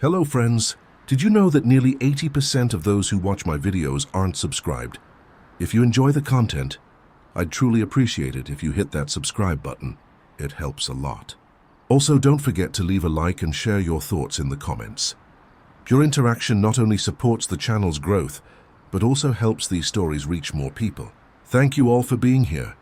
Hello friends, did you know that nearly 80% of those who watch my videos aren't subscribed? If you enjoy the content, I'd truly appreciate it if you hit that subscribe button. It helps a lot. Also, don't forget to leave a like and share your thoughts in the comments. Your interaction not only supports the channel's growth, but also helps these stories reach more people. Thank you all for being here.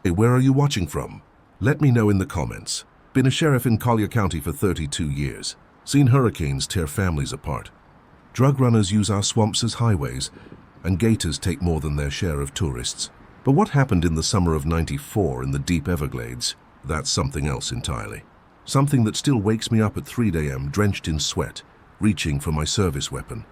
Hey, where are you watching from? Let me know in the comments. Been a sheriff in Collier County for 32 years. Seen hurricanes tear families apart. Drug runners use our swamps as highways, and gators take more than their share of tourists. But what happened in the summer of '94 in the deep Everglades? That's something else entirely. Something that still wakes me up at 3 a.m. drenched in sweat, reaching for my service weapon.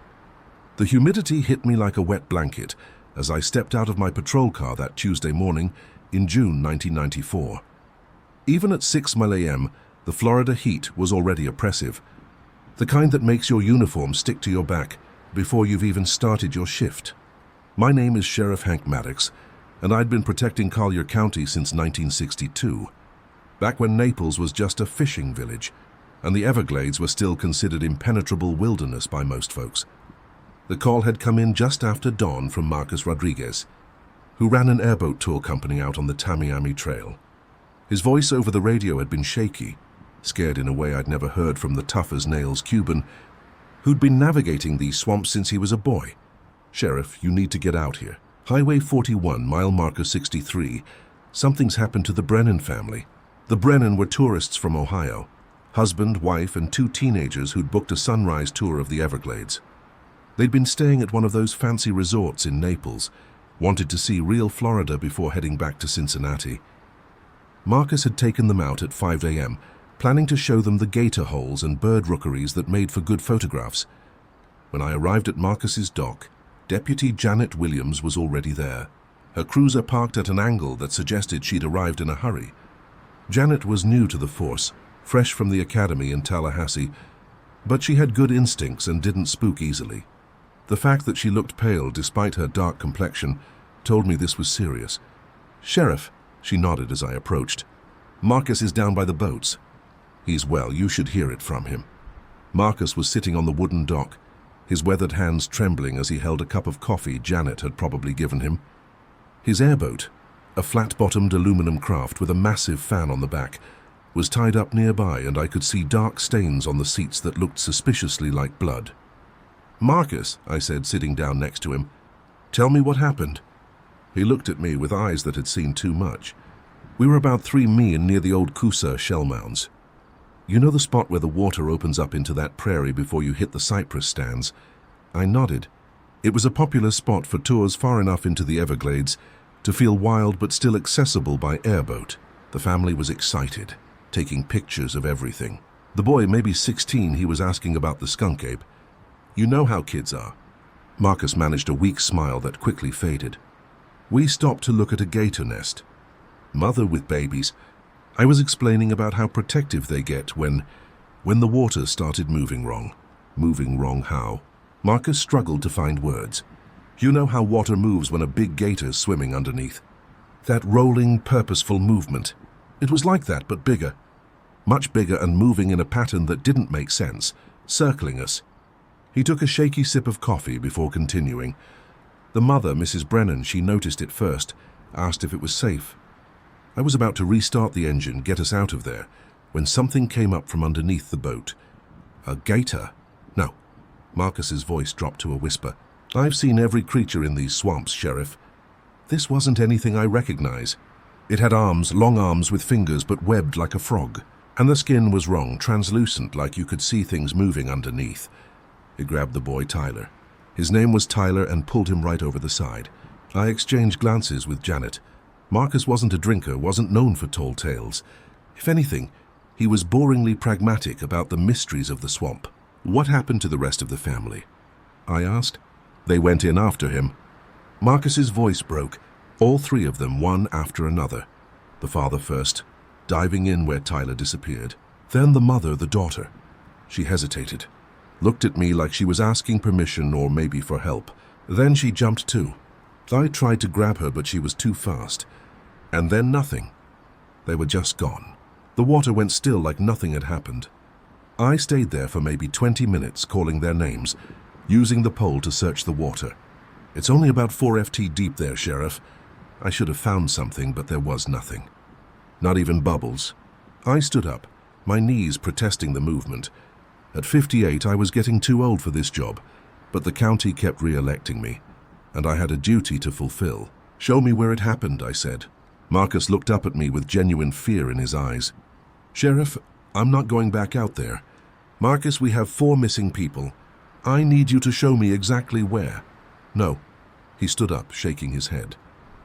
The humidity hit me like a wet blanket as I stepped out of my patrol car that Tuesday morning in June 1994. Even at 6 a.m., the Florida heat was already oppressive. The kind that makes your uniform stick to your back before you've even started your shift. My name is Sheriff Hank Maddox, and I'd been protecting Collier County since 1962, back when Naples was just a fishing village, and the Everglades were still considered impenetrable wilderness by most folks. The call had come in just after dawn from Marcus Rodriguez, who ran an airboat tour company out on the Tamiami Trail. His voice over the radio had been shaky, scared in a way I'd never heard from the tough-as-nails Cuban, who'd been navigating these swamps since he was a boy. "Sheriff, you need to get out here. Highway 41, mile marker 63. Something's happened to the Brennan family." The Brennan were tourists from Ohio, husband, wife, and 2 teenagers who'd booked a sunrise tour of the Everglades. They'd been staying at one of those fancy resorts in Naples, wanted to see real Florida before heading back to Cincinnati. Marcus had taken them out at 5 a.m., planning to show them the gator holes and bird rookeries that made for good photographs. When I arrived at Marcus's dock, Deputy Janet Williams was already there, her cruiser parked at an angle that suggested she'd arrived in a hurry. Janet was new to the force, fresh from the academy in Tallahassee, but she had good instincts and didn't spook easily. The fact that she looked pale despite her dark complexion told me this was serious. "Sheriff," she nodded as I approached. "Marcus is down by the boats. He's well, you should hear it from him." Marcus was sitting on the wooden dock, his weathered hands trembling as he held a cup of coffee Janet had probably given him. His airboat, a flat-bottomed aluminum craft with a massive fan on the back, was tied up nearby, and I could see dark stains on the seats that looked suspiciously like blood. "Marcus," I said, sitting down next to him, "tell me what happened." He looked at me with eyes that had seen too much. We were about 3 mi near the old Coosa shell mounds. You know the spot where the water opens up into that prairie before you hit the cypress stands? I nodded. It was a popular spot for tours far enough into the Everglades to feel wild but still accessible by airboat. The family was excited, taking pictures of everything. The boy, maybe 16, he was asking about the skunk ape. You know how kids are. Marcus managed a weak smile that quickly faded. We stopped to look at a gator nest. Mother with babies. I was explaining about how protective they get when the water started moving wrong. Moving wrong how? Marcus struggled to find words. You know how water moves when a big gator's swimming underneath? That rolling, purposeful movement. It was like that, but bigger. Much bigger and moving in a pattern that didn't make sense, circling us. He took a shaky sip of coffee before continuing. The mother, Mrs. Brennan, she noticed it first, asked if it was safe. I was about to restart the engine, get us out of there, when something came up from underneath the boat. A gator? No. Marcus's voice dropped to a whisper. I've seen every creature in these swamps, Sheriff. This wasn't anything I recognize. It had arms, long arms with fingers, but webbed like a frog. And the skin was wrong, translucent, like you could see things moving underneath. It grabbed the boy Tyler. His name was Tyler, and pulled him right over the side. I exchanged glances with Janet. Marcus wasn't a drinker, wasn't known for tall tales. If anything, he was boringly pragmatic about the mysteries of the swamp. "What happened to the rest of the family?" I asked. "They went in after him." Marcus's voice broke, all 3 of them, one after another. The father first, diving in where Tyler disappeared. Then the mother, the daughter. She hesitated, looked at me like she was asking permission or maybe for help. Then she jumped too. I tried to grab her, but she was too fast. And then nothing. They were just gone. The water went still like nothing had happened. I stayed there for maybe 20 minutes calling their names, using the pole to search the water. It's only about 4 FT deep there, Sheriff. I should have found something, but there was nothing. Not even bubbles. I stood up, my knees protesting the movement. At 58, I was getting too old for this job, but the county kept re-electing me, and I had a duty to fulfill. "Show me where it happened," I said. Marcus looked up at me with genuine fear in his eyes. "Sheriff, I'm not going back out there. Marcus, we have 4 missing people. I need you to show me exactly where." "No." He stood up, shaking his head.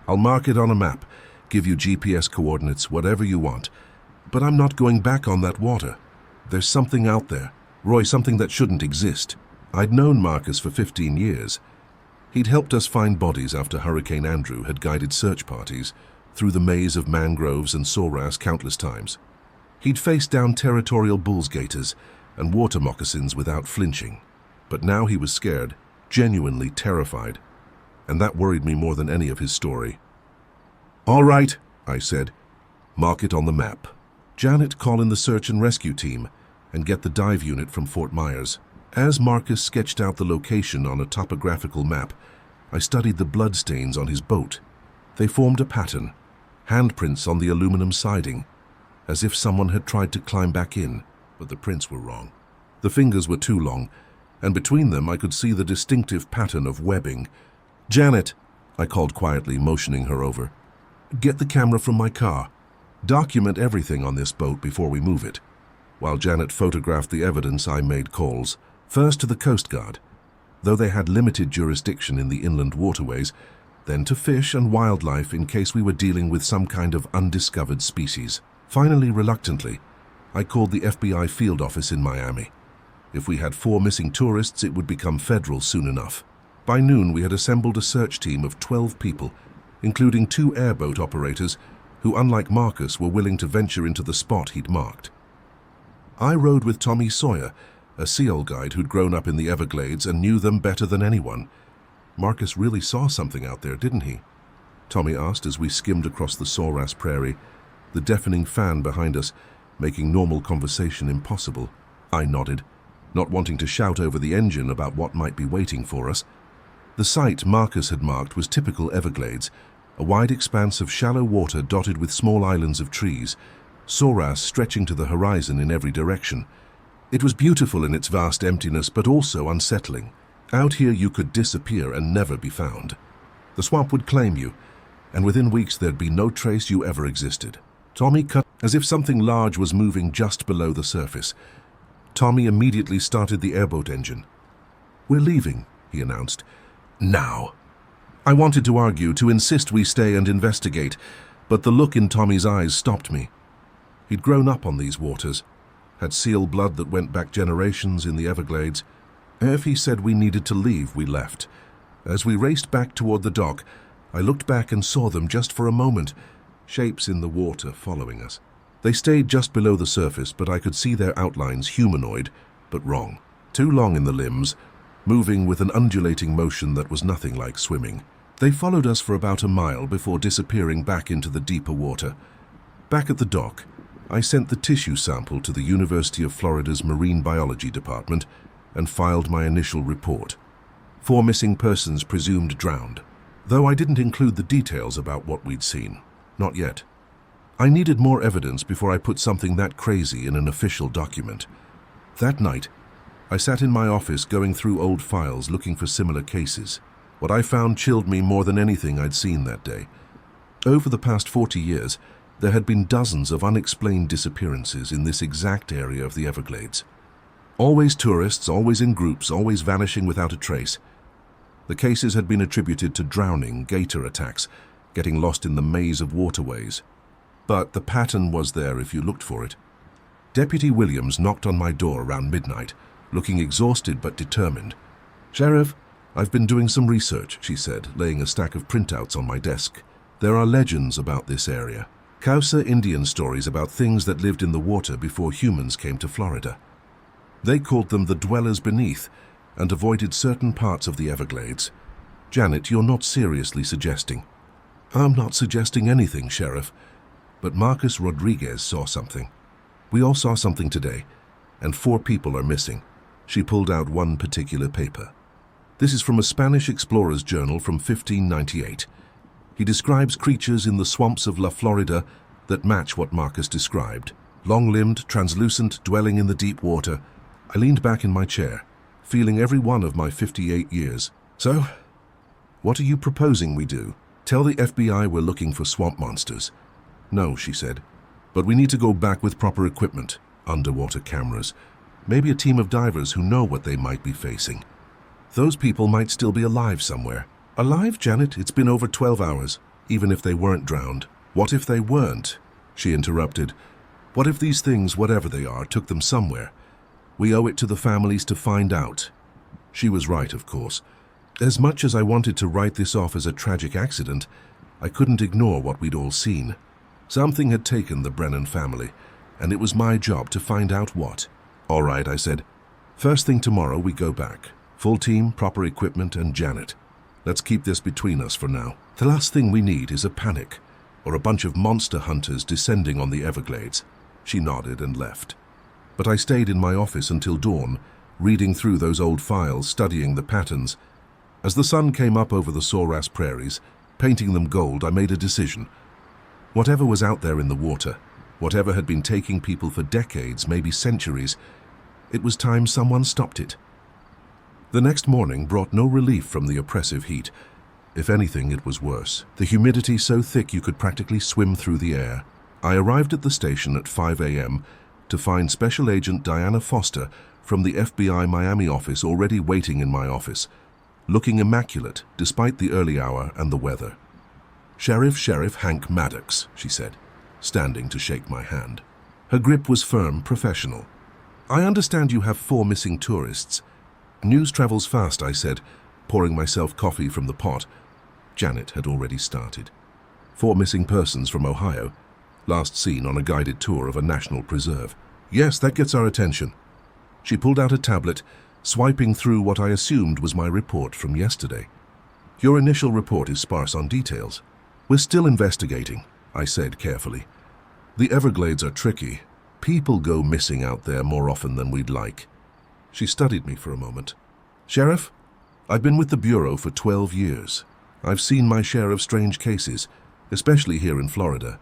"I'll mark it on a map, give you GPS coordinates, whatever you want. But I'm not going back on that water. There's something out there. Roy, something that shouldn't exist." I'd known Marcus for 15 years. He'd helped us find bodies after Hurricane Andrew had guided search parties through the maze of mangroves and sawgrass countless times. He'd faced down territorial bulls gators and water moccasins without flinching. But now he was scared, genuinely terrified. And that worried me more than any of his story. "All right," I said. "Mark it on the map. Janet, call in the search and rescue team and get the dive unit from Fort Myers." As Marcus sketched out the location on a topographical map, I studied the bloodstains on his boat. They formed a pattern, handprints on the aluminum siding, as if someone had tried to climb back in, but the prints were wrong. The fingers were too long, and between them I could see the distinctive pattern of webbing. "Janet," I called quietly, motioning her over. "Get the camera from my car. Document everything on this boat before we move it." While Janet photographed the evidence, I made calls. First to the Coast Guard, though they had limited jurisdiction in the inland waterways, then to fish and wildlife in case we were dealing with some kind of undiscovered species. Finally, reluctantly, I called the FBI field office in Miami. If we had 4 missing tourists, it would become federal soon enough. By noon, we had assembled a search team of 12 people, including 2 airboat operators who, unlike Marcus, were willing to venture into the spot he'd marked. I rode with Tommy Sawyer, a SEAL guide who'd grown up in the Everglades and knew them better than anyone. "Marcus really saw something out there, didn't he?" Tommy asked as we skimmed across the sawgrass prairie, the deafening fan behind us making normal conversation impossible. I nodded, not wanting to shout over the engine about what might be waiting for us. The site Marcus had marked was typical Everglades, a wide expanse of shallow water dotted with small islands of trees, sawgrass stretching to the horizon in every direction. It was beautiful in its vast emptiness, but also unsettling. Out here you could disappear and never be found. The swamp would claim you, and within weeks there'd be no trace you ever existed. Tommy cut as if something large was moving just below the surface. Tommy immediately started the airboat engine. "We're leaving," he announced. "Now." I wanted to argue, to insist we stay and investigate, but the look in Tommy's eyes stopped me. He'd grown up on these waters, had SEAL blood that went back generations in the Everglades. If he said we needed to leave, we left. As we raced back toward the dock, I looked back and saw them just for a moment, shapes in the water following us. They stayed just below the surface, but I could see their outlines humanoid, but wrong. Too long in the limbs, moving with an undulating motion that was nothing like swimming. They followed us for about a mile before disappearing back into the deeper water. Back at the dock, I sent the tissue sample to the University of Florida's Marine Biology Department and filed my initial report. 4 missing persons presumed drowned, though I didn't include the details about what we'd seen. Not yet. I needed more evidence before I put something that crazy in an official document. That night, I sat in my office going through old files looking for similar cases. What I found chilled me more than anything I'd seen that day. Over the past 40 years, there had been dozens of unexplained disappearances in this exact area of the Everglades. Always tourists, always in groups, always vanishing without a trace. The cases had been attributed to drowning, gator attacks, getting lost in the maze of waterways. But the pattern was there if you looked for it. Deputy Williams knocked on my door around midnight, looking exhausted but determined. "Sheriff, I've been doing some research," she said, laying a stack of printouts on my desk. "There are legends about this area. Causa Indian stories about things that lived in the water before humans came to Florida. They called them the dwellers beneath and avoided certain parts of the Everglades. Janet, you're not seriously suggesting." "I'm not suggesting anything, Sheriff, but Marcus Rodriguez saw something. We all saw something today, and 4 people are missing. She pulled out one particular paper. This is from a Spanish explorer's journal from 1598. He describes creatures in the swamps of La Florida that match what Marcus described. Long-limbed, translucent, dwelling in the deep water. I leaned back in my chair, feeling every one of my 58 years. So, what are you proposing we do? Tell the FBI we're looking for swamp monsters. No, she said, but we need to go back with proper equipment, underwater cameras, maybe a team of divers who know what they might be facing. Those people might still be alive somewhere. Alive, Janet? It's been over 12 hours, even if they weren't drowned. What if they weren't? She interrupted. What if these things, whatever they are, took them somewhere? We owe it to the families to find out. She was right, of course. As much as I wanted to write this off as a tragic accident, I couldn't ignore what we'd all seen. Something had taken the Brennan family, and it was my job to find out what. All right, I said. First thing tomorrow, we go back. Full team, proper equipment, and Janet. Let's keep this between us for now. The last thing we need is a panic, or a bunch of monster hunters descending on the Everglades. She nodded and left. But I stayed in my office until dawn, reading through those old files, studying the patterns. As the sun came up over the Soras prairies, painting them gold, I made a decision. Whatever was out there in the water, whatever had been taking people for decades, maybe centuries, it was time someone stopped it. The next morning brought no relief from the oppressive heat. If anything, it was worse. The humidity so thick you could practically swim through the air. I arrived at the station at 5 a.m. to find Special Agent Diana Foster from the FBI Miami office already waiting in my office, looking immaculate despite the early hour and the weather. Sheriff Hank Maddox, she said, standing to shake my hand. Her grip was firm, professional. I understand you have 4 missing tourists. News travels fast, I said, pouring myself coffee from the pot. Janet had already started. 4 missing persons from Ohio, last seen on a guided tour of a national preserve. Yes, that gets our attention. She pulled out a tablet, swiping through what I assumed was my report from yesterday. Your initial report is sparse on details. We're still investigating, I said carefully. The Everglades are tricky. People go missing out there more often than we'd like. She studied me for a moment. Sheriff, I've been with the Bureau for 12 years. I've seen my share of strange cases, especially here in Florida.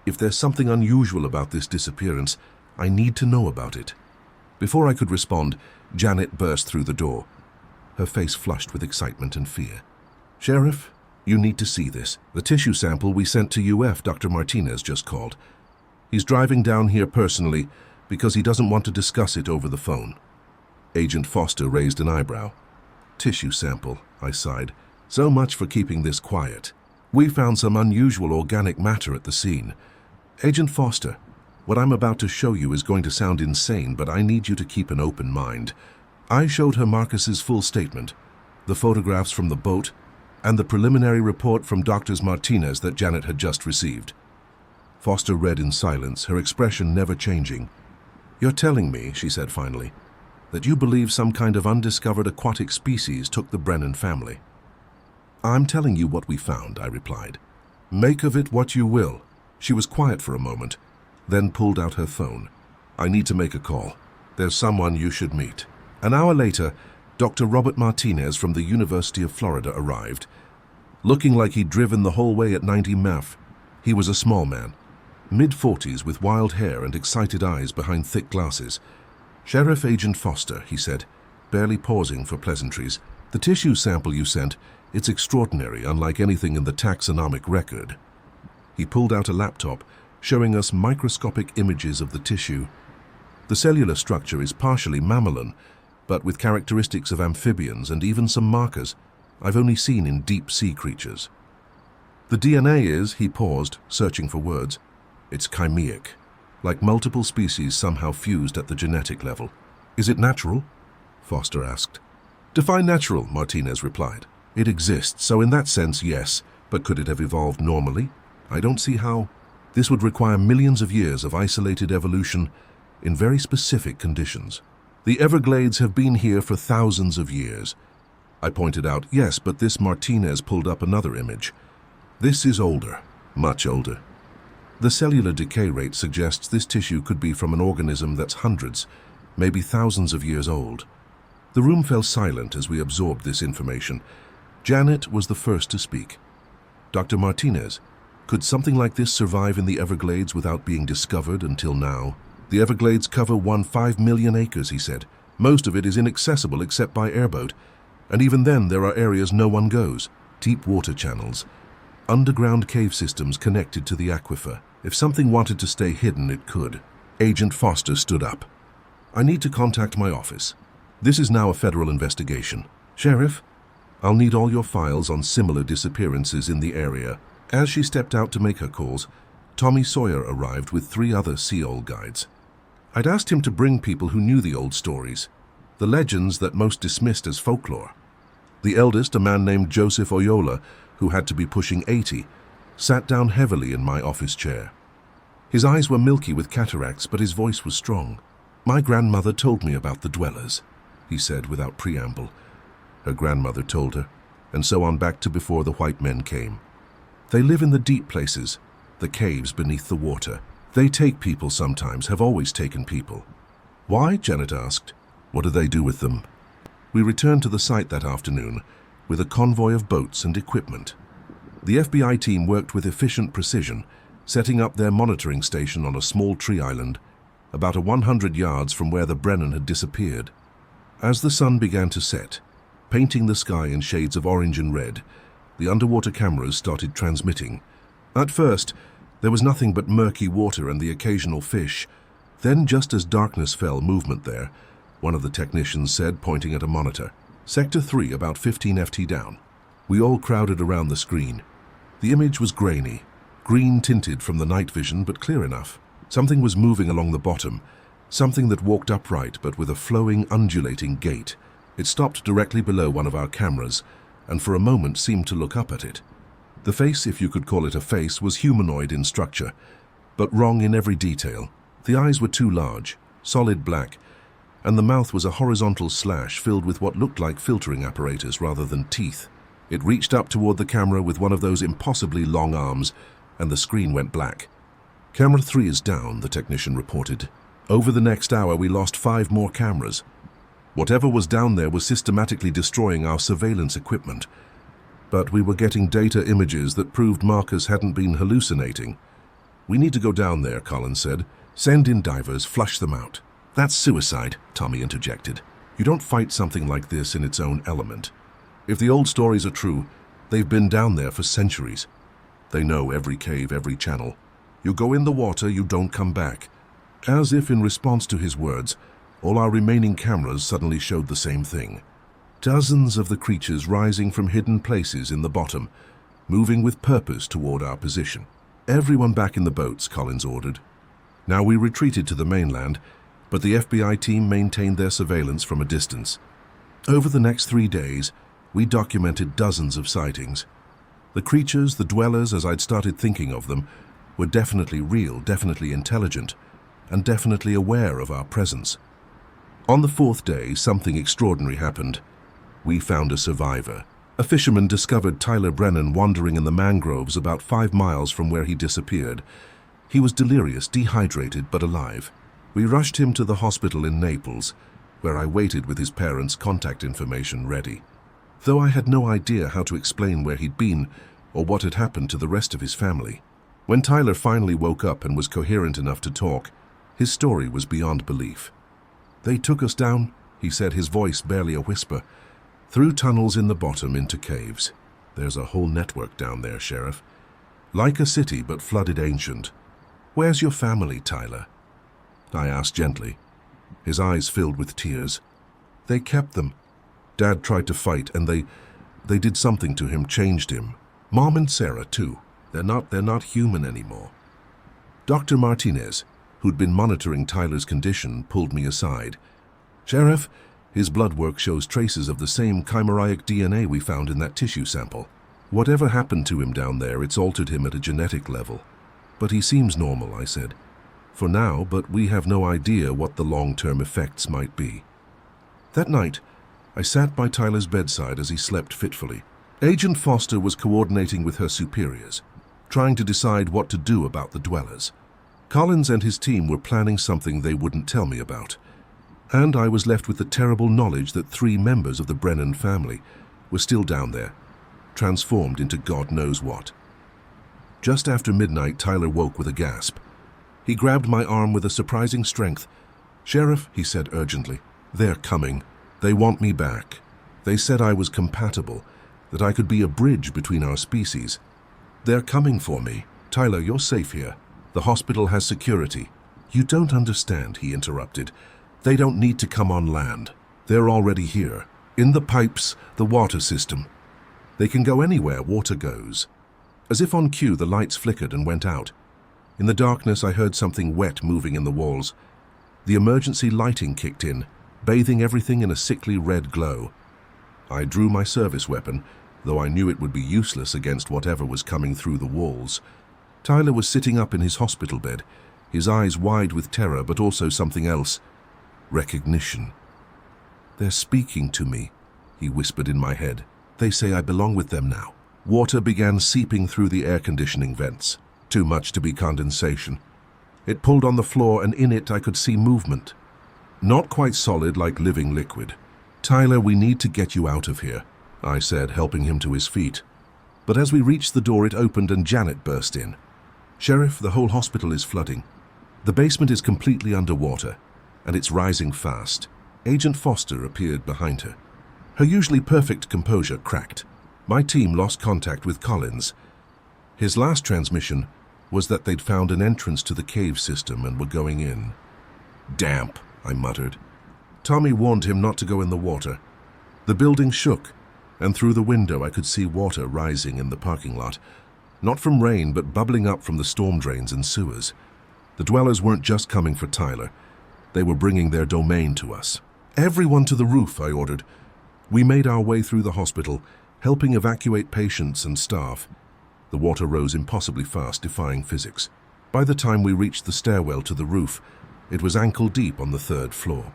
If there's something unusual about this disappearance, I need to know about it. Before I could respond, Janet burst through the door, her face flushed with excitement and fear. Sheriff, you need to see this. The tissue sample we sent to UF, Dr. Martinez just called. He's driving down here personally because he doesn't want to discuss it over the phone. Agent Foster raised an eyebrow. Tissue sample, I sighed. So much for keeping this quiet. We found some unusual organic matter at the scene. Agent Foster, what I'm about to show you is going to sound insane, but I need you to keep an open mind. I showed her Marcus's full statement, the photographs from the boat, and the preliminary report from Drs. Martinez that Janet had just received. Foster read in silence, her expression never changing. You're telling me, she said finally, that you believe some kind of undiscovered aquatic species took the Brennan family. I'm telling you what we found, I replied. Make of it what you will. She was quiet for a moment, then pulled out her phone. I need to make a call. There's someone you should meet. An hour later, Dr. Robert Martinez from the University of Florida arrived. Looking like he'd driven the whole way at 90 mph. He was a small man, mid-40s with wild hair and excited eyes behind thick glasses. Sheriff Agent Foster, he said, barely pausing for pleasantries. The tissue sample you sent, it's extraordinary, unlike anything in the taxonomic record. He pulled out a laptop, showing us microscopic images of the tissue. The cellular structure is partially mammalian, but with characteristics of amphibians and even some markers I've only seen in deep-sea creatures. The DNA is, he paused, searching for words, it's chimeric, like multiple species somehow fused at the genetic level. Is it natural? Foster asked. Define natural, Martinez replied. It exists, so in that sense, yes, but could it have evolved normally? I don't see how. This would require millions of years of isolated evolution in very specific conditions. The Everglades have been here for thousands of years. I pointed out, yes, but this Martinez pulled up another image. This is older, much older. The cellular decay rate suggests this tissue could be from an organism that's hundreds, maybe thousands of years old. The room fell silent as we absorbed this information. Janet was the first to speak. Dr. Martinez, could something like this survive in the Everglades without being discovered until now? The Everglades cover 5 million acres, he said. Most of it is inaccessible except by airboat. And even then there are areas no one goes. Deep water channels. Underground cave systems connected to the aquifer. If something wanted to stay hidden, it could. Agent Foster stood up. I need to contact my office. This is now a federal investigation. Sheriff, I'll need all your files on similar disappearances in the area. As she stepped out to make her calls, Tommy Sawyer arrived with 3 other Seol guides. I'd asked him to bring people who knew the old stories, the legends that most dismissed as folklore. The eldest, a man named Joseph Oyola, who had to be pushing 80, sat down heavily in my office chair. His eyes were milky with cataracts, but his voice was strong. My grandmother told me about the dwellers, he said without preamble. Her grandmother told her, and so on back to before the white men came. They live in the deep places, the caves beneath the water. They take people sometimes, have always taken people. Why? Janet asked. What do they do with them? We returned to the site that afternoon with a convoy of boats and equipment. The FBI team worked with efficient precision, setting up their monitoring station on a small tree island, about 100 yards from where the Brennan had disappeared. As the sun began to set, painting the sky in shades of orange and red, the underwater cameras started transmitting. At first, there was nothing but murky water and the occasional fish. Then, just as darkness fell, movement there, one of the technicians said, pointing at a monitor. Sector 3, about 15 FT down. We all crowded around the screen. The image was grainy, green tinted from the night vision, but clear enough. Something was moving along the bottom, something that walked upright but with a flowing, undulating gait. It stopped directly below one of our cameras, and for a moment seemed to look up at it. The face, if you could call it a face, was humanoid in structure, but wrong in every detail. The eyes were too large, solid black, and the mouth was a horizontal slash filled with what looked like filtering apparatus rather than teeth. It reached up toward the camera with one of those impossibly long arms, and the screen went black. Camera 3 is down, the technician reported. Over the next hour, we lost 5 more cameras. Whatever was down there was systematically destroying our surveillance equipment. But we were getting data images that proved Marcus hadn't been hallucinating. We need to go down there, Collins said. Send in divers, flush them out. That's suicide, Tommy interjected. You don't fight something like this in its own element. If the old stories are true, they've been down there for centuries. They know every cave, every channel. You go in the water, you don't come back. As if in response to his words, all our remaining cameras suddenly showed the same thing. Dozens of the creatures rising from hidden places in the bottom, moving with purpose toward our position. Everyone back in the boats, Collins ordered. Now we retreated to the mainland, but the FBI team maintained their surveillance from a distance. Over the next 3 days, we documented dozens of sightings. The creatures, the dwellers, as I'd started thinking of them, were definitely real, definitely intelligent, and definitely aware of our presence. On the 4th day, something extraordinary happened. We found a survivor. A fisherman discovered Tyler Brennan wandering in the mangroves about 5 miles from where he disappeared. He was delirious, dehydrated, but alive. We rushed him to the hospital in Naples, where I waited with his parents' contact information ready. Though I had no idea how to explain where he'd been or what had happened to the rest of his family. When Tyler finally woke up and was coherent enough to talk, his story was beyond belief. They took us down, he said, his voice barely a whisper, through tunnels in the bottom into caves. There's a whole network down there, Sheriff. Like a city, but flooded ancient. Where's your family, Tyler? I asked gently. His eyes filled with tears. They kept them. Dad tried to fight, and they did something to him, changed him. Mom and Sarah, too. They're not human anymore. Dr. Martinez, who'd been monitoring Tyler's condition, pulled me aside. Sheriff, his blood work shows traces of the same chimeric DNA we found in that tissue sample. Whatever happened to him down there, it's altered him at a genetic level. But he seems normal, I said. For now, but we have no idea what the long-term effects might be. That night, I sat by Tyler's bedside as he slept fitfully. Agent Foster was coordinating with her superiors, trying to decide what to do about the dwellers. Collins and his team were planning something they wouldn't tell me about. And I was left with the terrible knowledge that 3 members of the Brennan family were still down there, transformed into God knows what. Just after midnight, Tyler woke with a gasp. He grabbed my arm with a surprising strength. "Sheriff," he said urgently, "they're coming. They want me back. They said I was compatible, that I could be a bridge between our species. They're coming for me. Tyler, you're safe here. The hospital has security." "You don't understand," he interrupted. "They don't need to come on land. They're already here. In the pipes, the water system. They can go anywhere water goes." As if on cue, the lights flickered and went out. In the darkness, I heard something wet moving in the walls. The emergency lighting kicked in, bathing everything in a sickly red glow. I drew my service weapon, though I knew it would be useless against whatever was coming through the walls. Tyler was sitting up in his hospital bed, his eyes wide with terror, but also something else. Recognition. "They're speaking to me," he whispered in my head. "They say I belong with them now." Water began seeping through the air conditioning vents, too much to be condensation. It pulled on the floor, and in it I could see movement. Not quite solid like living liquid. "Tyler, we need to get you out of here," I said, helping him to his feet. But as we reached the door, it opened and Janet burst in. "Sheriff, the whole hospital is flooding. The basement is completely underwater, and it's rising fast." Agent Foster appeared behind her. Her usually perfect composure cracked. My team lost contact with Collins. His last transmission was that they'd found an entrance to the cave system and were going in. "Damp," I muttered. Tommy warned him not to go in the water. The building shook, and through the window I could see water rising in the parking lot. Not from rain, but bubbling up from the storm drains and sewers. The dwellers weren't just coming for Tyler. They were bringing their domain to us. "Everyone to the roof," I ordered. We made our way through the hospital, helping evacuate patients and staff. The water rose impossibly fast, defying physics. By the time we reached the stairwell to the roof, it was ankle-deep on the 3rd floor.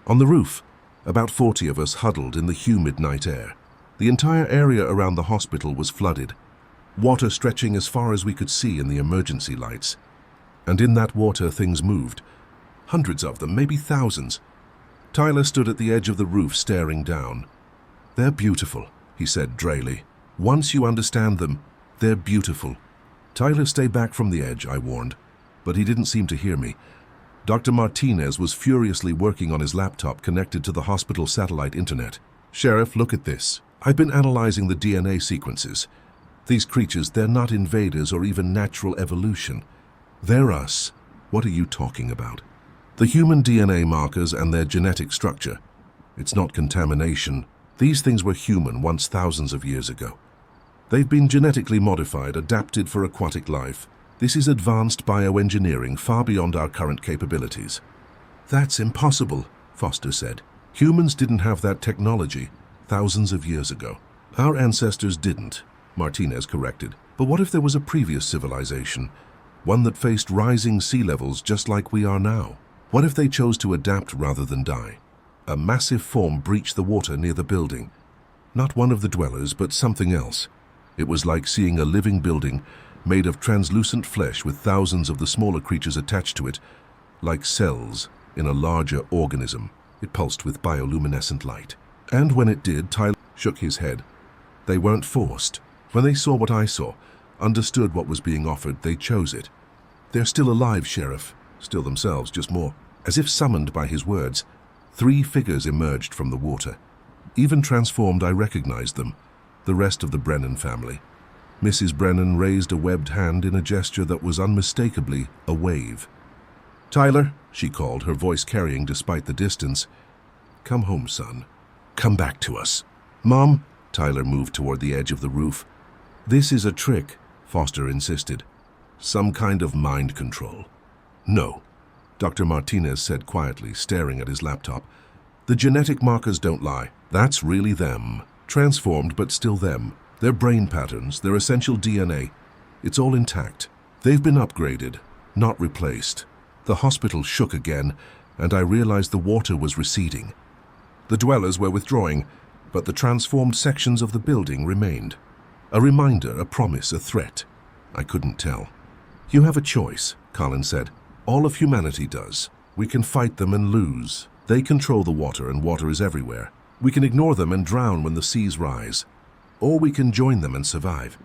On the roof, about 40 of us huddled in the humid night air. The entire area around the hospital was flooded, water stretching as far as we could see in the emergency lights. And in that water, things moved. Hundreds of them, maybe thousands. Tyler stood at the edge of the roof, staring down. "They're beautiful," he said drily. "Once you understand them, they're beautiful." "Tyler, stay back from the edge," I warned, but he didn't seem to hear me. Dr. Martinez was furiously working on his laptop connected to the hospital satellite internet. "Sheriff, look at this. I've been analyzing the DNA sequences. These creatures, they're not invaders or even natural evolution. They're us." "What are you talking about?" "The human DNA markers and their genetic structure. It's not contamination. These things were human once thousands of years ago. They've been genetically modified, adapted for aquatic life. This is advanced bioengineering far beyond our current capabilities." "That's impossible," Foster said. "Humans didn't have that technology thousands of years ago." "Our ancestors didn't," Martinez corrected. "But what if there was a previous civilization, one that faced rising sea levels just like we are now? What if they chose to adapt rather than die? A massive form breached the water near the building. Not one of the dwellers, but something else. It was like seeing a living building made of translucent flesh with thousands of the smaller creatures attached to it, like cells in a larger organism. It pulsed with bioluminescent light. And when it did, Tyler shook his head. They weren't forced. When they saw what I saw, understood what was being offered, they chose it. They're still alive, Sheriff. Still themselves, just more. As if summoned by his words, 3 figures emerged from the water. Even transformed, I recognized them. The rest of the Brennan family. Mrs. Brennan raised a webbed hand in a gesture that was unmistakably a wave. "Tyler," she called, her voice carrying despite the distance. "Come home, son. Come back to us." "Mom," Tyler moved toward the edge of the roof. "This is a trick," Foster insisted. "Some kind of mind control." "No," Dr. Martinez said quietly, staring at his laptop. "The genetic markers don't lie. That's really them. Transformed, but still them. Their brain patterns, their essential DNA. It's all intact. They've been upgraded, not replaced." The hospital shook again, and I realized the water was receding. The dwellers were withdrawing, but the transformed sections of the building remained. A reminder, a promise, a threat. I couldn't tell. "You have a choice," Colin said. "All of humanity does. We can fight them and lose, They control the water, and water is everywhere. We can ignore them and drown when the seas rise. Or we can join them and survive.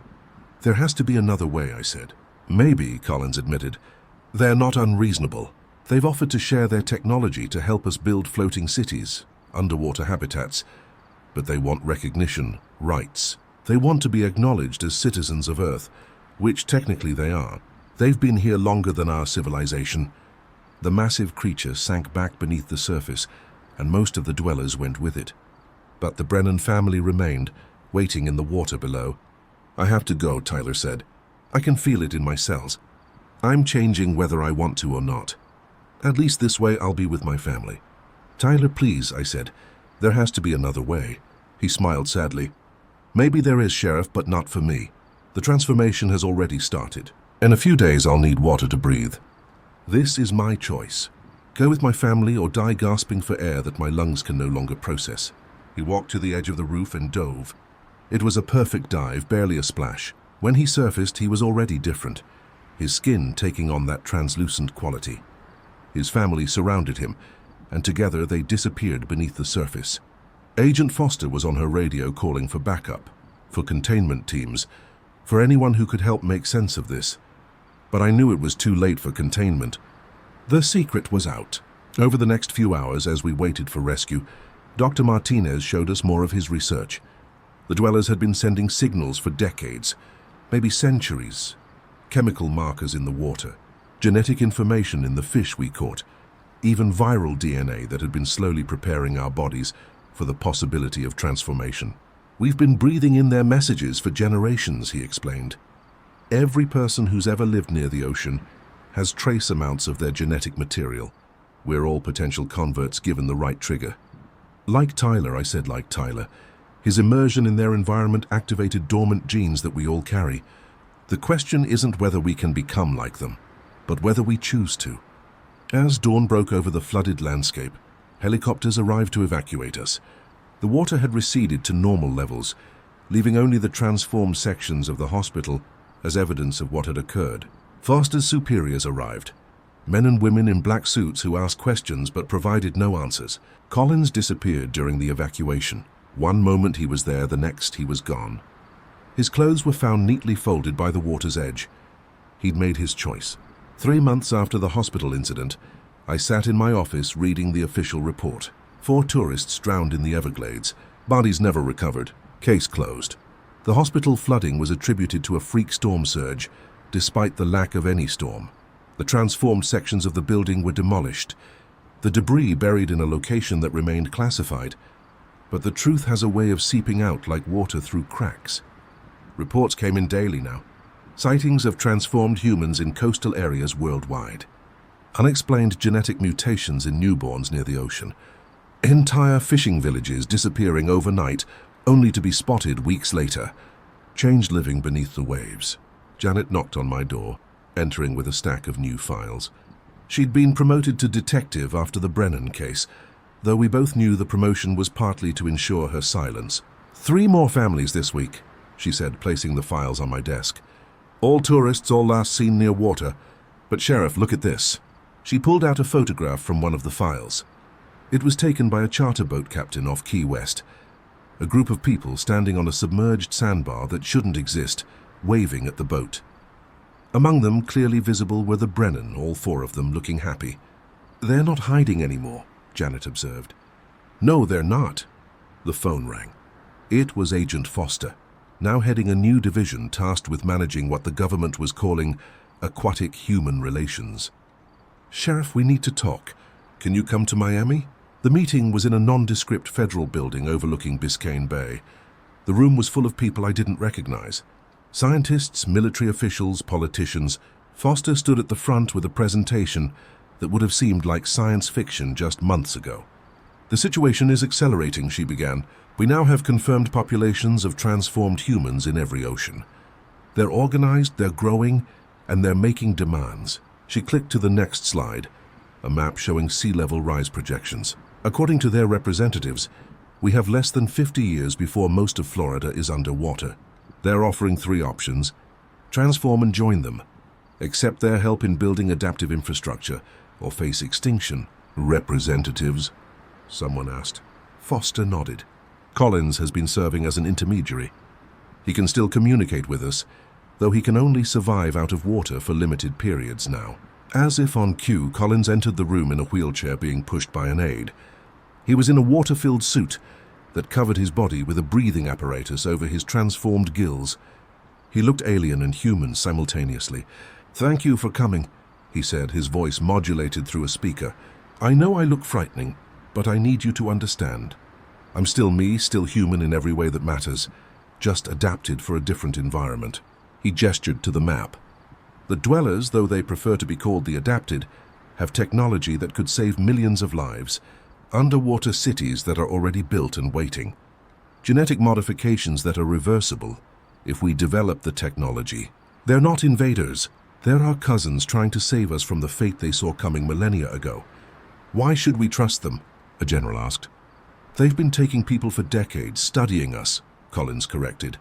There has to be another way, I said. Maybe, Collins admitted. They're not unreasonable. They've offered to share their technology to help us build floating cities, underwater habitats. But they want recognition, rights. They want to be acknowledged as citizens of Earth, which technically they are. They've been here longer than our civilization. The massive creature sank back beneath the surface, and most of the dwellers went with it. But the Brennan family remained, waiting in the water below. I have to go, Tyler said. I can feel it in my cells. I'm changing whether I want to or not. At least this way I'll be with my family. Tyler, please, I said. There has to be another way. He smiled sadly. Maybe there is, Sheriff, but not for me. The transformation has already started. In a few days I'll need water to breathe. This is my choice. Go with my family or die gasping for air that my lungs can no longer process. He walked to the edge of the roof and dove. It was a perfect dive, barely a splash. When he surfaced, he was already different, his skin taking on that translucent quality. His family surrounded him, and together they disappeared beneath the surface. Agent Foster was on her radio calling for backup, for containment teams, for anyone who could help make sense of this. But I knew it was too late for containment. The secret was out. Over the next few hours, as we waited for rescue, Dr. Martinez showed us more of his research. The dwellers had been sending signals for decades, maybe centuries. Chemical markers in the water, genetic information in the fish we caught, even viral DNA that had been slowly preparing our bodies for the possibility of transformation. We've been breathing in their messages for generations, he explained. Every person who's ever lived near the ocean has trace amounts of their genetic material. We're all potential converts given the right trigger. Like Tyler, I said, like Tyler. His immersion in their environment activated dormant genes that we all carry. The question isn't whether we can become like them, but whether we choose to. As dawn broke over the flooded landscape, helicopters arrived to evacuate us. The water had receded to normal levels, leaving only the transformed sections of the hospital as evidence of what had occurred. Foster's superiors arrived, men and women in black suits who asked questions but provided no answers. Collins disappeared during the evacuation. One moment he was there, the next he was gone. His clothes were found neatly folded by the water's edge. He'd made his choice. 3 months after the hospital incident, I sat in my office reading the official report. 4 tourists drowned in the Everglades. Bodies never recovered. Case closed. The hospital flooding was attributed to a freak storm surge, despite the lack of any storm. The transformed sections of the building were demolished. The debris buried in a location that remained classified. But the truth has a way of seeping out like water through cracks. Reports came in daily now. Sightings of transformed humans in coastal areas worldwide. Unexplained genetic mutations in newborns near the ocean. Entire fishing villages disappearing overnight, only to be spotted weeks later. Changed living beneath the waves. Janet knocked on my door, entering with a stack of new files. She'd been promoted to detective after the Brennan case, though we both knew the promotion was partly to ensure her silence. 3 more families this week, she said, placing the files on my desk. All tourists, all last seen near water. But Sheriff, look at this. She pulled out a photograph from one of the files. It was taken by a charter boat captain off Key West. A group of people standing on a submerged sandbar that shouldn't exist, waving at the boat. Among them, clearly visible, were the Brennan, all 4 of them looking happy. They're not hiding anymore, Janet observed. No, they're not. The phone rang. It was Agent Foster, now heading a new division tasked with managing what the government was calling aquatic human relations. Sheriff, we need to talk. Can you come to Miami? The meeting was in a nondescript federal building overlooking Biscayne Bay. The room was full of people I didn't recognize. Scientists, military officials, politicians. Foster stood at the front with a presentation that would have seemed like science fiction just months ago. The situation is accelerating, she began. We now have confirmed populations of transformed humans in every ocean. They're organized, they're growing, and they're making demands. She clicked to the next slide, a map showing sea level rise projections. According to their representatives, we have less than 50 years before most of Florida is underwater. They're offering 3 options. Transform and join them. Accept their help in building adaptive infrastructure, or face extinction. Representatives, someone asked. Foster nodded. Collins has been serving as an intermediary. He can still communicate with us, though he can only survive out of water for limited periods now. As if on cue, Collins entered the room in a wheelchair being pushed by an aide. He was in a water-filled suit that covered his body with a breathing apparatus over his transformed gills. He looked alien and human simultaneously. "Thank you for coming," he said, his voice modulated through a speaker. "I know I look frightening, but I need you to understand. I'm still me, still human in every way that matters, just adapted for a different environment." He gestured to the map. "The dwellers, though they prefer to be called the adapted, have technology that could save millions of lives, underwater cities that are already built and waiting, genetic modifications that are reversible if we develop the technology. They're not invaders. They're our cousins trying to save us from the fate they saw coming millennia ago." "Why should we trust them?" a general asked. "They've been taking people for decades, studying us," Collins corrected,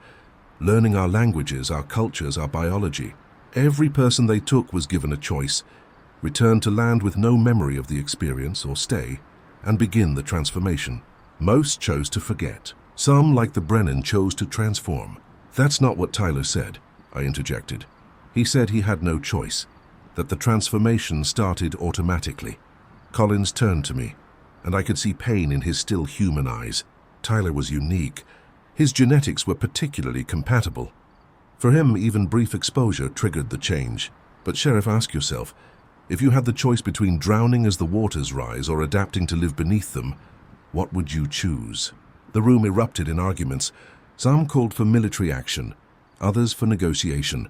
"learning our languages, our cultures, our biology. Every person they took was given a choice: return to land with no memory of the experience or stay and begin the transformation. Most chose to forget. Some, like the Brennan, chose to transform." "That's not what Tyler said," I interjected. "He said he had no choice, that the transformation started automatically." Collins turned to me, and I could see pain in his still human eyes. Tyler was unique. His genetics were particularly compatible. For him, even brief exposure triggered the change. But Sheriff, ask yourself, if you had the choice between drowning as the waters rise or adapting to live beneath them, what would you choose? The room erupted in arguments. Some called for military action, others for negotiation.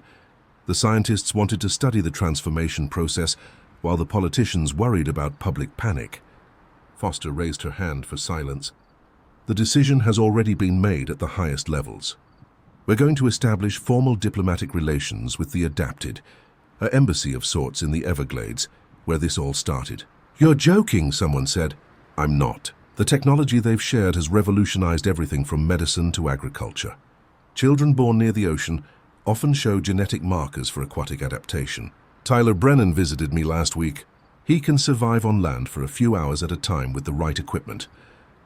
The scientists wanted to study the transformation process, while the politicians worried about public panic. Foster raised her hand for silence. "The decision has already been made at the highest levels. We're going to establish formal diplomatic relations with the adapted, an embassy of sorts in the Everglades, where this all started." "You're joking," someone said. "I'm not. The technology they've shared has revolutionized everything from medicine to agriculture. Children born near the ocean often show genetic markers for aquatic adaptation. Tyler Brennan visited me last week. He can survive on land for a few hours at a time with the right equipment.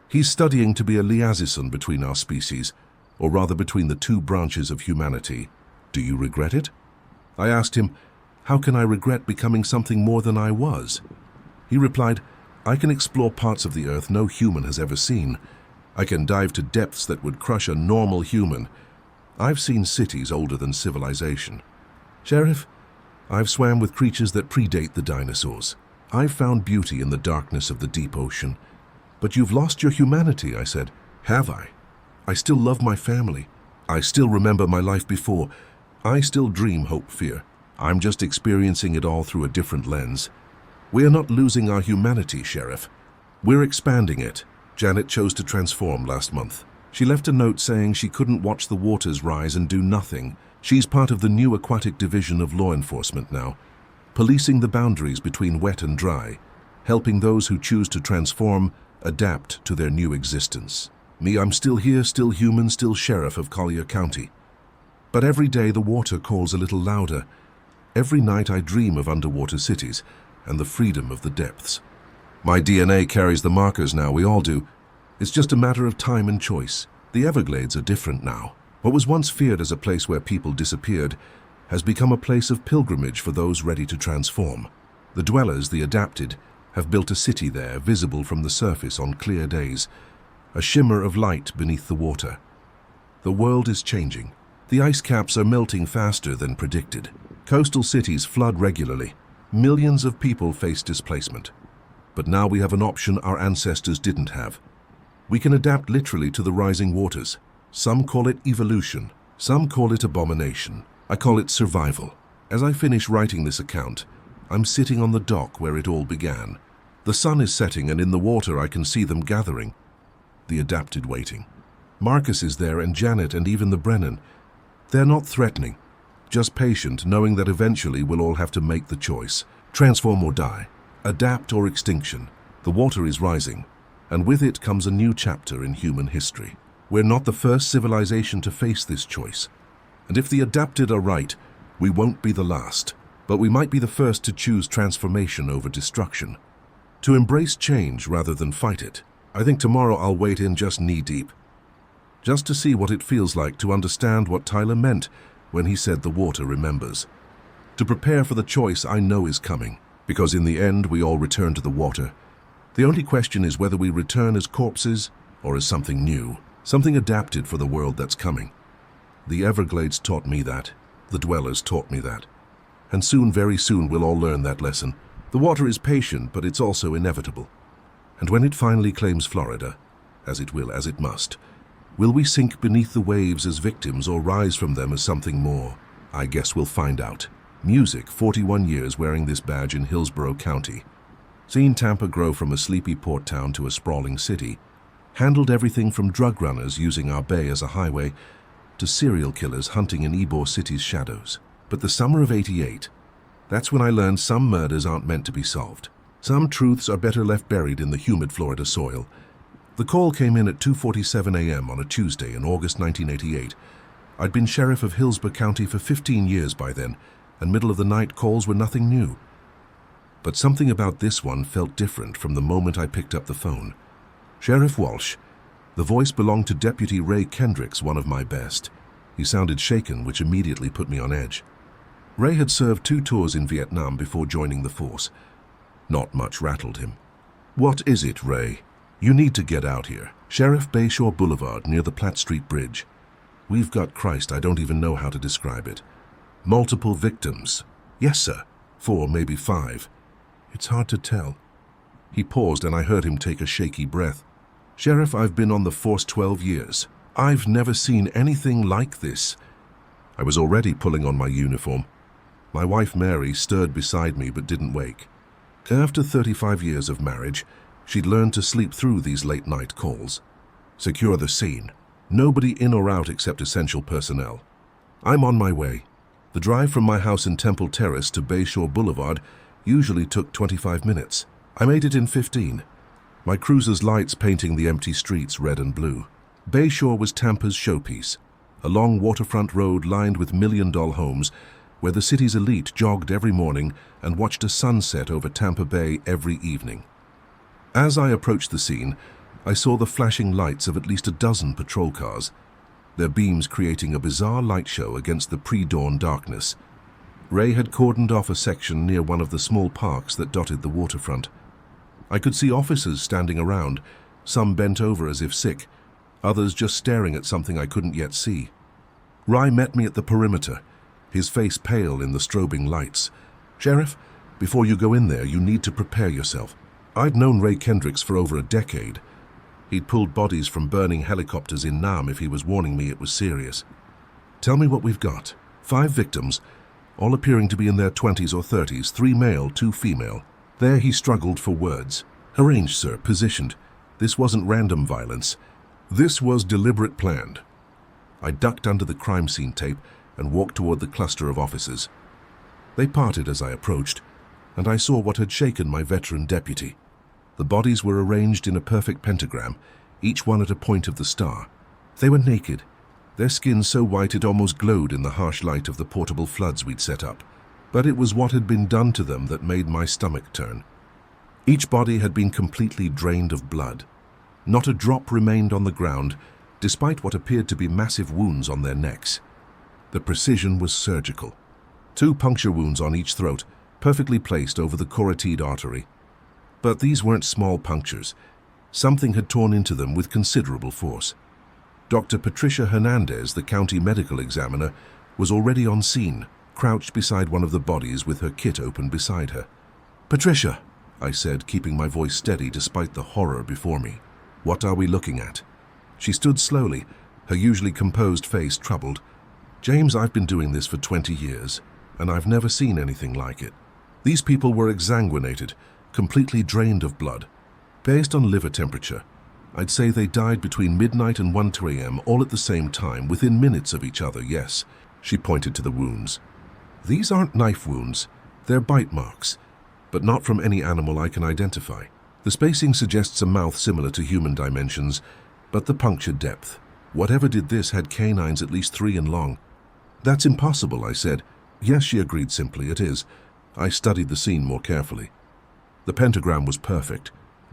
He's studying to be a liaison between our species, or rather between the two branches of humanity. Do you regret it?" I asked him, "How can I regret becoming something more than I was?" He replied, "I can explore parts of the Earth no human has ever seen. I can dive to depths that would crush a normal human. I've seen cities older than civilization. Sheriff, I've swam with creatures that predate the dinosaurs. I've found beauty in the darkness of the deep ocean." "But you've lost your humanity," I said. "Have I? I still love my family. I still remember my life before. I still dream, hope, fear. I'm just experiencing it all through a different lens. We are not losing our humanity, Sheriff. We're expanding it." Janet chose to transform last month. She left a note saying she couldn't watch the waters rise and do nothing. She's part of the new aquatic division of law enforcement now, policing the boundaries between wet and dry, helping those who choose to transform adapt to their new existence. Me, I'm still here, still human, still Sheriff of Collier County. But every day the water calls a little louder. Every night I dream of underwater cities and the freedom of the depths. My DNA carries the markers now, we all do. It's just a matter of time and choice. The Everglades are different now. What was once feared as a place where people disappeared has become a place of pilgrimage for those ready to transform. The dwellers, the adapted, have built a city there, visible from the surface on clear days, a shimmer of light beneath the water. The world is changing. The ice caps are melting faster than predicted. Coastal cities flood regularly. Millions of people face displacement. But now we have an option our ancestors didn't have. We can adapt literally to the rising waters. Some call it evolution. Some call it abomination. I call it survival. As I finish writing this account, I'm sitting on the dock where it all began. The sun is setting, and in the water I can see them gathering. The adapted waiting. Marcus is there, and Janet, and even the Brennan. They're not threatening, just patient, knowing that eventually we'll all have to make the choice. Transform or die. Adapt or extinction. The water is rising, and with it comes a new chapter in human history. We're not the first civilization to face this choice. And if the adapted are right, we won't be the last. But we might be the first to choose transformation over destruction. To embrace change rather than fight it. I think tomorrow I'll wade in just knee-deep, just to see what it feels like to understand what Tyler meant when he said the water remembers. To prepare for the choice I know is coming, because in the end we all return to the water. The only question is whether we return as corpses or as something new, something adapted for the world that's coming. The Everglades taught me that. The Dwellers taught me that. And soon, very soon, we'll all learn that lesson. The water is patient, but it's also inevitable. And when it finally claims Florida, as it will, as it must, will we sink beneath the waves as victims or rise from them as something more? I guess we'll find out. Music, 41 years wearing this badge in Hillsborough County. Seen Tampa grow from a sleepy port town to a sprawling city. Handled everything from drug runners using our bay as a highway to serial killers hunting in Ybor City's shadows. But the summer of '88, that's when I learned some murders aren't meant to be solved. Some truths are better left buried in the humid Florida soil. The call came in at 2:47 a.m. on a Tuesday in August 1988. I'd been sheriff of Hillsborough County for 15 years by then, and middle-of-the-night calls were nothing new. But something about this one felt different from the moment I picked up the phone. Sheriff Walsh. The voice belonged to Deputy Ray Kendricks, one of my best. He sounded shaken, which immediately put me on edge. Ray had served 2 tours in Vietnam before joining the force. Not much rattled him. "What is it, Ray? You need to get out here. Sheriff Bayshore Boulevard near the Platt Street Bridge. We've got Christ, I don't even know how to describe it. Multiple victims. Yes, sir. 4, maybe 5. It's hard to tell." He paused and I heard him take a shaky breath. "Sheriff, I've been on the force 12 years. I've never seen anything like this." I was already pulling on my uniform. My wife Mary stirred beside me but didn't wake. After 35 years of marriage, she'd learned to sleep through these late-night calls. "Secure the scene. Nobody in or out except essential personnel. I'm on my way." The drive from my house in Temple Terrace to Bayshore Boulevard usually took 25 minutes. I made it in 15. My cruiser's lights painting the empty streets red and blue. Bayshore was Tampa's showpiece, a long waterfront road lined with million-dollar homes where the city's elite jogged every morning and watched a sunset over Tampa Bay every evening. As I approached the scene, I saw the flashing lights of at least a dozen patrol cars, their beams creating a bizarre light show against the pre-dawn darkness. Ray had cordoned off a section near one of the small parks that dotted the waterfront. I could see officers standing around, some bent over as if sick, others just staring at something I couldn't yet see. Ray met me at the perimeter, his face pale in the strobing lights. "Sheriff, before you go in there, you need to prepare yourself." I'd known Ray Kendricks for over a decade. He'd pulled bodies from burning helicopters in Nam if he was warning me it was serious. "Tell me what we've got." 5 victims, all appearing to be in their 20s or 30s, 3 male, 2 female. There he struggled for words. "Arranged, sir, positioned. This wasn't random violence. This was deliberate planned." I ducked under the crime scene tape and walked toward the cluster of officers. They parted as I approached, and I saw what had shaken my veteran deputy. The bodies were arranged in a perfect pentagram, each one at a point of the star. They were naked, their skin so white it almost glowed in the harsh light of the portable floods we'd set up. But it was what had been done to them that made my stomach turn. Each body had been completely drained of blood. Not a drop remained on the ground, despite what appeared to be massive wounds on their necks. The precision was surgical. 2 puncture wounds on each throat, perfectly placed over the carotid artery. But these weren't small punctures. Something had torn into them with considerable force. Dr. Patricia Hernandez, the county medical examiner, was already on scene, crouched beside one of the bodies with her kit open beside her. "Patricia," I said, keeping my voice steady despite the horror before me. "What are we looking at?" She stood slowly, her usually composed face troubled. "James, I've been doing this for 20 years, and I've never seen anything like it. These people were exsanguinated, completely drained of blood. Based on liver temperature, I'd say they died between midnight and 1 a.m., all at the same time, within minutes of each other, yes." She pointed to the wounds. "These aren't knife wounds, they're bite marks, but not from any animal I can identify. The spacing suggests a mouth similar to human dimensions, but the puncture depth. Whatever did this had canines at least 3 in long." "That's impossible," I said. "Yes," she agreed simply, "it is." I studied the scene more carefully. The pentagram was perfect.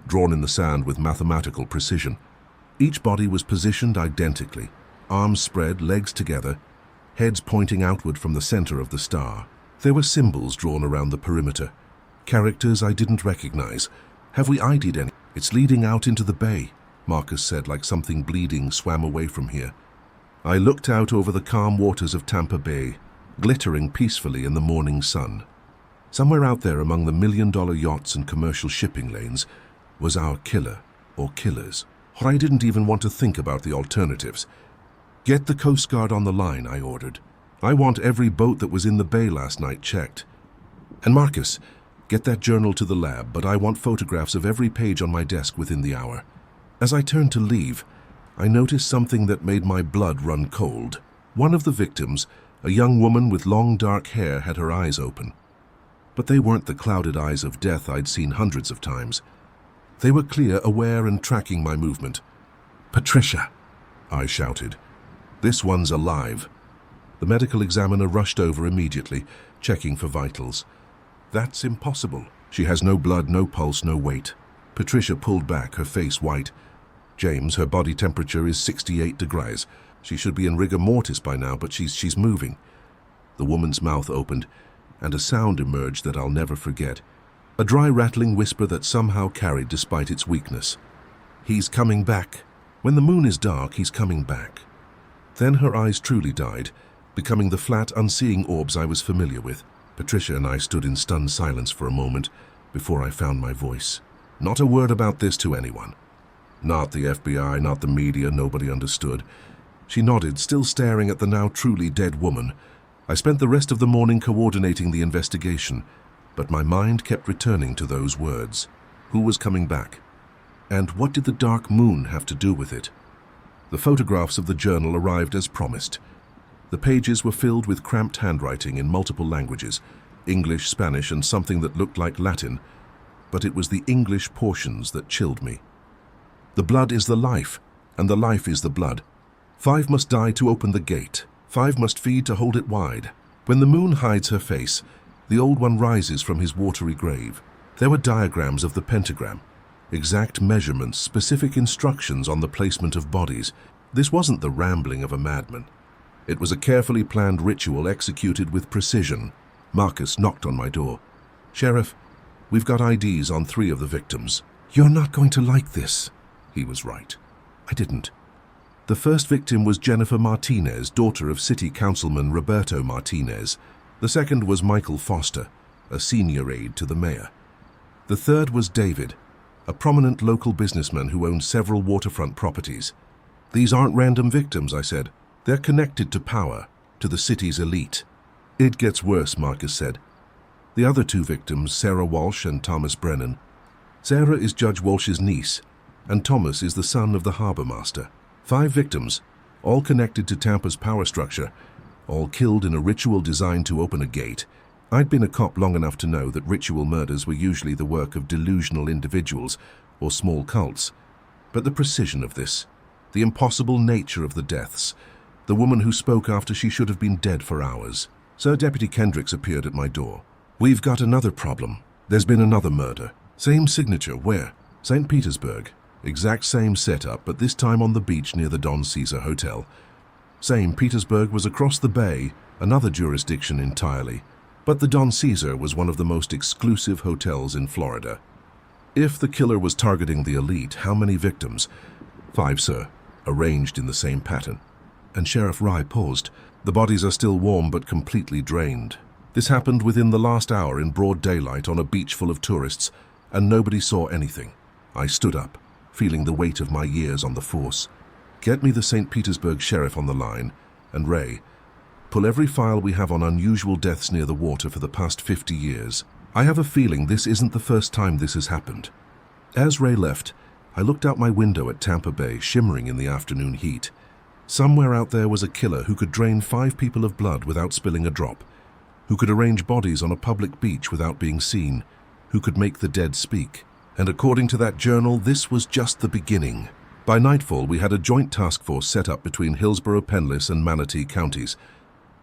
drawn in the sand with mathematical precision. Each body was positioned identically, arms spread, legs together, heads pointing outward from the center of the star. There were symbols drawn around the perimeter, characters I didn't recognize. Have we ID'd any? It's leading out into the bay, Marcus said, like something bleeding swam away from here. I looked out over the calm waters of Tampa Bay, glittering peacefully in the morning sun. Somewhere out there among the million-dollar yachts and commercial shipping lanes was our killer, or killers. I didn't even want to think about the alternatives. Get the Coast Guard on the line, I ordered. I want every boat that was in the bay last night checked. And Marcus, get that journal to the lab, but I want photographs of every page on my desk within the hour. As I turned to leave, I noticed something that made my blood run cold. One of the victims, a young woman with long dark hair, had her eyes open. But they weren't the clouded eyes of death I'd seen hundreds of times. They were clear, aware, and tracking my movement. "Patricia!" I shouted. "This one's alive." The medical examiner rushed over immediately, checking for vitals. "That's impossible. She has no blood, no pulse, no weight." Patricia pulled back, her face white. "James, her body temperature is 68 degrees. She should be in rigor mortis by now, but she's moving." The woman's mouth opened, and a sound emerged that I'll never forget. A dry, rattling whisper that somehow carried despite its weakness. "He's coming back. When the moon is dark, he's coming back." Then her eyes truly died, becoming the flat, unseeing orbs I was familiar with. Patricia and I stood in stunned silence for a moment before I found my voice. "Not a word about this to anyone." Not the FBI, not the media, nobody understood. She nodded, still staring at the now truly dead woman. I spent the rest of the morning coordinating the investigation, but my mind kept returning to those words. Who was coming back? And what did the dark moon have to do with it? The photographs of the journal arrived as promised. The pages were filled with cramped handwriting in multiple languages, English, Spanish, and something that looked like Latin, but it was the English portions that chilled me. "The blood is the life, and the life is the blood. 5 must die to open the gate. 5 must feed to hold it wide. When the moon hides her face, the old one rises from his watery grave." There were diagrams of the pentagram, exact measurements, specific instructions on the placement of bodies. This wasn't the rambling of a madman. It was a carefully planned ritual executed with precision. Marcus knocked on my door. "Sheriff, we've got IDs on 3 of the victims." "You're not going to like this." He was right. I didn't. The first victim was Jennifer Martinez, daughter of City Councilman Roberto Martinez. The second was Michael Foster, a senior aide to the mayor. The third was David, a prominent local businessman who owned several waterfront properties. "These aren't random victims," I said. "They're connected to power, to the city's elite." "It gets worse," Marcus said. "The other 2 victims, Sarah Walsh and Thomas Brennan. Sarah is Judge Walsh's niece, and Thomas is the son of the harbor master. 5 victims, all connected to Tampa's power structure, all killed in a ritual designed to open a gate. I'd been a cop long enough to know that ritual murders were usually the work of delusional individuals or small cults. But the precision of this, the impossible nature of the deaths, the woman who spoke after she should have been dead for hours. Sir Deputy Kendricks appeared at my door. "We've got another problem. There's been another murder. Same signature. Where?" "St. Petersburg. Exact same setup, but this time on the beach near the Don Caesar Hotel." St. Petersburg was across the bay, another jurisdiction entirely. But the Don Caesar was one of the most exclusive hotels in Florida. If the killer was targeting the elite, how many victims? 5, sir, arranged in the same pattern. And Sheriff Rye paused. "The bodies are still warm but completely drained. This happened within the last hour in broad daylight on a beach full of tourists, and nobody saw anything." I stood up, feeling the weight of my years on the force. "Get me the St. Petersburg sheriff on the line, and Ray, pull every file we have on unusual deaths near the water for the past 50 years. I have a feeling this isn't the first time this has happened." As Ray left, I looked out my window at Tampa Bay, shimmering in the afternoon heat. Somewhere out there was a killer who could drain 5 people of blood without spilling a drop, who could arrange bodies on a public beach without being seen, who could make the dead speak. And according to that journal, this was just the beginning. By nightfall, we had a joint task force set up between Hillsborough, Penless, and Manatee counties.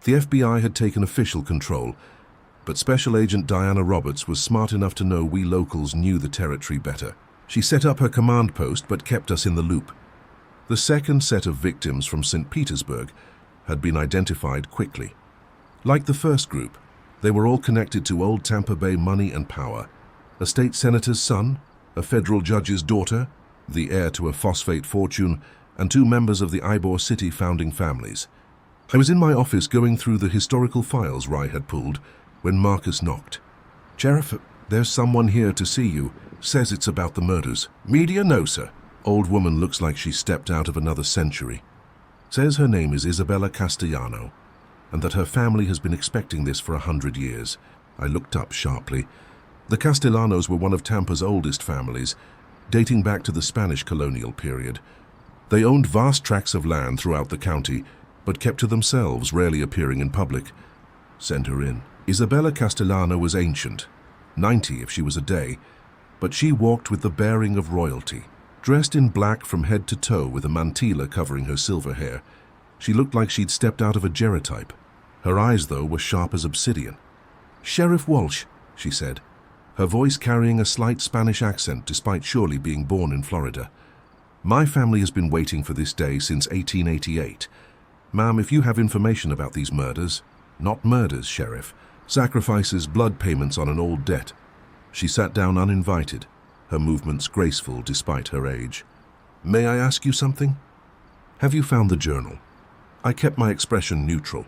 The FBI had taken official control, but Special Agent Diana Roberts was smart enough to know we locals knew the territory better. She set up her command post but kept us in the loop. The second set of victims from St. Petersburg had been identified quickly. Like the first group, they were all connected to old Tampa Bay money and power. A state senator's son, a federal judge's daughter, the heir to a phosphate fortune, and 2 members of the Ybor City founding families. I was in my office going through the historical files Rye had pulled when Marcus knocked. "Sheriff, there's someone here to see you. Says it's about the murders." "Media, no, sir." Old woman looks like she stepped out of another century. Says her name is Isabella Castellano, and that her family has been expecting this for 100 years. I looked up sharply. The Castellanos were one of Tampa's oldest families, dating back to the Spanish colonial period. They owned vast tracts of land throughout the county, but kept to themselves, rarely appearing in public. Send her in. Isabella Castellano was ancient, 90 if she was a day, but she walked with the bearing of royalty. Dressed in black from head to toe with a mantilla covering her silver hair, she looked like she'd stepped out of a gerotype. Her eyes, though, were sharp as obsidian. "Sheriff Walsh," she said, her voice carrying a slight Spanish accent despite surely being born in Florida. "My family has been waiting for this day since 1888. Ma'am, if you have information about these murders—" "Not murders, Sheriff. Sacrifices, blood payments on an old debt." She sat down uninvited, her movements graceful despite her age. "May I ask you something? Have you found the journal?" I kept my expression neutral.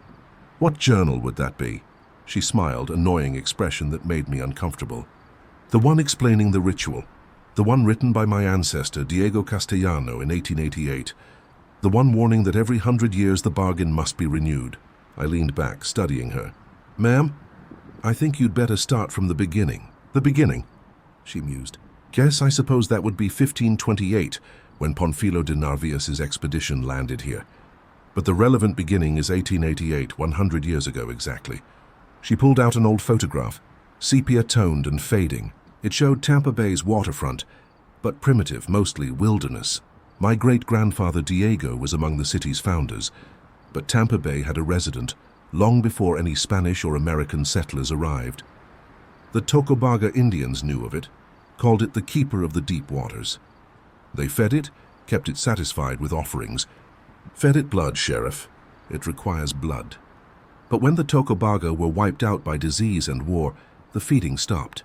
"What journal would that be?" She smiled, an annoying expression that made me uncomfortable. "The one explaining the ritual. The one written by my ancestor, Diego Castellano, in 1888. The one warning that every 100 years the bargain must be renewed." I leaned back, studying her. "Ma'am, I think you'd better start from the beginning." "The beginning?" she mused. "Guess I suppose that would be 1528, when Panfilo de Narvaez's expedition landed here. But the relevant beginning is 1888, 100 years ago exactly." She pulled out an old photograph, sepia-toned and fading. It showed Tampa Bay's waterfront, but primitive, mostly wilderness. My great-grandfather Diego was among the city's founders, but Tampa Bay had a resident long before any Spanish or American settlers arrived. The Tocobaga Indians knew of it, called it the Keeper of the Deep Waters. They fed it, kept it satisfied with offerings. "Fed it blood, Sheriff. It requires blood." But when the Tocobaga were wiped out by disease and war, the feeding stopped.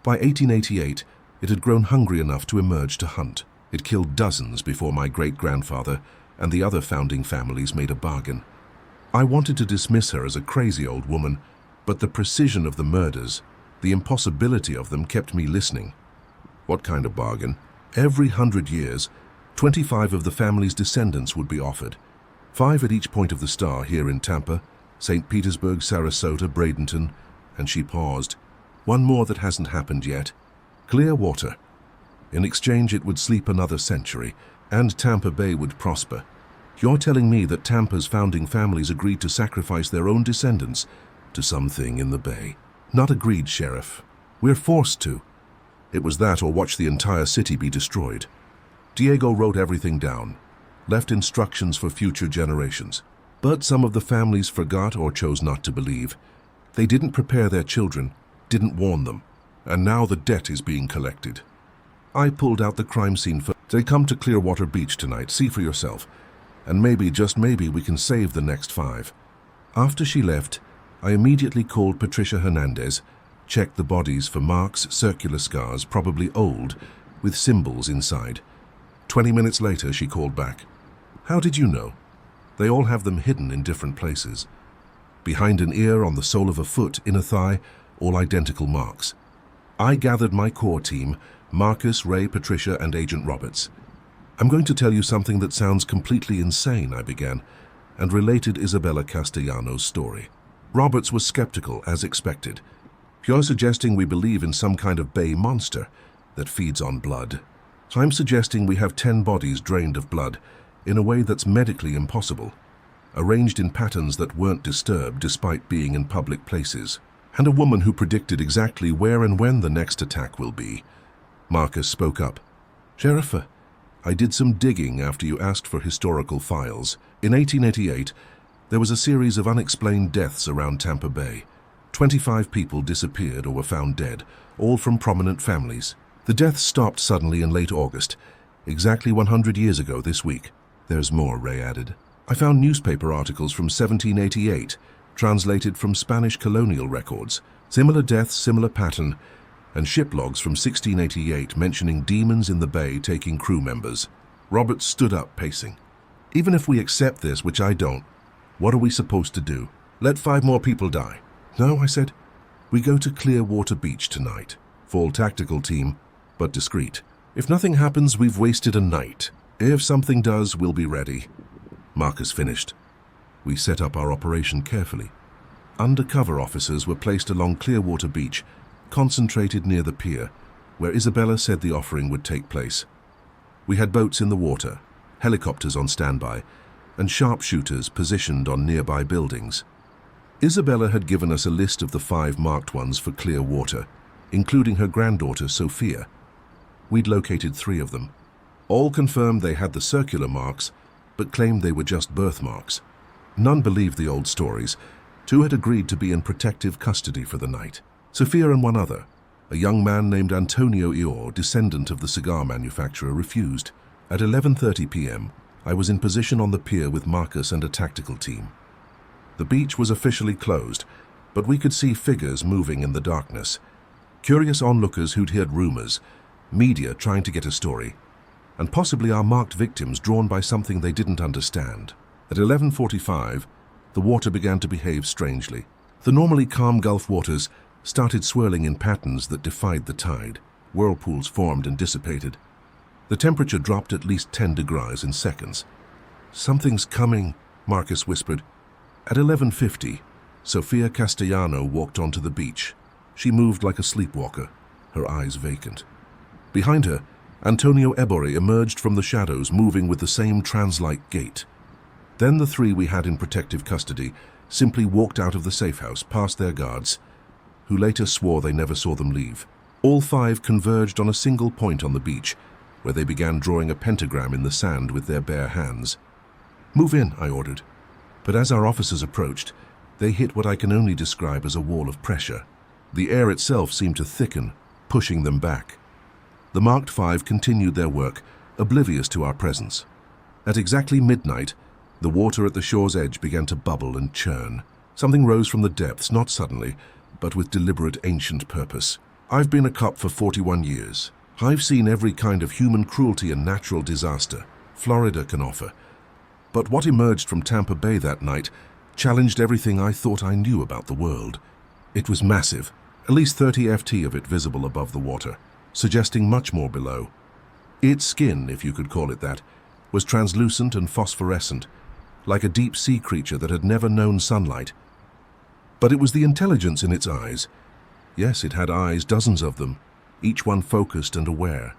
By 1888, it had grown hungry enough to emerge to hunt. It killed dozens before my great-grandfather and the other founding families made a bargain. I wanted to dismiss her as a crazy old woman, but the precision of the murders, the impossibility of them, kept me listening. "What kind of bargain?" "Every 100 years, 25 of the family's descendants would be offered. 5 at each point of the star here in Tampa, St. Petersburg, Sarasota, Bradenton," and she paused. "One more that hasn't happened yet. Clearwater. In exchange, it would sleep another century, and Tampa Bay would prosper. You're telling me that Tampa's founding families agreed to sacrifice their own descendants to something in the Bay?" "Not agreed, Sheriff. We're forced to. It was that or watch the entire city be destroyed. Diego wrote everything down, left instructions for future generations. But some of the families forgot or chose not to believe. They didn't prepare their children, didn't warn them, and now the debt is being collected. I pulled out the crime scene for... They come to Clearwater Beach tonight, see for yourself, and maybe, just maybe, we can save the next 5. After she left, I immediately called Patricia Hernandez, checked the bodies for marks, circular scars, probably old, with symbols inside. 20 minutes later, she called back. "How did you know?" "They all have them hidden in different places. Behind an ear, on the sole of a foot, in a thigh, all identical marks. I gathered my core team, Marcus, Ray, Patricia, and Agent Roberts. I'm going to tell you something that sounds completely insane," I began, and related Isabella Castellano's story. Roberts was skeptical, as expected. "You're suggesting we believe in some kind of bay monster that feeds on blood. I'm suggesting we have 10 bodies drained of blood, in a way that's medically impossible, arranged in patterns that weren't disturbed despite being in public places, and a woman who predicted exactly where and when the next attack will be." Marcus spoke up. "Sheriff, I did some digging after you asked for historical files. In 1888, there was a series of unexplained deaths around Tampa Bay. 25 people disappeared or were found dead, all from prominent families. The deaths stopped suddenly in late August, exactly 100 years ago this week. There's more, Ray added. I found newspaper articles from 1788, translated from Spanish colonial records. Similar deaths, similar pattern, and ship logs from 1688 mentioning demons in the bay taking crew members. Roberts stood up, pacing. Even if we accept this, which I don't, what are we supposed to do? Let 5 more people die? No, I said. We go to Clearwater Beach tonight. Full tactical team, but discreet. If nothing happens, we've wasted a night. If something does, we'll be ready. Marcus finished. We set up our operation carefully. Undercover officers were placed along Clearwater Beach, concentrated near the pier, where Isabella said the offering would take place. We had boats in the water, helicopters on standby, and sharpshooters positioned on nearby buildings. Isabella had given us a list of the 5 marked ones for Clearwater, including her granddaughter Sophia. We'd located 3 of them. All confirmed they had the circular marks, but claimed they were just birthmarks. None believed the old stories. 2 had agreed to be in protective custody for the night. Sophia and 1 other, a young man named Antonio Ior, descendant of the cigar manufacturer, refused. At 11:30 p.m., I was in position on the pier with Marcus and a tactical team. The beach was officially closed, but we could see figures moving in the darkness. Curious onlookers who'd heard rumors, media trying to get a story, and possibly our marked victims drawn by something they didn't understand. At 11:45, the water began to behave strangely. The normally calm Gulf waters started swirling in patterns that defied the tide. Whirlpools formed and dissipated. The temperature dropped at least 10 degrees in seconds. Something's coming, Marcus whispered. At 11:50, Sofia Castellano walked onto the beach. She moved like a sleepwalker, her eyes vacant. Behind her, Antonio Ebori emerged from the shadows, moving with the same trance-like gait. Then the 3 we had in protective custody simply walked out of the safe house, past their guards, who later swore they never saw them leave. All 5 converged on a single point on the beach, where they began drawing a pentagram in the sand with their bare hands. Move in, I ordered. But as our officers approached, they hit what I can only describe as a wall of pressure. The air itself seemed to thicken, pushing them back. The marked 5 continued their work, oblivious to our presence. At exactly midnight, the water at the shore's edge began to bubble and churn. Something rose from the depths, not suddenly, but with deliberate ancient purpose. I've been a cop for 41 years. I've seen every kind of human cruelty and natural disaster Florida can offer. But what emerged from Tampa Bay that night challenged everything I thought I knew about the world. It was massive, at least 30 ft of it visible above the water, suggesting much more below. Its skin, if you could call it that, was translucent and phosphorescent, like a deep-sea creature that had never known sunlight. But it was the intelligence in its eyes. Yes, it had eyes, dozens of them, each one focused and aware.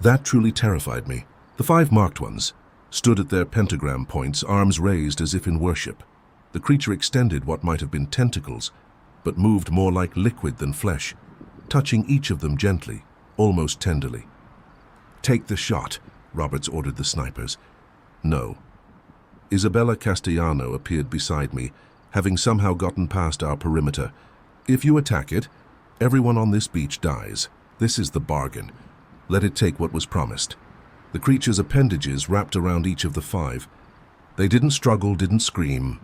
That truly terrified me. The 5 marked ones stood at their pentagram points, arms raised as if in worship. The creature extended what might have been tentacles, but moved more like liquid than flesh, touching each of them gently, almost tenderly. Take the shot, Roberts ordered the snipers. No. Isabella Castellano appeared beside me, having somehow gotten past our perimeter. If you attack it, everyone on this beach dies. This is the bargain. Let it take what was promised. The creature's appendages wrapped around each of the 5. They didn't struggle, didn't scream.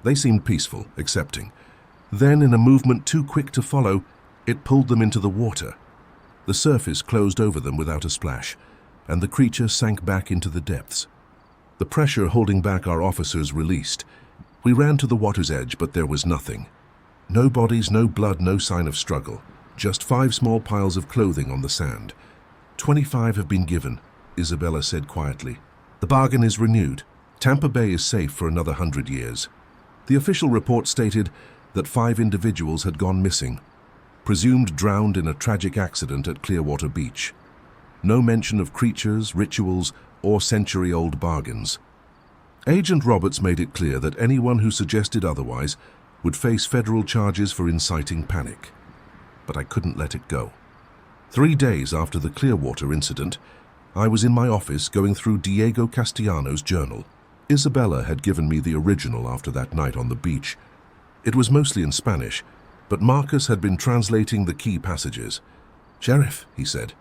They seemed peaceful, accepting. Then, in a movement too quick to follow, it pulled them into the water. The surface closed over them without a splash, and the creature sank back into the depths. The pressure holding back our officers released. We ran to the water's edge, but there was nothing. No bodies, no blood, no sign of struggle. Just 5 small piles of clothing on the sand. 25 have been given, Isabella said quietly. The bargain is renewed. Tampa Bay is safe for another 100 years. The official report stated that 5 individuals had gone missing, presumed drowned in a tragic accident at Clearwater Beach. No mention of creatures, rituals, or century-old bargains. Agent Roberts made it clear that anyone who suggested otherwise would face federal charges for inciting panic. But I couldn't let it go. 3 days after the Clearwater incident, I was in my office going through Diego Castellano's journal. Isabella had given me the original after that night on the beach. It was mostly in Spanish, but Marcus had been translating the key passages. "Sheriff," he said,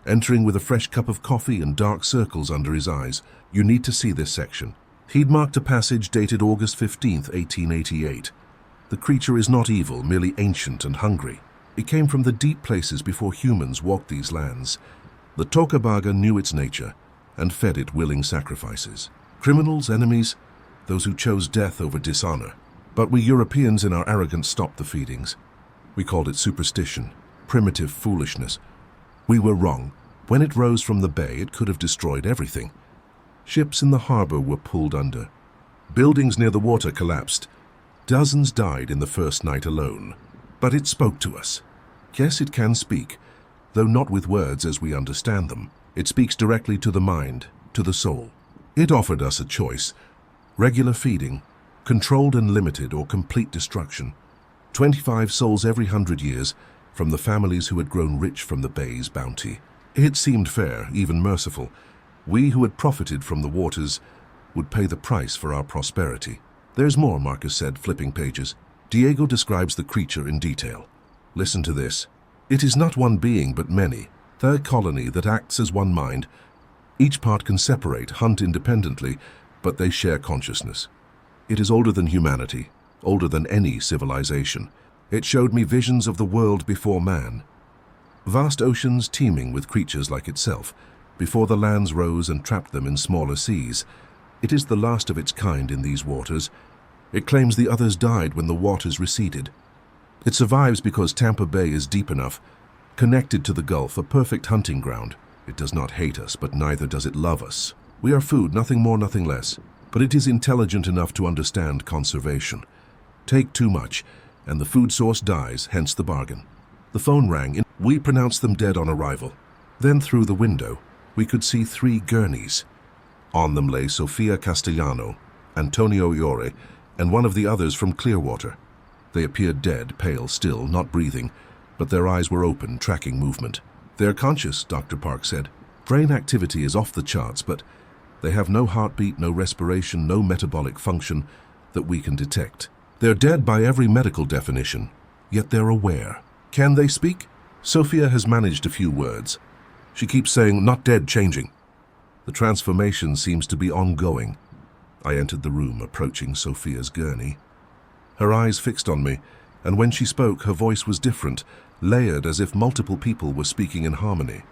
entering with a fresh cup of coffee and dark circles under his eyes. You need to see this section. He'd marked a passage dated August 15th, 1888. The creature is not evil, merely ancient and hungry. It came from the deep places before humans walked these lands. The Tokabaga knew its nature and fed it willing sacrifices. Criminals, enemies, those who chose death over dishonor. But we Europeans in our arrogance stopped the feedings. We called it superstition, primitive foolishness. We were wrong. When it rose from the bay, it could have destroyed everything. Ships in the harbor were pulled under. Buildings near the water collapsed. Dozens died in the first night alone. But it spoke to us. Yes, it can speak, though not with words as we understand them. It speaks directly to the mind, to the soul. It offered us a choice: regular feeding, controlled and limited, or complete destruction. 25 souls every 100 years, from the families who had grown rich from the bay's bounty. It seemed fair, even merciful. We who had profited from the waters would pay the price for our prosperity. There's more, Marcus said, flipping pages. Diego describes the creature in detail. Listen to this. It is not one being, but many. Their colony that acts as one mind. Each part can separate, hunt independently, but they share consciousness. It is older than humanity, older than any civilization. It showed me visions of the world before man. Vast oceans teeming with creatures like itself, before the lands rose and trapped them in smaller seas. It is the last of its kind in these waters. It claims the others died when the waters receded. It survives because Tampa Bay is deep enough, connected to the Gulf, a perfect hunting ground. It does not hate us, but neither does it love us. We are food, nothing more, nothing less. But it is intelligent enough to understand conservation. Take too much, and the food source dies, hence the bargain. The phone rang. We pronounced them dead on arrival. Then through the window, we could see 3 gurneys. On them lay Sofia Castellano, Antonio Iore, and one of the others from Clearwater. They appeared dead, pale, still, not breathing, but their eyes were open, tracking movement. They're conscious, Dr. Park said. Brain activity is off the charts, but they have no heartbeat, no respiration, no metabolic function that we can detect. They're dead by every medical definition, yet they're aware. Can they speak? Sophia has managed a few words. She keeps saying, not dead, changing. The transformation seems to be ongoing. I entered the room, approaching Sophia's gurney. Her eyes fixed on me, and when she spoke, her voice was different, layered as if multiple people were speaking in harmony.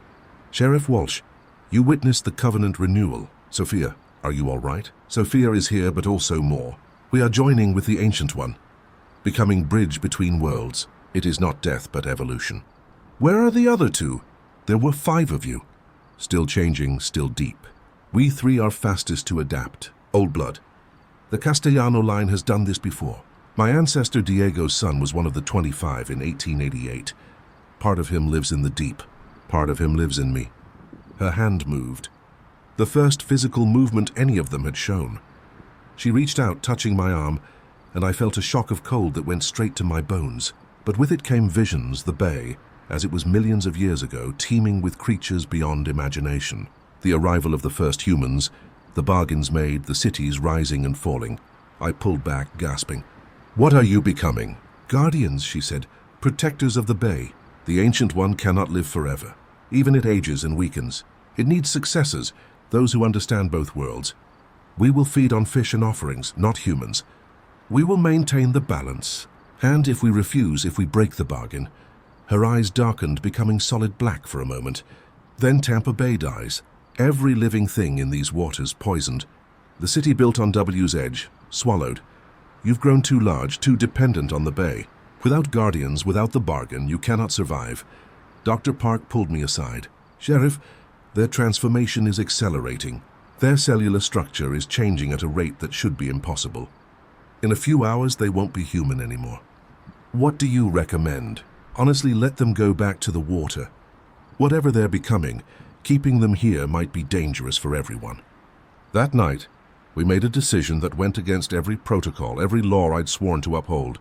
Sheriff Walsh, you witnessed the covenant renewal. Sophia, are you all right? Sophia is here, but also more. We are joining with the Ancient One, becoming bridge between worlds. It is not death, but evolution. Where are the other 2? There were 5 of you. Still changing, still deep. We 3 are fastest to adapt. Old blood. The Castellano line has done this before. My ancestor Diego's son was one of the 25 in 1888. Part of him lives in the deep. Part of him lives in me. Her hand moved. The first physical movement any of them had shown. She reached out, touching my arm, and I felt a shock of cold that went straight to my bones. But with it came visions, the bay, as it was millions of years ago, teeming with creatures beyond imagination. The arrival of the first humans, the bargains made, the cities rising and falling. I pulled back, gasping. What are you becoming? Guardians, she said, protectors of the bay. The Ancient One cannot live forever. Even it ages and weakens. It needs successors, those who understand both worlds. We will feed on fish and offerings, not humans. We will maintain the balance. And if we refuse, if we break the bargain. Her eyes darkened, becoming solid black for a moment. Then Tampa Bay dies. Every living thing in these waters poisoned. The city built on W's edge, swallowed. You've grown too large, too dependent on the bay. Without guardians, without the bargain, you cannot survive. Dr. Park pulled me aside. Sheriff, their transformation is accelerating. Their cellular structure is changing at a rate that should be impossible. In a few hours, they won't be human anymore. What do you recommend? Honestly, let them go back to the water. Whatever they're becoming, keeping them here might be dangerous for everyone. That night, we made a decision that went against every protocol, every law I'd sworn to uphold.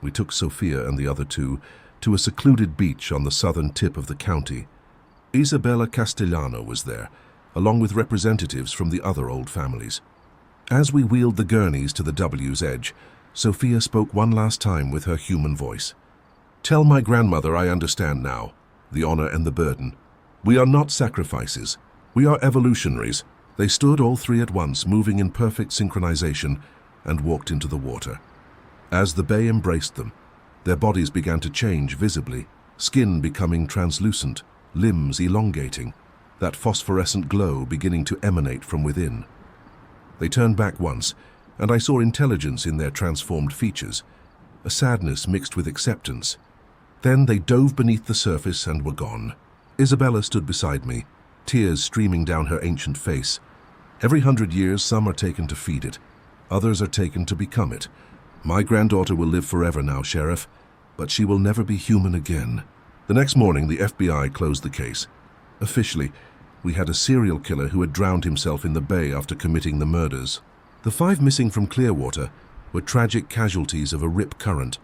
We took Sophia and the other 2 to a secluded beach on the southern tip of the county. Isabella Castellano was there, along with representatives from the other old families. As we wheeled the gurneys to the W's edge, Sophia spoke one last time with her human voice. Tell my grandmother I understand now, the honor and the burden. We are not sacrifices. We are evolutionaries. They stood all three at once, moving in perfect synchronization, and walked into the water. As the bay embraced them, their bodies began to change visibly, skin becoming translucent, limbs elongating, that phosphorescent glow beginning to emanate from within. They turned back once, and I saw intelligence in their transformed features, a sadness mixed with acceptance. Then they dove beneath the surface and were gone. Isabella stood beside me, tears streaming down her ancient face. Every 100 years, some are taken to feed it. Others are taken to become it. My granddaughter will live forever now, Sheriff, but she will never be human again. The next morning, the FBI closed the case. Officially, we had a serial killer who had drowned himself in the bay after committing the murders. The 5 missing from Clearwater were tragic casualties of a rip current.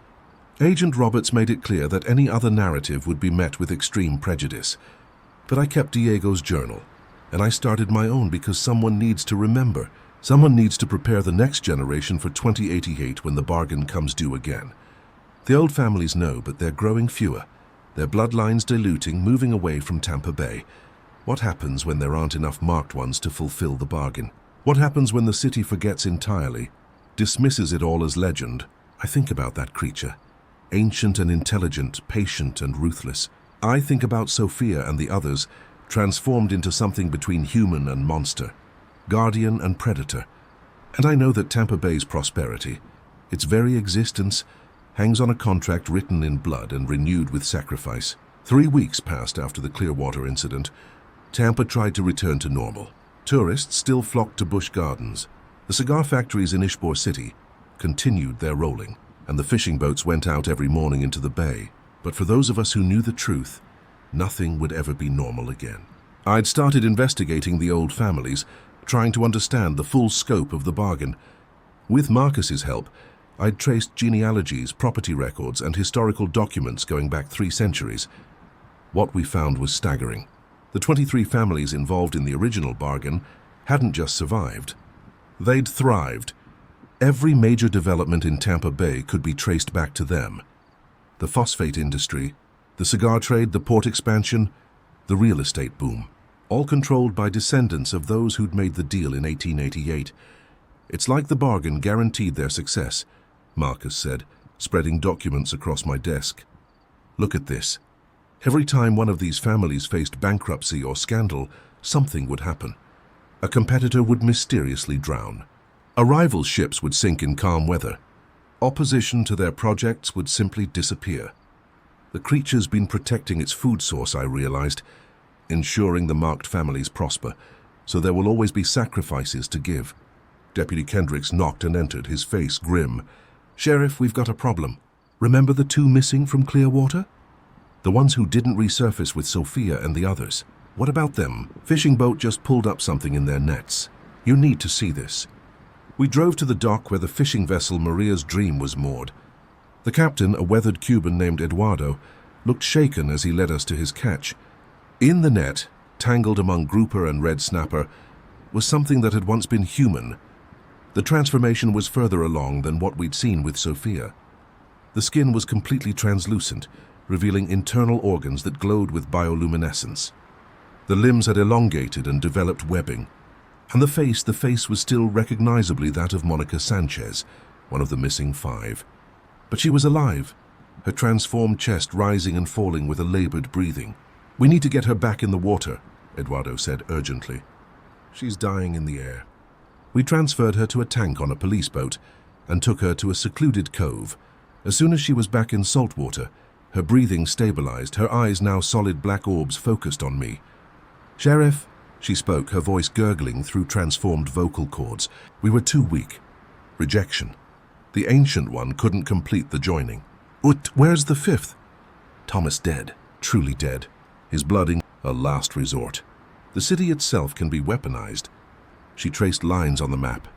Agent Roberts made it clear that any other narrative would be met with extreme prejudice. But I kept Diego's journal, and I started my own because someone needs to remember. Someone needs to prepare the next generation for 2088 when the bargain comes due again. The old families know, but they're growing fewer. Their bloodlines diluting, moving away from Tampa Bay. What happens when there aren't enough marked ones to fulfill the bargain? What happens when the city forgets entirely, dismisses it all as legend? I think about that creature. Ancient and intelligent, patient and ruthless. I think about Sophia and the others, transformed into something between human and monster, guardian and predator. And I know that Tampa Bay's prosperity, its very existence, hangs on a contract written in blood and renewed with sacrifice. 3 weeks passed after the Clearwater incident. Tampa tried to return to normal. Tourists still flocked to Busch Gardens. The cigar factories in Ishbor City continued their rolling, and the fishing boats went out every morning into the bay. But for those of us who knew the truth, nothing would ever be normal again. I'd started investigating the old families, trying to understand the full scope of the bargain. With Marcus's help, I'd traced genealogies, property records, and historical documents going back 3 centuries. What we found was staggering. The 23 families involved in the original bargain hadn't just survived. They'd thrived. Every major development in Tampa Bay could be traced back to them. The phosphate industry, the cigar trade, the port expansion, the real estate boom, all controlled by descendants of those who'd made the deal in 1888. It's like the bargain guaranteed their success, Marcus said, spreading documents across my desk. Look at this. Every time one of these families faced bankruptcy or scandal, something would happen. A competitor would mysteriously drown. A rival's ships would sink in calm weather. Opposition to their projects would simply disappear. The creature's been protecting its food source, I realized, ensuring the marked families prosper, so there will always be sacrifices to give. Deputy Kendricks knocked and entered, his face grim. Sheriff, we've got a problem. Remember the 2 missing from Clearwater? The ones who didn't resurface with Sophia and the others. What about them? Fishing boat just pulled up something in their nets. You need to see this. We drove to the dock where the fishing vessel Maria's Dream was moored. The captain, a weathered Cuban named Eduardo, looked shaken as he led us to his catch. In the net, tangled among grouper and red snapper, was something that had once been human. The transformation was further along than what we'd seen with Sophia. The skin was completely translucent, revealing internal organs that glowed with bioluminescence. The limbs had elongated and developed webbing. And the face was still recognizably that of Monica Sanchez, one of the missing 5. But she was alive, her transformed chest rising and falling with a labored breathing. We need to get her back in the water, Eduardo said urgently. She's dying in the air. We transferred her to a tank on a police boat and took her to a secluded cove. As soon as she was back in salt water, her breathing stabilized, her eyes now solid black orbs focused on me. Sheriff, she spoke, her voice gurgling through transformed vocal cords. We were too weak. Rejection. The ancient one couldn't complete the joining. Where's the 5th? Thomas dead, truly dead. His blood a last resort. The city itself can be weaponized. She traced lines on the map.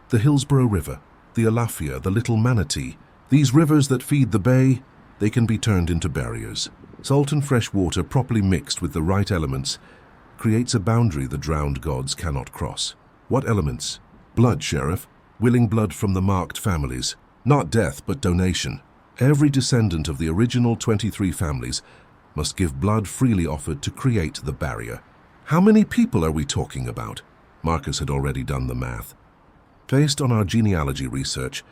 The Hillsborough River, the Alafia, the Little Manatee. These rivers that feed the bay, they can be turned into barriers. Salt and fresh water properly mixed with the right elements creates a boundary the drowned gods cannot cross. What elements? Blood, Sheriff. Willing blood from the marked families. Not death, but donation. Every descendant of the original 23 families must give blood freely offered to create the barrier. How many people are we talking about? Marcus had already done the math. Based on our genealogy research,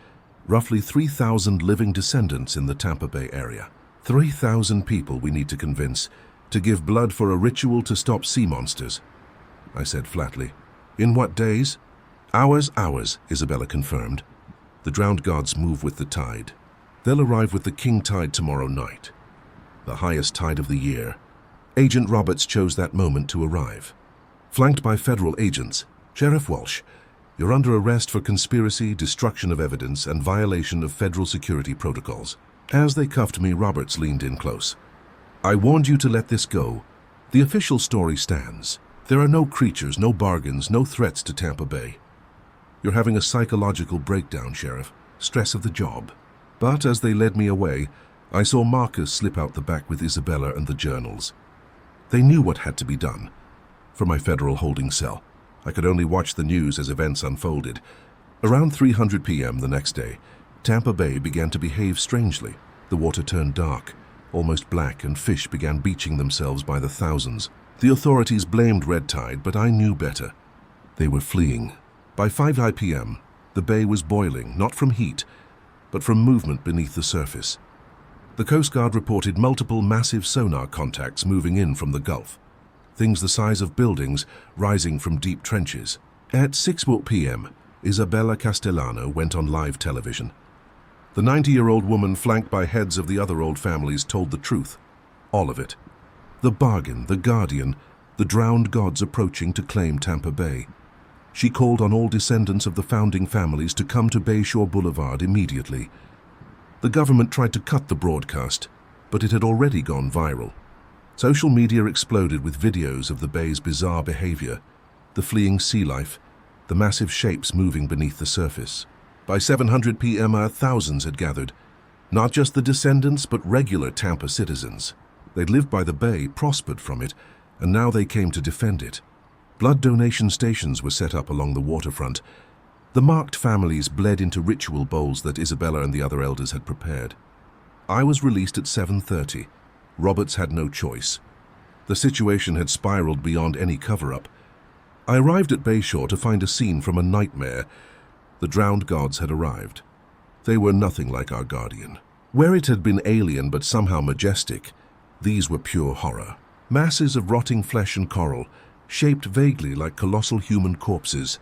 roughly 3,000 living descendants in the Tampa Bay area. 3,000 people we need to convince to give blood for a ritual to stop sea monsters, I said flatly. In what days? Hours, Isabella confirmed. The drowned gods move with the tide. They'll arrive with the king tide tomorrow night, the highest tide of the year. Agent Roberts chose that moment to arrive. Flanked by federal agents, Sheriff Walsh, you're under arrest for conspiracy, destruction of evidence, and violation of federal security protocols. As they cuffed me, Roberts leaned in close. I warned you to let this go. The official story stands. There are no creatures, no bargains, no threats to Tampa Bay. You're having a psychological breakdown, Sheriff. Stress of the job. But as they led me away, I saw Marcus slip out the back with Isabella and the journals. They knew what had to be done. For my federal holding cell, I could only watch the news as events unfolded. Around 3:00 p.m. the next day, Tampa Bay began to behave strangely. The water turned dark, almost black, and fish began beaching themselves by the thousands. The authorities blamed red tide, but I knew better. They were fleeing. By 5 p.m., the bay was boiling, not from heat, but from movement beneath the surface. The Coast Guard reported multiple massive sonar contacts moving in from the Gulf, things the size of buildings rising from deep trenches. At 6 p.m., Isabella Castellano went on live television. The 90-year-old woman, flanked by heads of the other old families, told the truth. All of it. The bargain, the guardian, the drowned gods approaching to claim Tampa Bay. She called on all descendants of the founding families to come to Bayshore Boulevard immediately. The government tried to cut the broadcast, but it had already gone viral. Social media exploded with videos of the bay's bizarre behavior, the fleeing sea life, the massive shapes moving beneath the surface. By 7:00 p.m., thousands had gathered, not just the descendants, but regular Tampa citizens. They'd lived by the bay, prospered from it, and now they came to defend it. Blood donation stations were set up along the waterfront. The marked families bled into ritual bowls that Isabella and the other elders had prepared. I was released at 7:30. Roberts had no choice. The situation had spiraled beyond any cover-up. I arrived at Bayshore to find a scene from a nightmare. The drowned gods had arrived. They were nothing like our guardian. Where it had been alien but somehow majestic, these were pure horror. Masses of rotting flesh and coral, shaped vaguely like colossal human corpses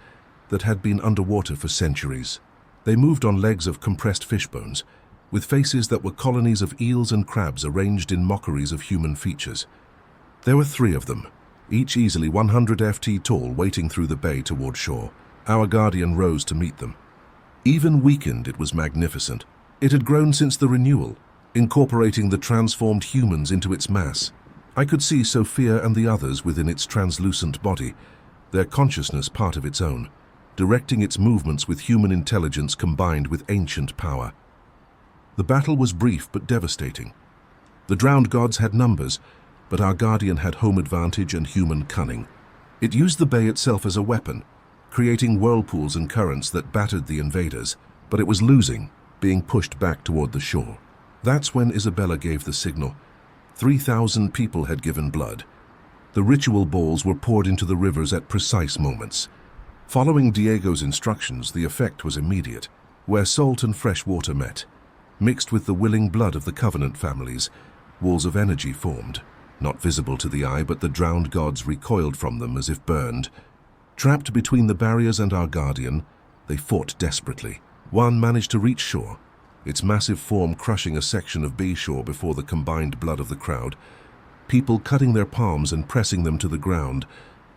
that had been underwater for centuries. They moved on legs of compressed fish bones, with faces that were colonies of eels and crabs arranged in mockeries of human features. There were 3 of them, each easily 100 ft tall, waiting through the bay toward shore. Our guardian rose to meet them. Even weakened, it was magnificent. It had grown since the renewal, incorporating the transformed humans into its mass. I could see Sophia and the others within its translucent body, their consciousness part of its own, directing its movements with human intelligence combined with ancient power. The battle was brief but devastating. The drowned gods had numbers, but our guardian had home advantage and human cunning. It used the bay itself as a weapon, creating whirlpools and currents that battered the invaders, but it was losing, being pushed back toward the shore. That's when Isabella gave the signal. 3,000 people had given blood. The ritual bowls were poured into the rivers at precise moments. Following Diego's instructions, the effect was immediate. Where salt and fresh water met, mixed with the willing blood of the Covenant families, walls of energy formed. Not visible to the eye, but the drowned gods recoiled from them as if burned. Trapped between the barriers and our guardian, they fought desperately. One managed to reach shore, its massive form crushing a section of Bayshore before the combined blood of the crowd. People cutting their palms and pressing them to the ground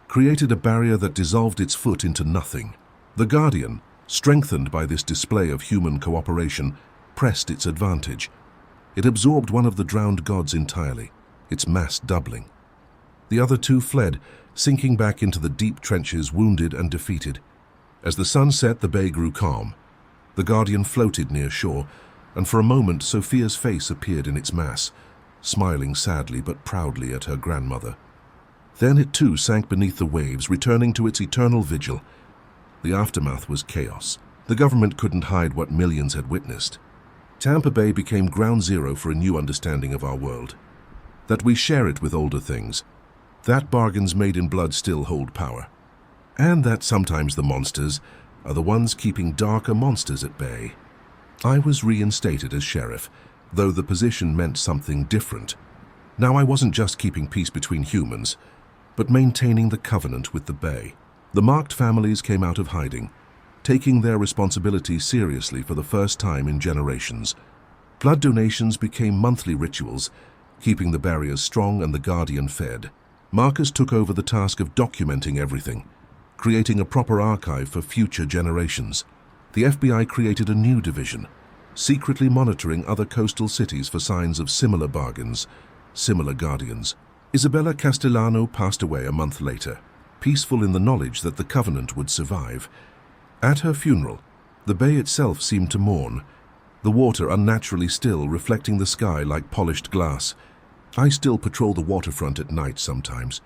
created a barrier that dissolved its foot into nothing. The guardian, strengthened by this display of human cooperation, pressed its advantage. It absorbed one of the drowned gods entirely, its mass doubling. The other 2 fled, sinking back into the deep trenches, wounded and defeated. As the sun set, the bay grew calm. The guardian floated near shore, and for a moment Sophia's face appeared in its mass, smiling sadly but proudly at her grandmother. Then it too sank beneath the waves, returning to its eternal vigil. The aftermath was chaos. The government couldn't hide what millions had witnessed. Tampa Bay became ground zero for a new understanding of our world. that we share it with older things, that bargains made in blood still hold power, and that sometimes the monsters are the ones keeping darker monsters at bay. I was reinstated as sheriff, though the position meant something different. Now I wasn't just keeping peace between humans, but maintaining the covenant with the Bay. The marked families came out of hiding, taking their responsibility seriously for the first time in generations. Blood donations became monthly rituals, keeping the barriers strong and the Guardian fed. Marcus took over the task of documenting everything, creating a proper archive for future generations. The FBI created a new division, secretly monitoring other coastal cities for signs of similar bargains, similar guardians. Isabella Castellano passed away a month later, peaceful in the knowledge that the Covenant would survive. At her funeral, the bay itself seemed to mourn, the water unnaturally still, reflecting the sky like polished glass. I still patrol the waterfront at night sometimes,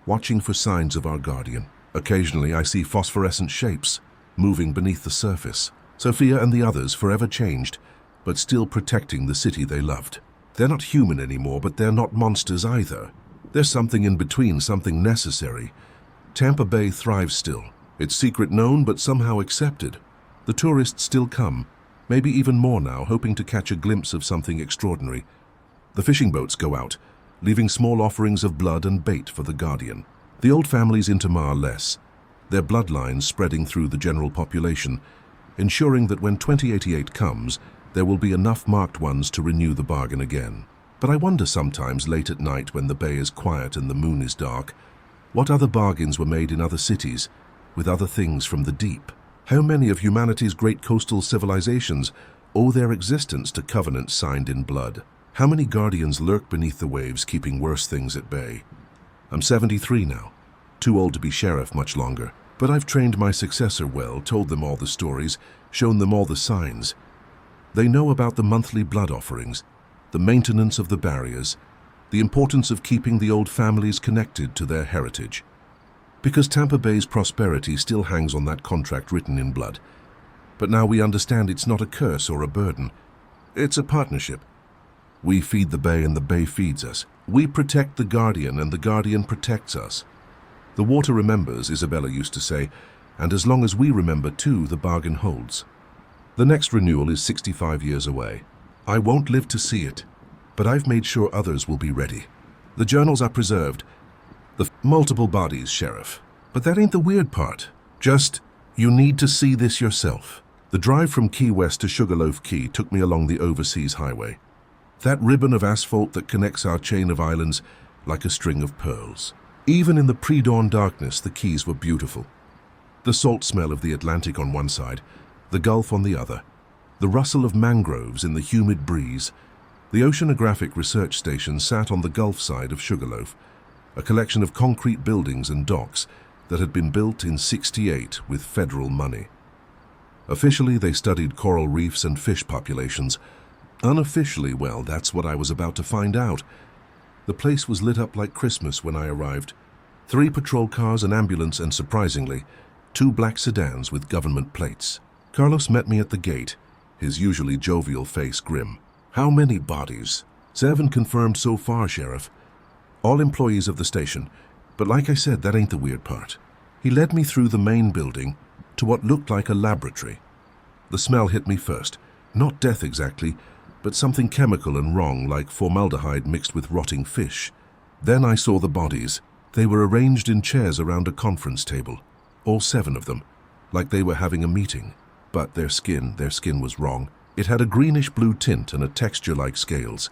watching for signs of our guardian. Occasionally I see phosphorescent shapes moving beneath the surface. Sophia and the others forever changed, but still protecting the city they loved. They're not human anymore, but they're not monsters either. There's something in between, something necessary. Tampa Bay thrives still. Its secret known, but somehow accepted. The tourists still come, maybe even more now, hoping to catch a glimpse of something extraordinary. The fishing boats go out, leaving small offerings of blood and bait for the Guardian. The old families intermarry less, their bloodlines spreading through the general population, ensuring that when 2088 comes, there will be enough marked ones to renew the bargain again. But I wonder sometimes, late at night when the bay is quiet and the moon is dark, what other bargains were made in other cities, with other things from the deep? How many of humanity's great coastal civilizations owe their existence to covenants signed in blood? How many guardians lurk beneath the waves, keeping worse things at bay? I'm 73 now, too old to be sheriff much longer, but I've trained my successor well, told them all the stories, shown them all the signs. They know about the monthly blood offerings, the maintenance of the barriers, the importance of keeping the old families connected to their heritage. Because Tampa Bay's prosperity still hangs on that contract written in blood. But now we understand it's not a curse or a burden. It's a partnership. We feed the bay and the bay feeds us. We protect the Guardian and the Guardian protects us. The water remembers, Isabella used to say, and as long as we remember too, the bargain holds. The next renewal is 65 years away. I won't live to see it, but I've made sure others will be ready. The journals are preserved. The multiple bodies, Sheriff. But that ain't the weird part. Just, you need to see this yourself. The drive from Key West to Sugarloaf Key took me along the overseas highway. That ribbon of asphalt that connects our chain of islands like a string of pearls. Even in the pre-dawn darkness, the Keys were beautiful. The salt smell of the Atlantic on one side, the Gulf on the other, the rustle of mangroves in the humid breeze. The Oceanographic Research Station sat on the Gulf side of Sugarloaf, a collection of concrete buildings and docks that had been built in '68 with federal money. Officially, they studied coral reefs and fish populations. Unofficially, well, that's what I was about to find out. The place was lit up like Christmas when I arrived. 3 patrol cars, an ambulance, and surprisingly, 2 black sedans with government plates. Carlos met me at the gate, his usually jovial face grim. How many bodies? 7 confirmed so far, Sheriff. All employees of the station, but like I said, that ain't the weird part. He led me through the main building to what looked like a laboratory. The smell hit me first. Not death exactly, but something chemical and wrong, like formaldehyde mixed with rotting fish. Then I saw the bodies. They were arranged in chairs around a conference table, all 7 of them, like they were having a meeting. But their skin was wrong. It had a greenish-blue tint and a texture like scales.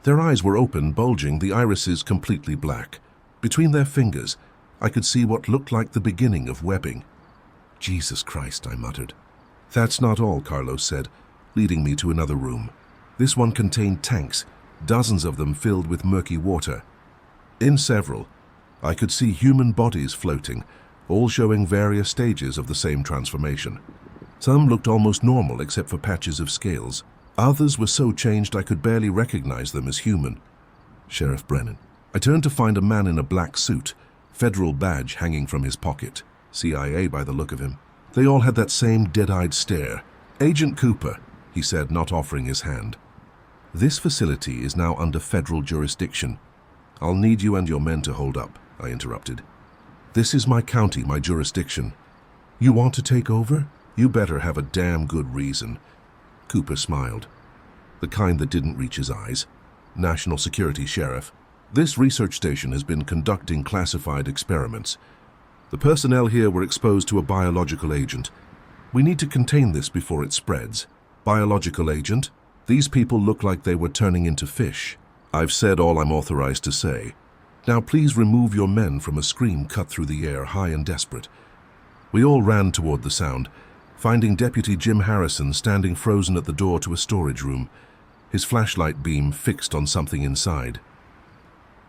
Their eyes were open, bulging, the irises completely black. Between their fingers, I could see what looked like the beginning of webbing. Jesus Christ, I muttered. That's not all, Carlos said, leading me to another room. This one contained tanks, dozens of them filled with murky water. In several, I could see human bodies floating, all showing various stages of the same transformation. Some looked almost normal except for patches of scales. Others were so changed I could barely recognize them as human. Sheriff Brennan. I turned to find a man in a black suit, federal badge hanging from his pocket. CIA by the look of him. They all had that same dead-eyed stare. Agent Cooper, he said, not offering his hand. This facility is now under federal jurisdiction. I'll need you and your men to hold up, I interrupted. This is my county, my jurisdiction. You want to take over? You better have a damn good reason. Cooper smiled. The kind that didn't reach his eyes. National Security Sheriff. This research station has been conducting classified experiments. The personnel here were exposed to a biological agent. We need to contain this before it spreads. Biological agent? These people look like they were turning into fish. I've said all I'm authorized to say. Now please remove your men from a scream cut through the air, high and desperate. We all ran toward the sound, finding Deputy Jim Harrison standing frozen at the door to a storage room, his flashlight beam fixed on something inside.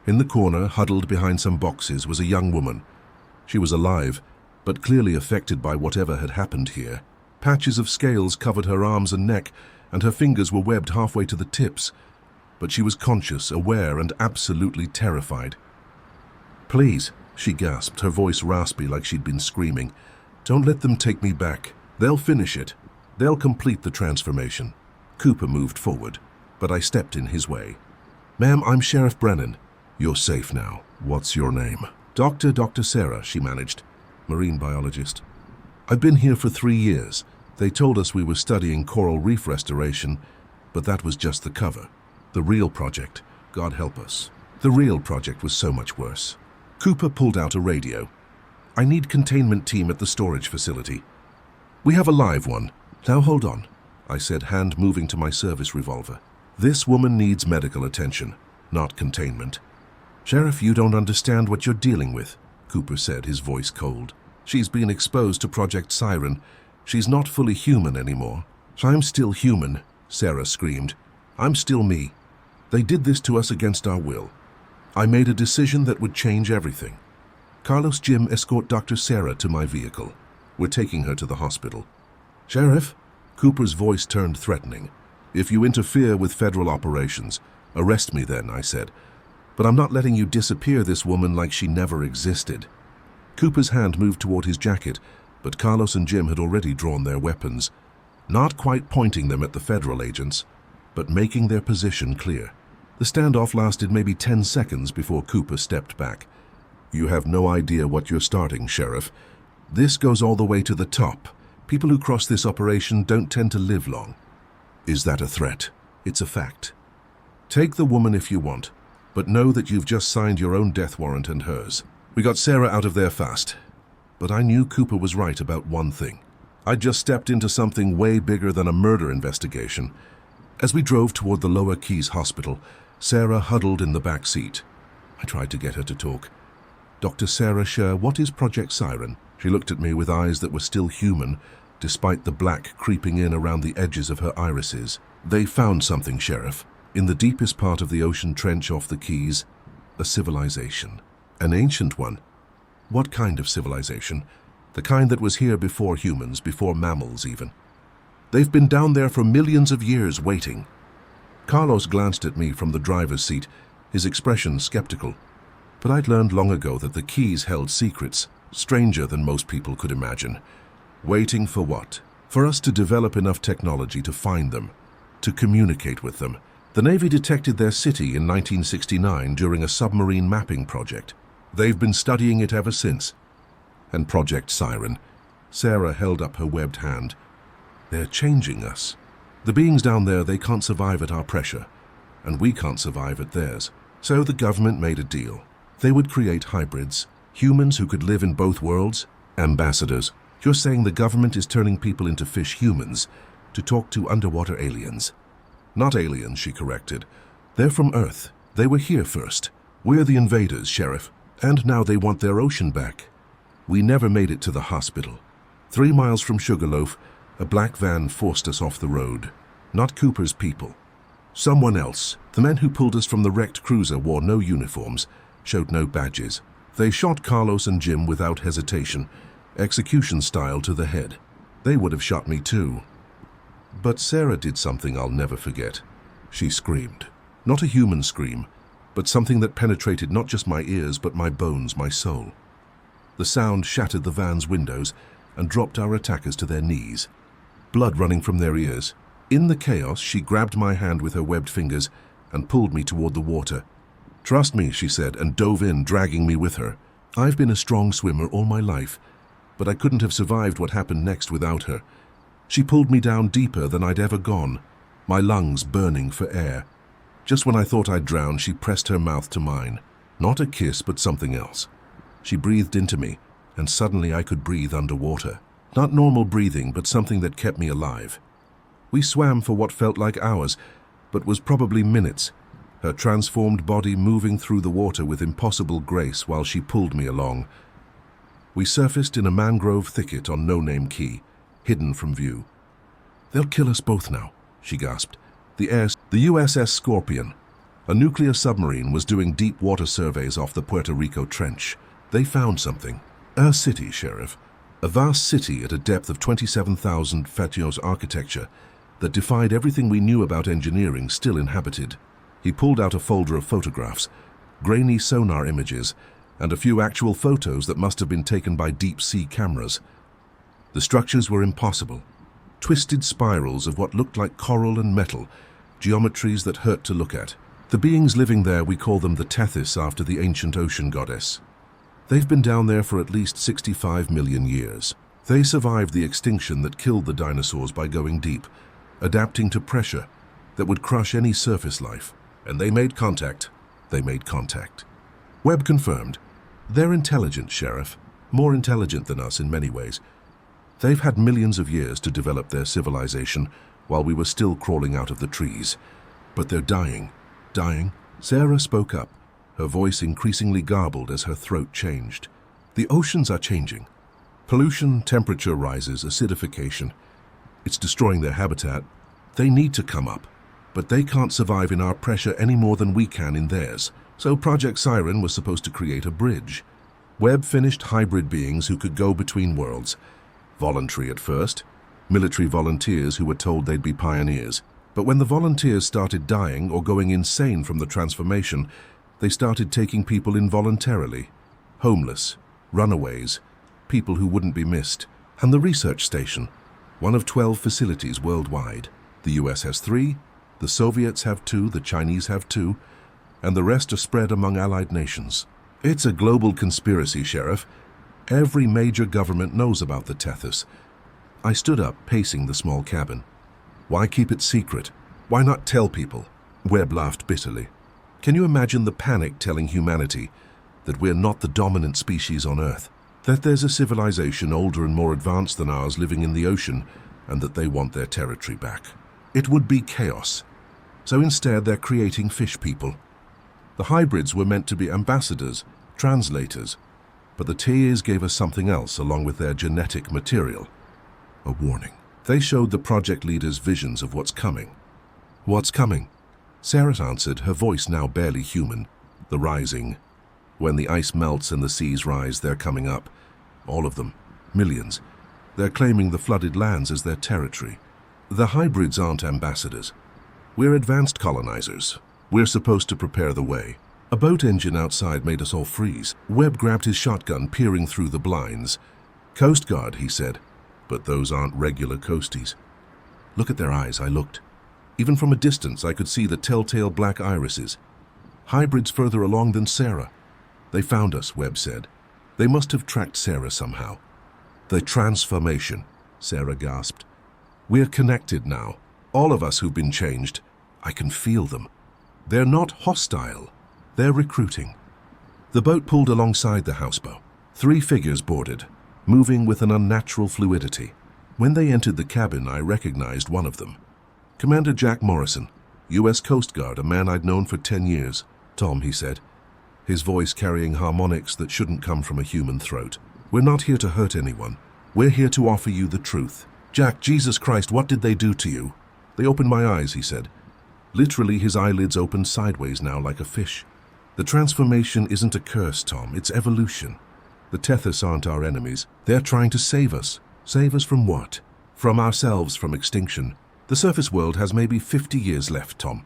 In the corner, huddled behind some boxes, was a young woman. She was alive, but clearly affected by whatever had happened here. Patches of scales covered her arms and neck, and her fingers were webbed halfway to the tips. But she was conscious, aware, and absolutely terrified. "Please," she gasped, her voice raspy like she'd been screaming. "Don't let them take me back. They'll finish it. They'll complete the transformation." Cooper moved forward, but I stepped in his way. "Ma'am, I'm Sheriff Brennan." "You're safe now. What's your name?" Dr. Sarah," she managed. "Marine biologist. I've been here for 3 years. They told us we were studying coral reef restoration, but that was just the cover. The real project, God help us. The real project was so much worse." Cooper pulled out a radio. "I need containment team at the storage facility." "We have a live one. Now hold on," I said, hand moving to my service revolver. "This woman needs medical attention, not containment." "Sheriff, you don't understand what you're dealing with," Cooper said, his voice cold. "She's been exposed to Project Siren. She's not fully human anymore." "I'm still human," Sarah screamed. "I'm still me. They did this to us against our will. I made a decision that would change everything. Carlos, Jim, escort Dr. Sarah to my vehicle. We're taking her to the hospital." "Sheriff?" Cooper's voice turned threatening. "If you interfere with federal operations, arrest me then," I said. "But I'm not letting you disappear this woman like she never existed." Cooper's hand moved toward his jacket, but Carlos and Jim had already drawn their weapons, not quite pointing them at the federal agents, but making their position clear. The standoff lasted maybe 10 seconds before Cooper stepped back. "You have no idea what you're starting, Sheriff. This goes all the way to the top. People who cross this operation don't tend to live long." "Is that a threat?" "It's a fact. Take the woman if you want, but know that you've just signed your own death warrant and hers." We got Sarah out of there fast, but I knew Cooper was right about one thing. I'd just stepped into something way bigger than a murder investigation. As we drove toward the Lower Keys Hospital, Sarah huddled in the back seat. I tried to get her to talk. "Dr. Sarah Sher, what is Project Siren?" She looked at me with eyes that were still human, despite the black creeping in around the edges of her irises. "They found something, Sheriff. In the deepest part of the ocean trench off the Keys, a civilization. An ancient one." "What kind of civilization?" "The kind that was here before humans, before mammals even. They've been down there for millions of years waiting." Carlos glanced at me from the driver's seat, his expression skeptical. But I'd learned long ago that the Keys held secrets, stranger than most people could imagine. Waiting for what? For us to develop enough technology to find them, to communicate with them. The Navy detected their city in 1969 during a submarine mapping project. They've been studying it ever since. And Project Siren. Sarah held up her webbed hand. "They're changing us. The beings down there, they can't survive at our pressure, and we can't survive at theirs. So the government made a deal. They would create hybrids, humans who could live in both worlds." "Ambassadors, you're saying the government is turning people into fish humans to talk to underwater aliens?" "Not aliens," she corrected. "They're from Earth. They were here first. We're the invaders, Sheriff. And now they want their ocean back. We never made it to the hospital. 3 miles from Sugarloaf, a black van forced us off the road. Not Cooper's people. Someone else. The men who pulled us from the wrecked cruiser wore no uniforms, showed no badges. They shot Carlos and Jim without hesitation, execution style to the head. They would have shot me too. But Sarah did something I'll never forget. She screamed. Not a human scream, but something that penetrated not just my ears, but my bones, my soul. The sound shattered the van's windows and dropped our attackers to their knees, blood running from their ears. In the chaos, she grabbed my hand with her webbed fingers and pulled me toward the water. "Trust me," she said, and dove in, dragging me with her. I've been a strong swimmer all my life, but I couldn't have survived what happened next without her. She pulled me down deeper than I'd ever gone, my lungs burning for air. Just when I thought I'd drown, she pressed her mouth to mine. Not a kiss, but something else. She breathed into me, and suddenly I could breathe underwater. Not normal breathing, but something that kept me alive. We swam for what felt like hours, but was probably minutes, her transformed body moving through the water with impossible grace while she pulled me along. We surfaced in a mangrove thicket on No Name Key, hidden from view. "They'll kill us both now," she gasped. The USS Scorpion, a nuclear submarine, was doing deep water surveys off the Puerto Rico Trench. They found something. A city, Sheriff. A vast city at a depth of 27,000 feet architecture that defied everything we knew about engineering, still inhabited. He pulled out a folder of photographs, grainy sonar images, and a few actual photos that must have been taken by deep-sea cameras. The structures were impossible. Twisted spirals of what looked like coral and metal, geometries that hurt to look at. The beings living there, we call them the Tethys, after the ancient ocean goddess. They've been down there for at least 65 million years. They survived the extinction that killed the dinosaurs by going deep, adapting to pressure that would crush any surface life. And they made contact. They made contact. Webb confirmed. They're intelligent, Sheriff. More intelligent than us in many ways. They've had millions of years to develop their civilization while we were still crawling out of the trees. But they're dying. Dying? Sarah spoke up, her voice increasingly garbled as her throat changed. The oceans are changing. Pollution, temperature rises, acidification. It's destroying their habitat. They need to come up, but they can't survive in our pressure any more than we can in theirs. So Project Siren was supposed to create a bridge. Webb finished hybrid beings who could go between worlds. Voluntary at first. Military volunteers who were told they'd be pioneers. But when the volunteers started dying or going insane from the transformation, they started taking people involuntarily. Homeless, runaways, people who wouldn't be missed. And the research station, one of 12 facilities worldwide. The US has 3, the Soviets have 2, the Chinese have 2, and the rest are spread among allied nations. It's a global conspiracy, Sheriff. Every major government knows about the Tethys. I stood up, pacing the small cabin. Why keep it secret? Why not tell people? Webb laughed bitterly. Can you imagine the panic telling humanity that we're not the dominant species on Earth? That there's a civilization older and more advanced than ours living in the ocean, and that they want their territory back? It would be chaos. So instead, they're creating fish people. The hybrids were meant to be ambassadors, translators, but the TAs gave us something else along with their genetic material. A warning. They showed the project leaders visions of what's coming. What's coming? Sarah answered, her voice now barely human. The rising. When the ice melts and the seas rise, they're coming up. All of them. Millions. They're claiming the flooded lands as their territory. The hybrids aren't ambassadors. We're advanced colonizers. We're supposed to prepare the way. A boat engine outside made us all freeze. Webb grabbed his shotgun, peering through the blinds. Coast Guard, he said. But those aren't regular coasties. Look at their eyes, I looked. Even from a distance, I could see the telltale black irises. Hybrids further along than Sarah. They found us, Webb said. They must have tracked Sarah somehow. The transformation, Sarah gasped. We're connected now. All of us who've been changed. I can feel them. They're not hostile. They're recruiting. The boat pulled alongside the houseboat. 3 figures boarded, moving with an unnatural fluidity. When they entered the cabin, I recognized one of them. Commander Jack Morrison, U.S. Coast Guard, a man I'd known for 10 years. Tom, he said, his voice carrying harmonics that shouldn't come from a human throat. We're not here to hurt anyone. We're here to offer you the truth. Jack, Jesus Christ, what did they do to you? They opened my eyes, he said. Literally, his eyelids opened sideways now like a fish. The transformation isn't a curse, Tom. It's evolution. The Tethys aren't our enemies. They're trying to save us. Save us from what? From ourselves, from extinction. The surface world has maybe 50 years left, Tom.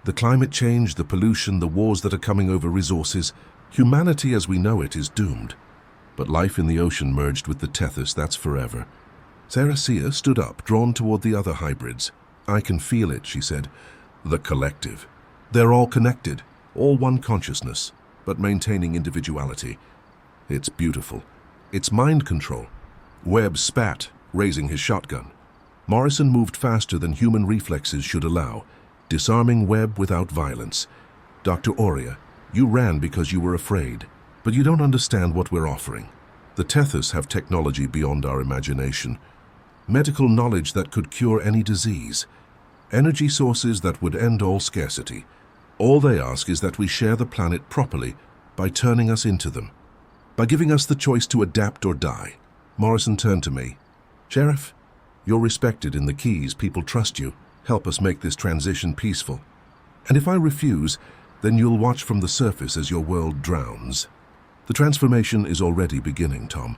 The climate change, the pollution, the wars that are coming over resources, humanity as we know it is doomed. But life in the ocean merged with the Tethys, that's forever. Sarah stood up, drawn toward the other hybrids. I can feel it, she said. The collective. They're all connected. all one consciousness, but maintaining individuality. It's beautiful. It's mind control. Webb spat, raising his shotgun. Morrison moved faster than human reflexes should allow, disarming Webb without violence. Dr. Aurea, you ran because you were afraid, but you don't understand what we're offering. The Tethys have technology beyond our imagination, medical knowledge that could cure any disease, energy sources that would end all scarcity. All they ask is that we share the planet properly by turning us into them, by giving us the choice to adapt or die. Morrison turned to me. Sheriff, you're respected in the Keys. People trust you. Help us make this transition peaceful. And if I refuse, then you'll watch from the surface as your world drowns. The transformation is already beginning, Tom.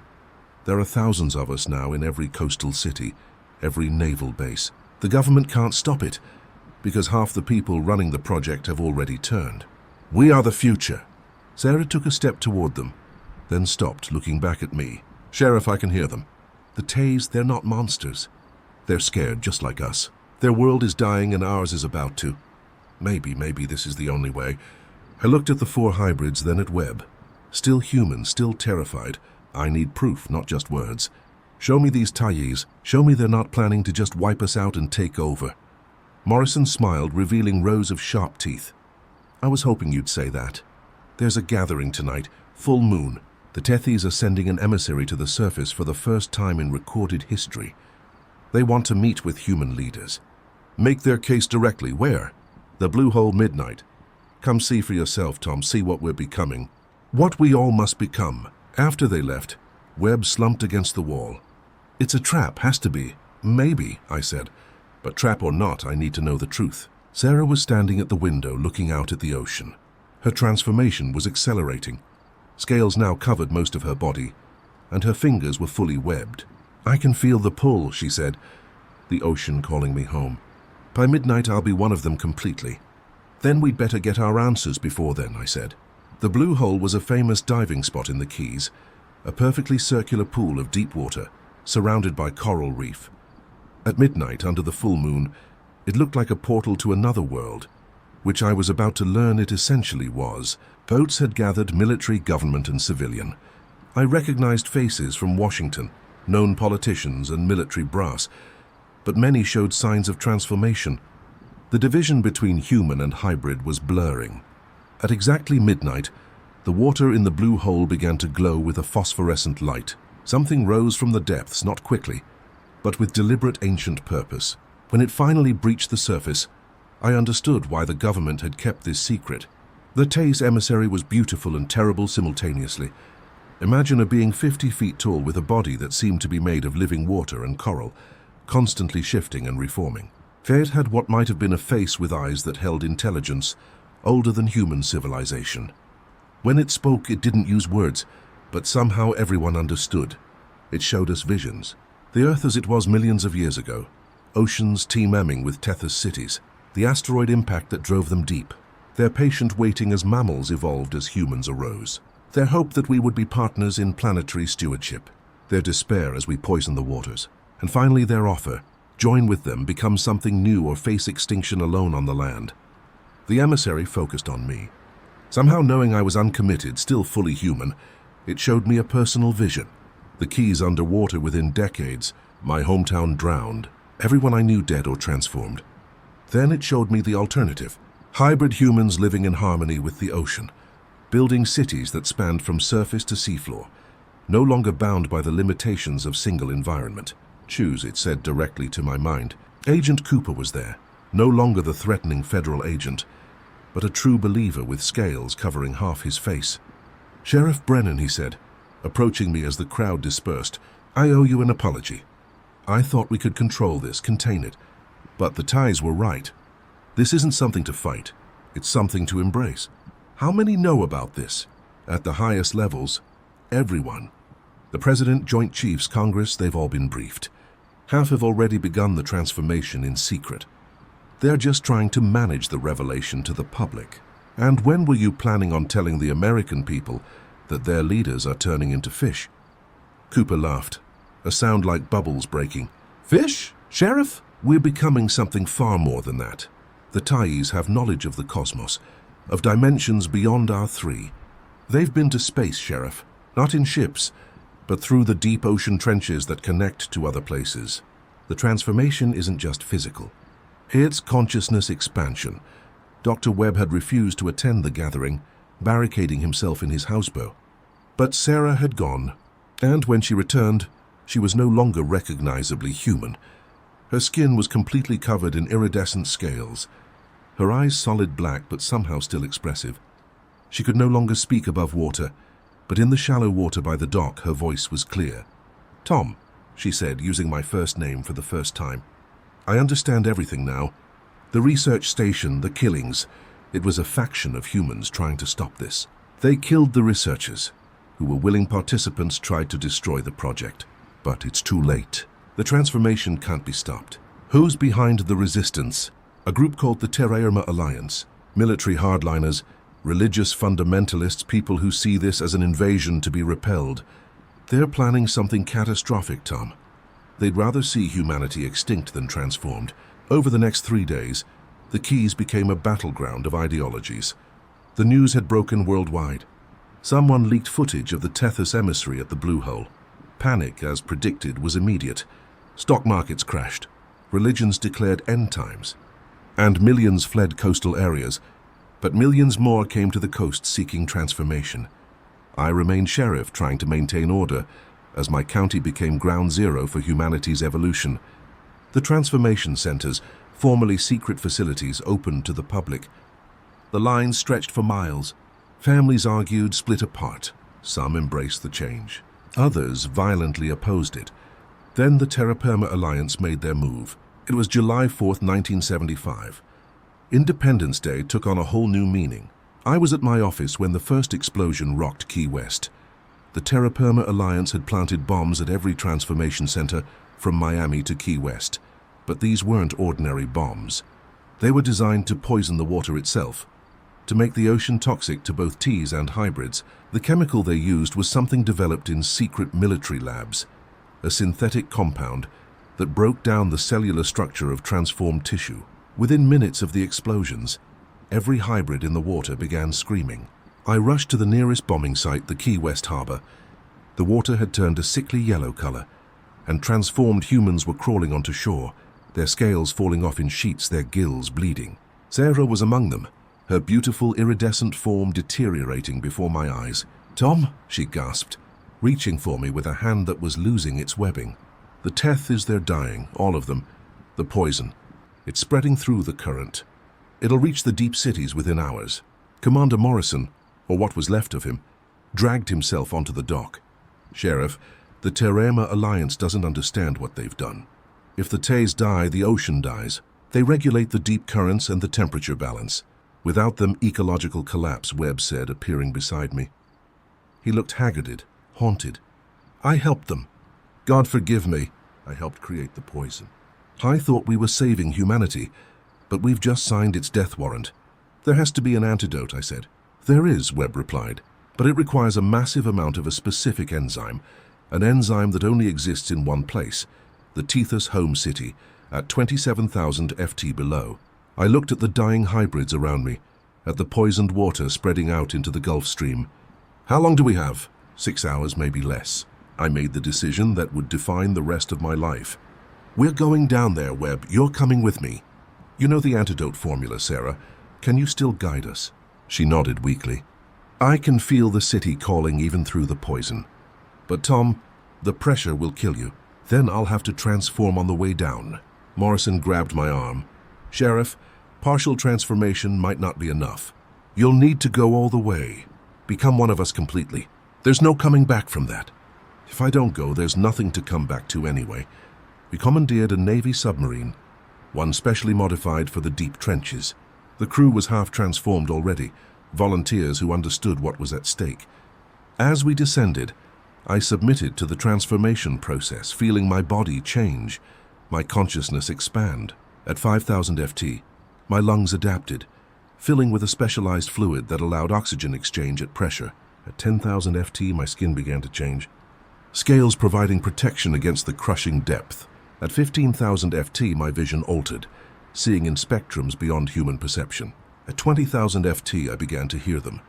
There are thousands of us now in every coastal city, every naval base. The government can't stop it, because half the people running the project have already turned. We are the future. Sarah took a step toward them, then stopped, looking back at me. Sheriff, I can hear them. The Tays, they're not monsters. They're scared, just like us. Their world is dying and ours is about to. Maybe this is the only way. I looked at the 4 hybrids, then at Webb. Still human, still terrified. I need proof, not just words. Show me these Tayis. Show me they're not planning to just wipe us out and take over. Morrison smiled, revealing rows of sharp teeth. I was hoping you'd say that. There's a gathering tonight, full moon. The Tethys are sending an emissary to the surface for the first time in recorded history. They want to meet with human leaders. Make their case directly. Where? The Blue Hole midnight. Come see for yourself, Tom. See what we're becoming. What we all must become. After they left, Webb slumped against the wall. It's a trap, has to be. Maybe, I said. But trap or not, I need to know the truth. Sarah was standing at the window looking out at the ocean. Her transformation was accelerating. Scales now covered most of her body, and her fingers were fully webbed. I can feel the pull, she said, the ocean calling me home. By midnight, I'll be one of them completely. Then we'd better get our answers before then, I said. The Blue Hole was a famous diving spot in the Keys, a perfectly circular pool of deep water, surrounded by coral reef. At midnight, under the full moon, it looked like a portal to another world, which I was about to learn it essentially was. Boats had gathered, military, government, and civilian. I recognized faces from Washington, known politicians and military brass, but many showed signs of transformation. The division between human and hybrid was blurring. At exactly midnight, the water in the Blue Hole began to glow with a phosphorescent light. Something rose from the depths, not quickly, but with deliberate ancient purpose. When it finally breached the surface, I understood why the government had kept this secret. The Tay's emissary was beautiful and terrible simultaneously. Imagine a being 50 feet tall with a body that seemed to be made of living water and coral, constantly shifting and reforming. It had what might have been a face with eyes that held intelligence, older than human civilization. When it spoke, it didn't use words, but somehow everyone understood. It showed us visions. The Earth as it was millions of years ago, oceans teeming with Tethys cities, the asteroid impact that drove them deep, their patient waiting as mammals evolved as humans arose, their hope that we would be partners in planetary stewardship, their despair as we poisoned the waters, and finally their offer, join with them, become something new or face extinction alone on the land. The emissary focused on me. Somehow knowing I was uncommitted, still fully human, it showed me a personal vision. The Keys underwater within decades, my hometown drowned, everyone I knew dead or transformed. Then it showed me the alternative. Hybrid humans living in harmony with the ocean, building cities that spanned from surface to seafloor, no longer bound by the limitations of single environment. Choose, it said directly to my mind. Agent Cooper was there, no longer the threatening federal agent, but a true believer with scales covering half his face. Sheriff Brennan, he said, approaching me as the crowd dispersed, I owe you an apology. I thought we could control this, contain it, but the Ties were right. This isn't something to fight, it's something to embrace. How many know about this? At the highest levels, everyone. The President, Joint Chiefs, Congress, they've all been briefed. Half have already begun the transformation in secret. They're just trying to manage the revelation to the public. And when were you planning on telling the American people that their leaders are turning into fish? Cooper laughed, a sound like bubbles breaking. Fish? Sheriff? We're becoming something far more than that. The Tayis have knowledge of the cosmos, of dimensions beyond our three. They've been to space, Sheriff, not in ships, but through the deep ocean trenches that connect to other places. The transformation isn't just physical. It's consciousness expansion. Dr. Webb had refused to attend the gathering, barricading himself in his houseboat. But Sarah had gone, and when she returned, she was no longer recognizably human. Her skin was completely covered in iridescent scales, her eyes solid black but somehow still expressive. She could no longer speak above water, but in the shallow water by the dock her voice was clear. "Tom," she said, using my first name for the first time. "I understand everything now. The research station, the killings, it was a faction of humans trying to stop this. They killed the researchers, who were willing participants tried to destroy the project. But it's too late. The transformation can't be stopped. Who's behind the resistance? A group called the Terrairma Alliance. Military hardliners, religious fundamentalists, people who see this as an invasion to be repelled. They're planning something catastrophic, Tom. They'd rather see humanity extinct than transformed. Over the next 3 days, the Keys became a battleground of ideologies. The news had broken worldwide. Someone leaked footage of the Tethys emissary at the Blue Hole. Panic, as predicted, was immediate. Stock markets crashed. Religions declared end times. And millions fled coastal areas. But millions more came to the coast seeking transformation. I remained sheriff, trying to maintain order, as my county became ground zero for humanity's evolution. The transformation centers, formerly secret facilities, opened to the public. The lines stretched for miles. Families argued, split apart. Some embraced the change. Others violently opposed it. Then the Terrairma Alliance made their move. It was July 4th, 1975. Independence Day took on a whole new meaning. I was at my office when the first explosion rocked Key West. The Terrairma Alliance had planted bombs at every transformation center from Miami to Key West. But these weren't ordinary bombs. They were designed to poison the water itself, to make the ocean toxic to both Ts and hybrids. The chemical they used was something developed in secret military labs, a synthetic compound that broke down the cellular structure of transformed tissue. Within minutes of the explosions, every hybrid in the water began screaming. I rushed to the nearest bombing site, the Key West harbor. The water had turned a sickly yellow color, and transformed humans were crawling onto shore, their scales falling off in sheets, their gills bleeding. Sarah was among them, her beautiful iridescent form deteriorating before my eyes. "Tom," she gasped, reaching for me with a hand that was losing its webbing. "The Tethys, they're dying, all of them. The poison. It's spreading through the current. It'll reach the deep cities within hours." Commander Morrison, or what was left of him, dragged himself onto the dock. "Sheriff, the Terrairma Alliance doesn't understand what they've done. If the Tays die, the ocean dies. They regulate the deep currents and the temperature balance. Without them, ecological collapse," Webb said, appearing beside me. He looked haggarded, haunted. "I helped them. God forgive me. I helped create the poison. I thought we were saving humanity, but we've just signed its death warrant. There has to be an antidote," I said. "There is," Webb replied, "but it requires a massive amount of a specific enzyme, an enzyme that only exists in one place, the Tethys home city, at 27,000 FT below." I looked at the dying hybrids around me, at the poisoned water spreading out into the Gulf Stream. "How long do we have?" 6 hours, maybe less. I made the decision that would define the rest of my life. "We're going down there, Webb. You're coming with me. You know the antidote formula, Sarah. Can you still guide us?" She nodded weakly. "I can feel the city calling even through the poison. But Tom, the pressure will kill you. Then I'll have to transform on the way down." Morrison grabbed my arm. "Sheriff, partial transformation might not be enough. You'll need to go all the way. Become one of us completely. There's no coming back from that. If I don't go, there's nothing to come back to anyway." We commandeered a Navy submarine, one specially modified for the deep trenches. The crew was half transformed already, volunteers who understood what was at stake. As we descended, I submitted to the transformation process, feeling my body change, my consciousness expand. At 5,000 FT, my lungs adapted, filling with a specialized fluid that allowed oxygen exchange at pressure. At 10,000 FT, my skin began to change, scales providing protection against the crushing depth. At 15,000 FT, my vision altered, seeing in spectrums beyond human perception. At 20,000 FT, I began to hear them.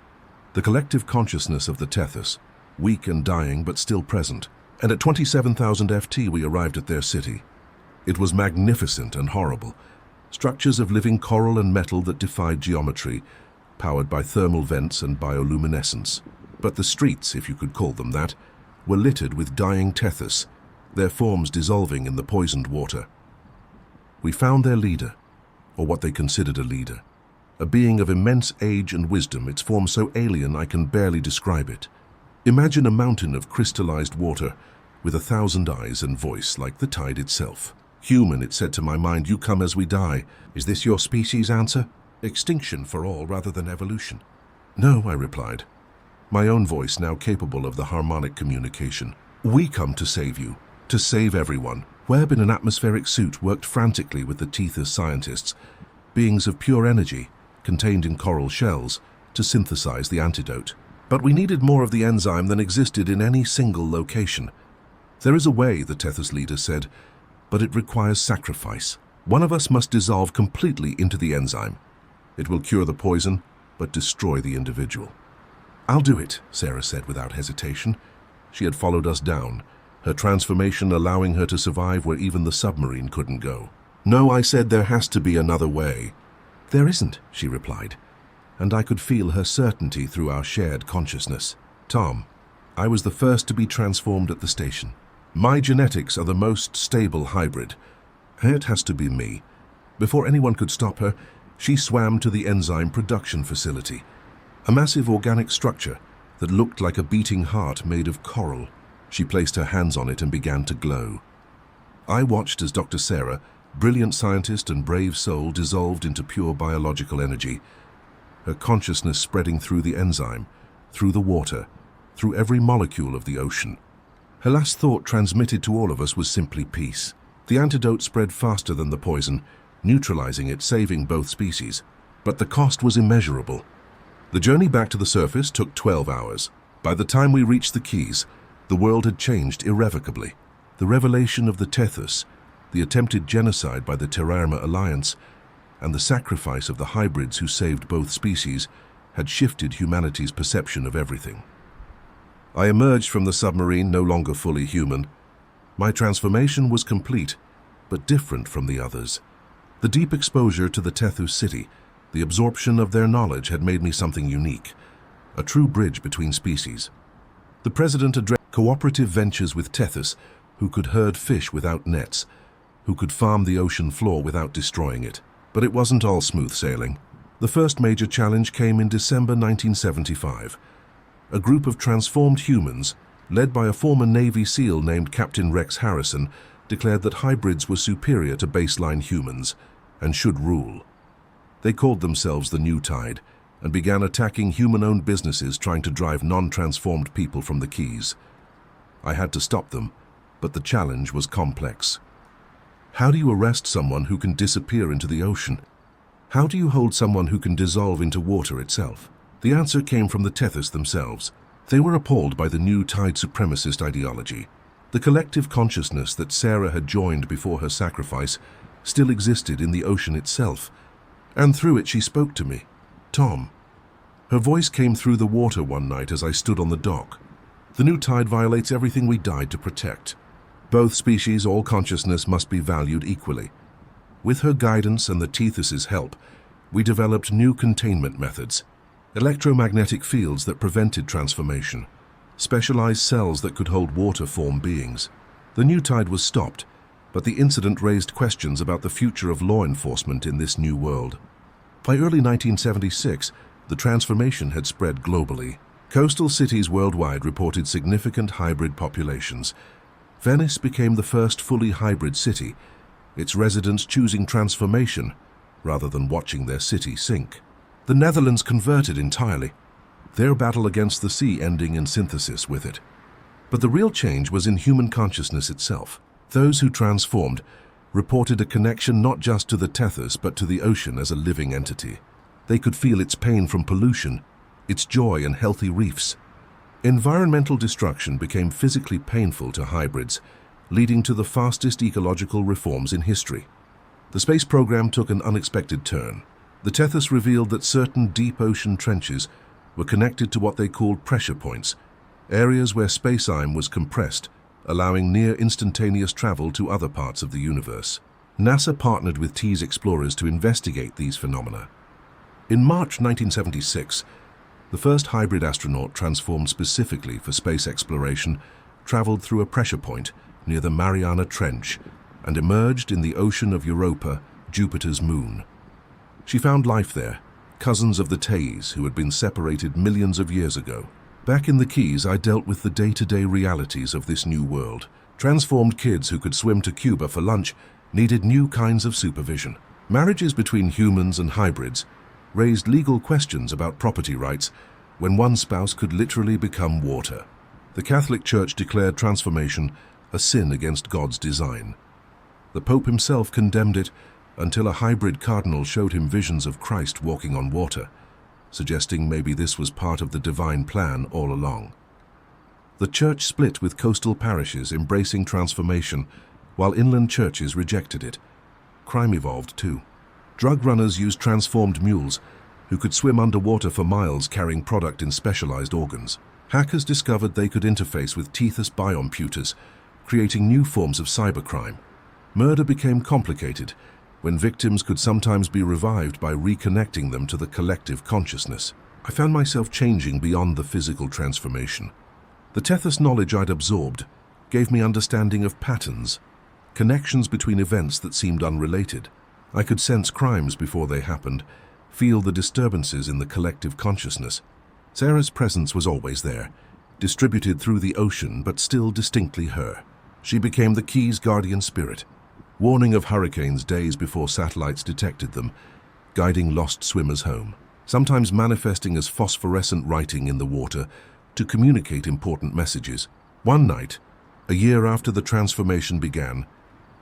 The collective consciousness of the Tethys, weak and dying but still present. And at 27,000 FT, we arrived at their city. It was magnificent and horrible. Structures of living coral and metal that defied geometry, powered by thermal vents and bioluminescence. But the streets, if you could call them that, were littered with dying Tethys, their forms dissolving in the poisoned water. We found their leader, or what they considered a leader. A being of immense age and wisdom, its form so alien I can barely describe it. Imagine a mountain of crystallized water with 1,000 eyes and voice like the tide itself. Human, it said to my mind, you come as we die. Is this your species' answer? Extinction for all rather than evolution? No, I replied, my own voice now capable of the harmonic communication. We come to save you, to save everyone. Webb in an atmospheric suit worked frantically with the Tethys scientists, beings of pure energy, contained in coral shells, to synthesize the antidote. But we needed more of the enzyme than existed in any single location. There is a way, the Tethys leader said, but it requires sacrifice. One of us must dissolve completely into the enzyme. It will cure the poison, but destroy the individual. I'll do it, Sarah said without hesitation. She had followed us down, her transformation allowing her to survive where even the submarine couldn't go. No, I said, there has to be another way. There isn't, she replied, and I could feel her certainty through our shared consciousness. Tom, I was the first to be transformed at the station. My genetics are the most stable hybrid. It has to be me. Before anyone could stop her, she swam to the enzyme production facility, a massive organic structure that looked like a beating heart made of coral. She placed her hands on it and began to glow. I watched as Dr. Sarah, brilliant scientist and brave soul, dissolved into pure biological energy, her consciousness spreading through the enzyme, through the water, through every molecule of the ocean. Her last thought transmitted to all of us was simply peace. The antidote spread faster than the poison, neutralizing it, saving both species. But the cost was immeasurable. The journey back to the surface took 12 hours. By the time we reached the Keys, the world had changed irrevocably. The revelation of the Tethys, the attempted genocide by the Terrarma Alliance, and the sacrifice of the hybrids who saved both species had shifted humanity's perception of everything. I emerged from the submarine no longer fully human. My transformation was complete, but different from the others. The deep exposure to the Tethys city, the absorption of their knowledge had made me something unique, a true bridge between species. The president addressed cooperative ventures with Tethys, who could herd fish without nets, who could farm the ocean floor without destroying it. But it wasn't all smooth sailing. The first major challenge came in December 1975. A group of transformed humans, led by a former Navy SEAL named Captain Rex Harrison, declared that hybrids were superior to baseline humans and should rule. They called themselves the New Tide and began attacking human-owned businesses trying to drive non-transformed people from the Keys. I had to stop them, but the challenge was complex. How do you arrest someone who can disappear into the ocean? How do you hold someone who can dissolve into water itself? The answer came from the Tethys themselves. They were appalled by the New Tide supremacist ideology. The collective consciousness that Sarah had joined before her sacrifice still existed in the ocean itself, and through it she spoke to me. Tom. Her voice came through the water one night as I stood on the dock. The New Tide violates everything we died to protect. Both species, all consciousness must be valued equally. With her guidance and the Tethys' help, we developed new containment methods, electromagnetic fields that prevented transformation, specialized cells that could hold water-form beings. The New Tide was stopped, but the incident raised questions about the future of law enforcement in this new world. By early 1976, the transformation had spread globally. Coastal cities worldwide reported significant hybrid populations. Venice became the first fully hybrid city, its residents choosing transformation rather than watching their city sink. The Netherlands converted entirely, their battle against the sea ending in synthesis with it. But the real change was in human consciousness itself. Those who transformed reported a connection not just to the Tethys but to the ocean as a living entity. They could feel its pain from pollution, its joy in healthy reefs. Environmental destruction became physically painful to hybrids, leading to the fastest ecological reforms in history. The space program took an unexpected turn. The Tethys revealed that certain deep ocean trenches were connected to what they called pressure points, areas where space-time was compressed, allowing near instantaneous travel to other parts of the universe. NASA partnered with TEAS explorers to investigate these phenomena. In March 1976, the first hybrid astronaut transformed specifically for space exploration traveled through a pressure point near the Mariana Trench and emerged in the ocean of Europa, Jupiter's moon. She found life there, cousins of the Teis who had been separated millions of years ago. Back in the Keys, I dealt with the day-to-day realities of this new world. Transformed kids who could swim to Cuba for lunch needed new kinds of supervision. Marriages between humans and hybrids raised legal questions about property rights when one spouse could literally become water. The Catholic Church declared transformation a sin against God's design. The Pope himself condemned it until a hybrid cardinal showed him visions of Christ walking on water, suggesting maybe this was part of the divine plan all along. The church split, with coastal parishes embracing transformation while inland churches rejected it. Crime evolved too. Drug runners used transformed mules who could swim underwater for miles carrying product in specialized organs. Hackers discovered they could interface with Tethys biocomputers, creating new forms of cybercrime. Murder became complicated when victims could sometimes be revived by reconnecting them to the collective consciousness. I found myself changing beyond the physical transformation. The Tethys knowledge I'd absorbed gave me understanding of patterns, connections between events that seemed unrelated. I could sense crimes before they happened, feel the disturbances in the collective consciousness. Sarah's presence was always there, distributed through the ocean but still distinctly her. She became the Keys' guardian spirit, warning of hurricanes days before satellites detected them, guiding lost swimmers home, sometimes manifesting as phosphorescent writing in the water to communicate important messages. One night, a year after the transformation began,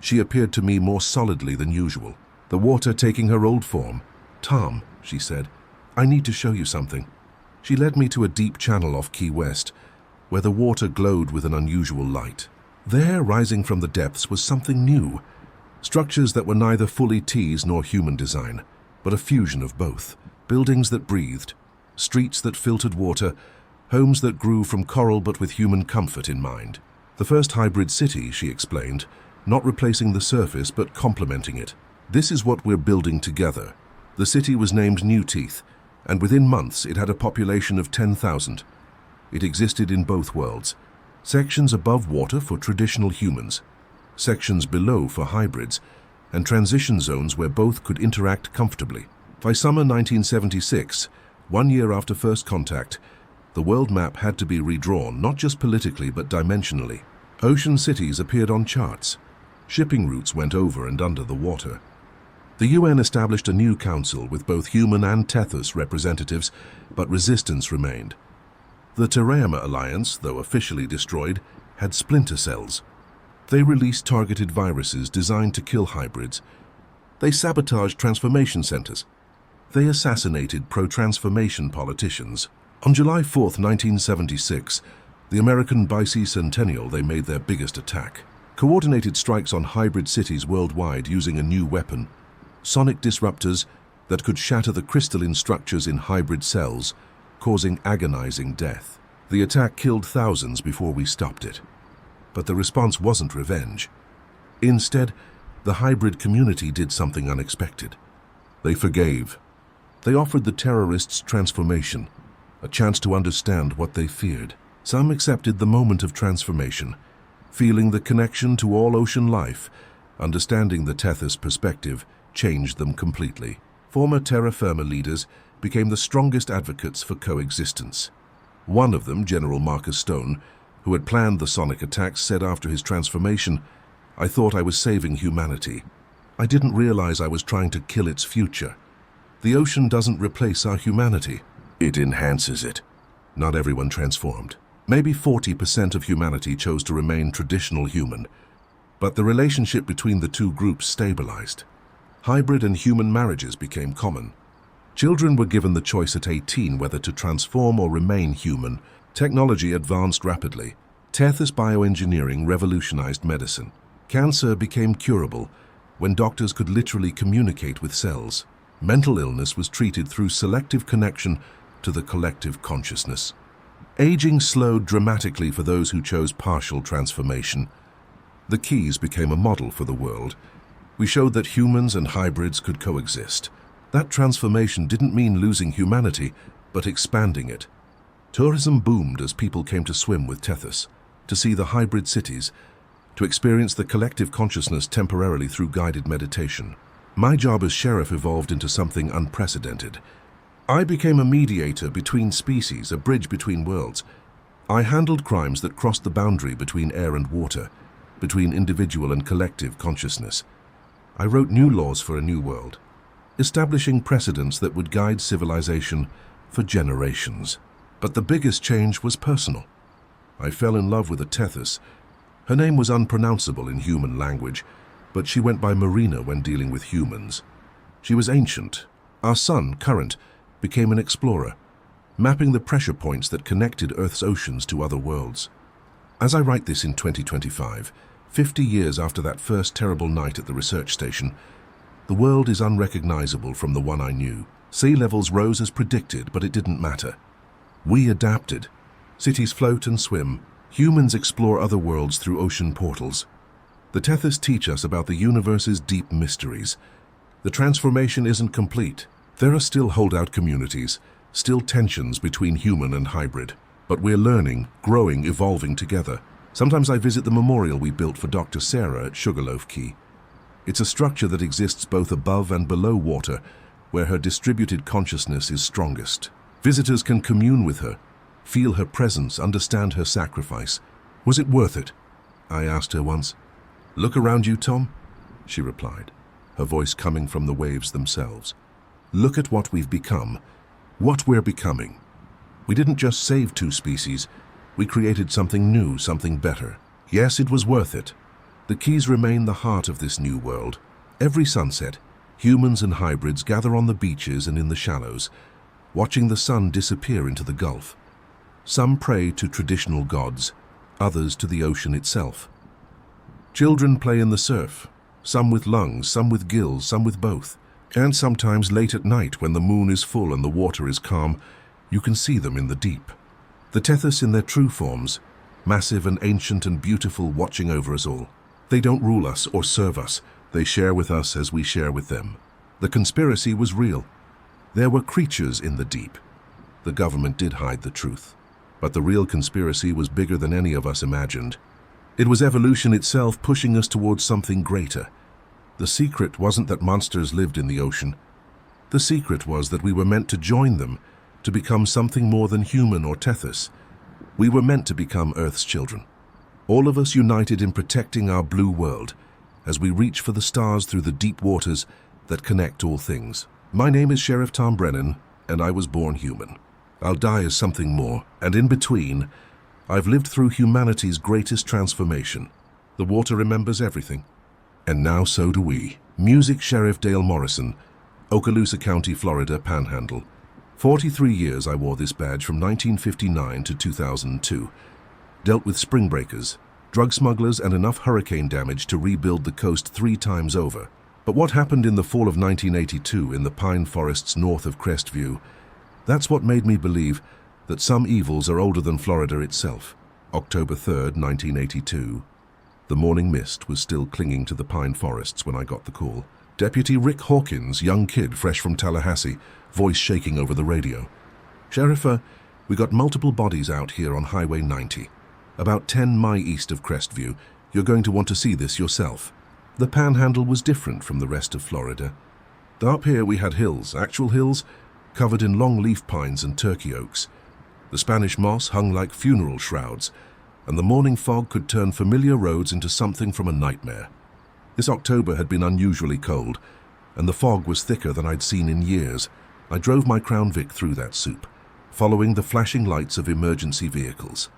she appeared to me more solidly than usual, the water taking her old form. "Tom," she said, "I need to show you something." She led me to a deep channel off Key West, where the water glowed with an unusual light. There, rising from the depths, was something new. Structures that were neither fully T's nor human design, but a fusion of both. Buildings that breathed, streets that filtered water, homes that grew from coral but with human comfort in mind. The first hybrid city, she explained, not replacing the surface but complementing it. "This is what we're building together." The city was named New Teeth, and within months it had a population of 10,000. It existed in both worlds, sections above water for traditional humans, sections below for hybrids, and transition zones where both could interact comfortably. By summer 1976, 1 year after first contact, the world map had to be redrawn, not just politically but dimensionally. Ocean cities appeared on charts. Shipping routes went over and under the water. The UN established a new council with both human and Tethys representatives, but resistance remained. The Terraema Alliance, though officially destroyed, had splinter cells. They released targeted viruses designed to kill hybrids. They sabotaged transformation centers. They assassinated pro-transformation politicians. On July 4, 1976, the American bicentennial, they made their biggest attack. Coordinated strikes on hybrid cities worldwide using a new weapon, sonic disruptors that could shatter the crystalline structures in hybrid cells, causing agonizing death. The attack killed thousands before we stopped it. But the response wasn't revenge. Instead, the hybrid community did something unexpected. They forgave. They offered the terrorists transformation, a chance to understand what they feared. Some accepted the moment of transformation, feeling the connection to all ocean life. Understanding the Tethys perspective changed them completely. Former terra firma leaders became the strongest advocates for coexistence. One of them, General Marcus Stone, who had planned the sonic attacks, said after his transformation, "I thought I was saving humanity. I didn't realize I was trying to kill its future. The ocean doesn't replace our humanity. It enhances it." Not everyone transformed. Maybe 40% of humanity chose to remain traditional human, but the relationship between the two groups stabilized. Hybrid and human marriages became common. Children were given the choice at 18 whether to transform or remain human. Technology advanced rapidly. Tethys bioengineering revolutionized medicine. Cancer became curable when doctors could literally communicate with cells. Mental illness was treated through selective connection to the collective consciousness. Aging slowed dramatically for those who chose partial transformation. The keys became a model for the world. We showed that humans and hybrids could coexist. That transformation didn't mean losing humanity, but expanding it. Tourism boomed as people came to swim with Tethys, to see the hybrid cities, to experience the collective consciousness temporarily through guided meditation. My job as sheriff evolved into something unprecedented. I became a mediator between species, a bridge between worlds. I handled crimes that crossed the boundary between air and water, between individual and collective consciousness. I wrote new laws for a new world, establishing precedents that would guide civilization for generations. But the biggest change was personal. I fell in love with a Tethys. Her name was unpronounceable in human language, but she went by Marina when dealing with humans. She was ancient. Our sun, Current, became an explorer, mapping the pressure points that connected Earth's oceans to other worlds. As I write this in 2025, 50 years after that first terrible night at the research station, the world is unrecognizable from the one I knew. Sea levels rose as predicted, but it didn't matter. We adapted. Cities float and swim. Humans explore other worlds through ocean portals. The Tethys teach us about the universe's deep mysteries. The transformation isn't complete. There are still holdout communities, still tensions between human and hybrid. But we're learning, growing, evolving together. Sometimes I visit the memorial we built for Dr. Sarah at Sugarloaf Key. It's a structure that exists both above and below water, where her distributed consciousness is strongest. Visitors can commune with her, feel her presence, understand her sacrifice. Was it worth it? I asked her once. Look around you, Tom, she replied, her voice coming from the waves themselves. Look at what we've become, what we're becoming. We didn't just save two species, we created something new, something better. Yes, it was worth it. The Keys remain the heart of this new world. Every sunset, humans and hybrids gather on the beaches and in the shallows, watching the sun disappear into the Gulf. Some pray to traditional gods, others to the ocean itself. Children play in the surf, some with lungs, some with gills, some with both. And sometimes late at night, when the moon is full and the water is calm, you can see them in the deep. The Tethys in their true forms, massive and ancient and beautiful, watching over us all. They don't rule us or serve us. They share with us as we share with them. The conspiracy was real. There were creatures in the deep. The government did hide the truth. But the real conspiracy was bigger than any of us imagined. It was evolution itself pushing us towards something greater. The secret wasn't that monsters lived in the ocean. The secret was that we were meant to join them, to become something more than human or Tethys. We were meant to become Earth's children. All of us united in protecting our blue world, as we reach for the stars through the deep waters that connect all things. My name is Sheriff Tom Brennan, and I was born human. I'll die as something more, and in between, I've lived through humanity's greatest transformation. The water remembers everything. And now so do we. Music Sheriff Dale Morrison, Okaloosa County, Florida, Panhandle. 43 years I wore this badge from 1959 to 2002. Dealt with spring breakers, drug smugglers, and enough hurricane damage to rebuild the coast 3 times over. But what happened in the fall of 1982 in the pine forests north of Crestview, that's what made me believe that some evils are older than Florida itself. October 3rd, 1982. The morning mist was still clinging to the pine forests when I got the call. Deputy Rick Hawkins, young kid fresh from Tallahassee, voice shaking over the radio. Sheriff, we got multiple bodies out here on Highway 90. About 10 mi east of Crestview. You're going to want to see this yourself. The Panhandle was different from the rest of Florida. Up here we had hills, actual hills, covered in long leaf pines and turkey oaks. The Spanish moss hung like funeral shrouds, and the morning fog could turn familiar roads into something from a nightmare. This October had been unusually cold, and the fog was thicker than I'd seen in years. I drove my Crown Vic through that soup, following the flashing lights of emergency vehicles.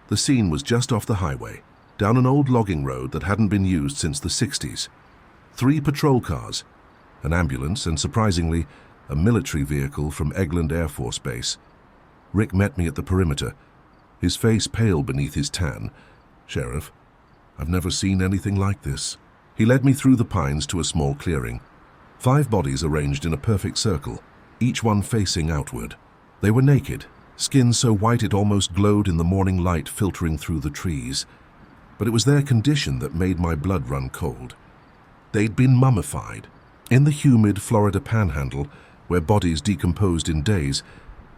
The scene was just off the highway, down an old logging road that hadn't been used since the 60s. 3 patrol cars, an ambulance, and surprisingly, a military vehicle from Eglin Air Force Base. Rick met me at the perimeter, his face pale beneath his tan. Sheriff, I've never seen anything like this. He led me through the pines to a small clearing. 5 bodies arranged in a perfect circle, each one facing outward. They were naked, skin so white it almost glowed in the morning light filtering through the trees. But it was their condition that made my blood run cold. They'd been mummified. In the humid Florida panhandle, where bodies decomposed in days,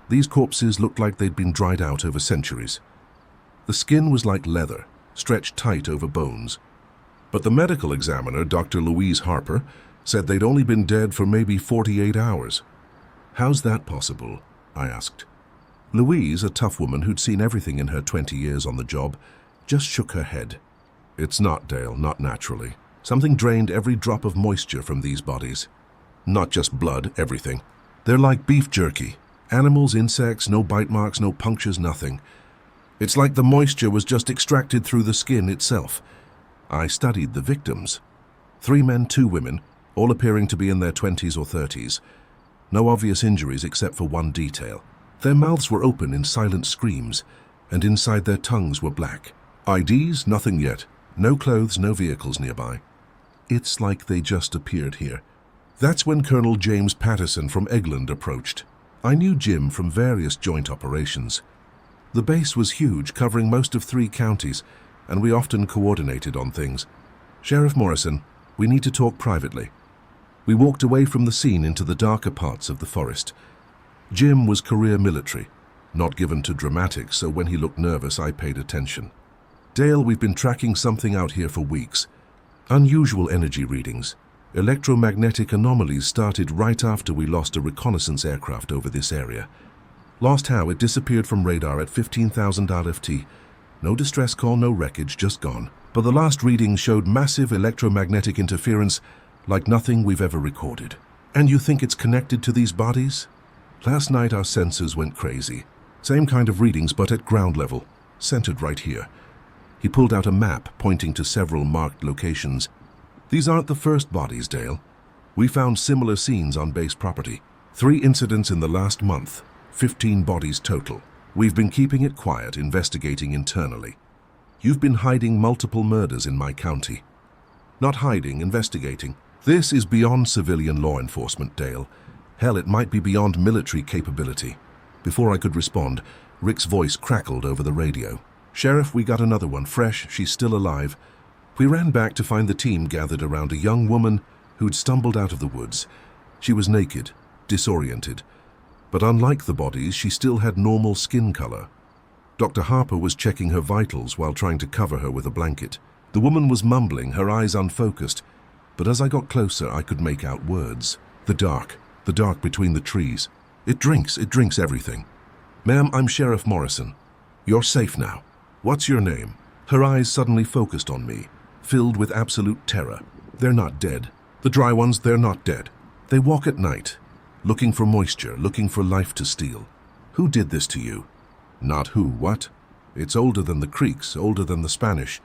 these corpses looked like they'd been dried out over centuries. The skin was like leather, stretched tight over bones. But the medical examiner, Dr. Louise Harper, said they'd only been dead for maybe 48 hours. "How's that possible?" I asked. Louise, a tough woman who'd seen everything in her 20 years on the job, just shook her head. "It's not, Dale, not naturally. Something drained every drop of moisture from these bodies. Not just blood, everything. They're like beef jerky. Animals, insects, no bite marks, no punctures, nothing. It's like the moisture was just extracted through the skin itself." I studied the victims. 3 men, 2 women, all appearing to be in their 20s or 30s. No obvious injuries except for one detail. Their mouths were open in silent screams, and inside their tongues were black. IDs? Nothing yet. No clothes, no vehicles nearby. It's like they just appeared here. That's when Colonel James Patterson from Eglin approached. I knew Jim from various joint operations. The base was huge, covering most of 3 counties, and we often coordinated on things. "Sheriff Morrison, we need to talk privately." We walked away from the scene into the darker parts of the forest. Jim was career military, not given to dramatics, so when he looked nervous, I paid attention. "Dale, we've been tracking something out here for weeks. Unusual energy readings. Electromagnetic anomalies started right after we lost a reconnaissance aircraft over this area. Lost how? It disappeared from radar at 15,000 LFT. No distress call, no wreckage, just gone. But the last readings showed massive electromagnetic interference like nothing we've ever recorded. And you think it's connected to these bodies? Last night our sensors went crazy. Same kind of readings, but at ground level, centered right here." He pulled out a map pointing to several marked locations. "These aren't the first bodies, Dale. We found similar scenes on base property. 3 incidents in the last month, 15 bodies total. We've been keeping it quiet, investigating internally. You've been hiding multiple murders in my county." "Not hiding, investigating. This is beyond civilian law enforcement, Dale. Hell, it might be beyond military capability." Before I could respond, Rick's voice crackled over the radio. "Sheriff, we got another one, fresh, she's still alive." We ran back to find the team gathered around a young woman who'd stumbled out of the woods. She was naked, disoriented. But unlike the bodies, she still had normal skin color. Dr. Harper was checking her vitals while trying to cover her with a blanket. The woman was mumbling, her eyes unfocused, but as I got closer, I could make out words. The dark between the trees. It drinks everything." "Ma'am, I'm Sheriff Morrison. You're safe now. What's your name?" Her eyes suddenly focused on me, filled with absolute terror. "They're not dead. The dry ones, they're not dead. They walk at night, looking for moisture, looking for life to steal. Who did this to you?" "Not who, what? It's older than the Creeks, older than the Spanish.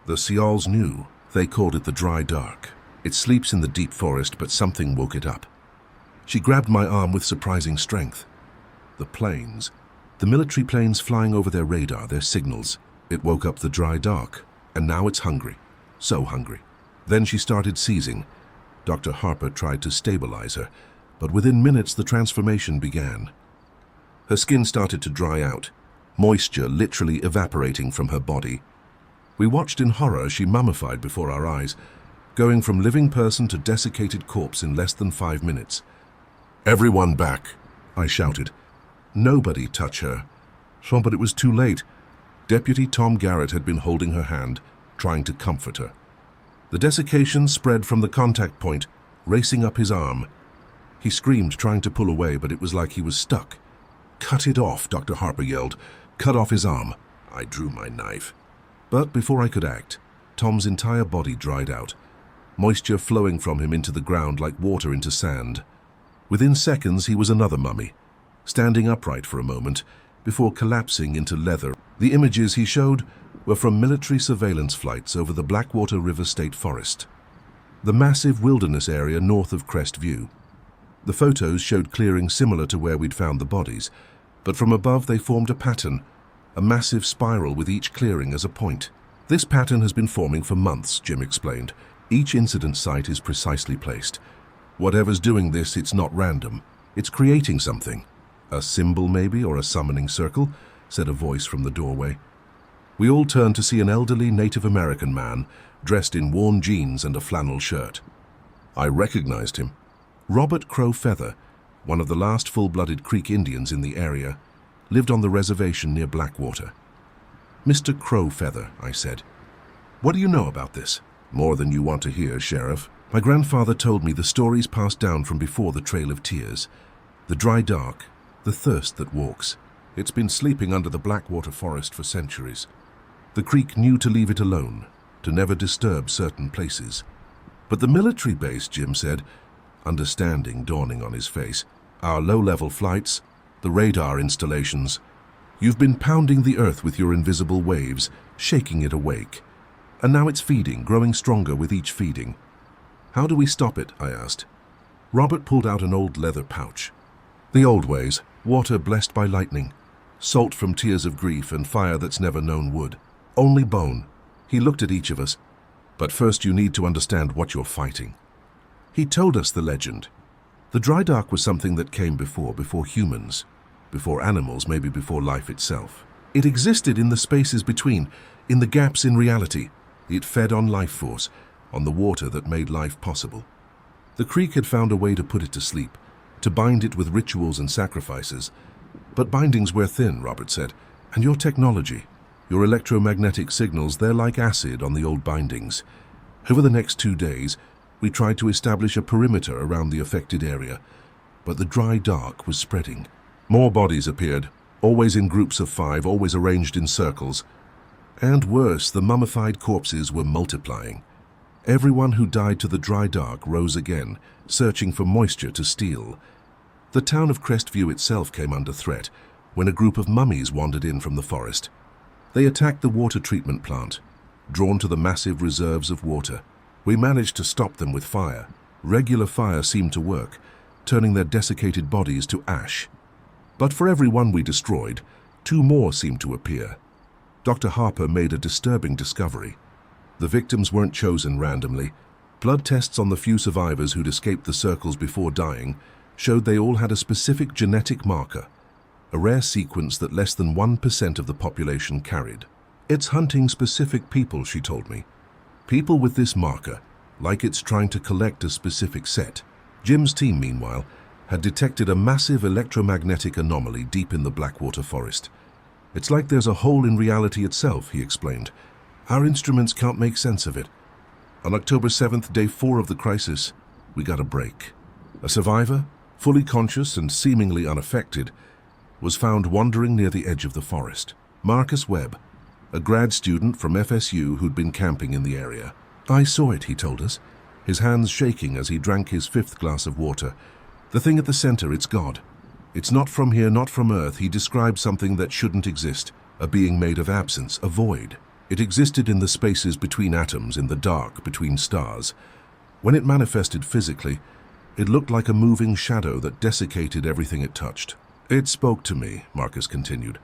The Seals knew. They called it the dry dark. It sleeps in the deep forest, but something woke it up." She grabbed my arm with surprising strength. "The planes. The military planes flying over their radar, their signals. It woke up the dry dark, and now it's hungry. So hungry." Then she started seizing. Dr. Harper tried to stabilize her, but within minutes the transformation began. Her skin started to dry out, moisture literally evaporating from her body. We watched in horror as she mummified before our eyes, going from living person to desiccated corpse in less than 5 minutes. "Everyone back," I shouted. "Nobody touch her." But it was too late. Deputy Tom Garrett had been holding her hand, trying to comfort her. The desiccation spread from the contact point, racing up his arm. He screamed, trying to pull away, but it was like he was stuck. "Cut it off," Dr. Harper yelled. "Cut off his arm." I drew my knife. But before I could act, Tom's entire body dried out, moisture flowing from him into the ground like water into sand. Within seconds, he was another mummy, standing upright for a moment before collapsing into leather. The images he showed were from military surveillance flights over the Blackwater River State Forest, the massive wilderness area north of Crest View. The photos showed clearings similar to where we'd found the bodies, but from above they formed a pattern, a massive spiral with each clearing as a point. "This pattern has been forming for months," Jim explained. "Each incident site is precisely placed. Whatever's doing this, it's not random. It's creating something. A symbol maybe, or a summoning circle, said a voice from the doorway. We all turned to see an elderly Native American man dressed in worn jeans and a flannel shirt. I recognized him. Robert Crow Feather, one of the last full-blooded Creek Indians in the area, lived on the reservation near Blackwater. Mr. Crow Feather, I said. What do you know about this? More than you want to hear, Sheriff. My grandfather told me the stories passed down from before the Trail of Tears. The dry dark, the thirst that walks. It's been sleeping under the Blackwater forest for centuries. The creek knew to leave it alone, to never disturb certain places. But the military base, Jim said, understanding dawning on his face, our low-level flights, the radar installations. You've been pounding the earth with your invisible waves, shaking it awake. And now it's feeding, growing stronger with each feeding. How do we stop it? I asked. Robert pulled out an old leather pouch. The old ways, water blessed by lightning, salt from tears of grief and fire that's never known wood. Only bone. He looked at each of us. But first you need to understand what you're fighting. He told us the legend. The dry dark was something that came before humans, before animals, maybe before life itself. It existed in the spaces between, in the gaps in reality. It fed on life force, on the water that made life possible. The creek had found a way to put it to sleep, to bind it with rituals and sacrifices. But bindings wear thin, Robert said, and your technology, your electromagnetic signals, they're like acid on the old bindings. Over the next 2 days, we tried to establish a perimeter around the affected area, but the dry dark was spreading. More bodies appeared, always in groups of 5, always arranged in circles. And worse, the mummified corpses were multiplying. Everyone who died to the dry dark rose again, searching for moisture to steal. The town of Crestview itself came under threat when a group of mummies wandered in from the forest. They attacked the water treatment plant, drawn to the massive reserves of water. We managed to stop them with fire. Regular fire seemed to work, turning their desiccated bodies to ash. But for every one we destroyed, 2 more seemed to appear. Dr. Harper made a disturbing discovery. The victims weren't chosen randomly. Blood tests on the few survivors who'd escaped the circles before dying showed they all had a specific genetic marker, a rare sequence that less than 1% of the population carried. It's hunting specific people, she told me. People with this marker, like it's trying to collect a specific set. Jim's team, meanwhile, had detected a massive electromagnetic anomaly deep in the Blackwater forest. It's like there's a hole in reality itself, he explained. Our instruments can't make sense of it. On October 7th, day 4 of the crisis, we got a break. A survivor, fully conscious and seemingly unaffected, was found wandering near the edge of the forest. Marcus Webb, a grad student from FSU who'd been camping in the area. I saw it, he told us, his hands shaking as he drank his 5th glass of water. The thing at the center, it's God. It's not from here, not from Earth. He described something that shouldn't exist, a being made of absence, a void. It existed in the spaces between atoms, in the dark, between stars. When it manifested physically, it looked like a moving shadow that desiccated everything it touched. It spoke to me, Marcus continued.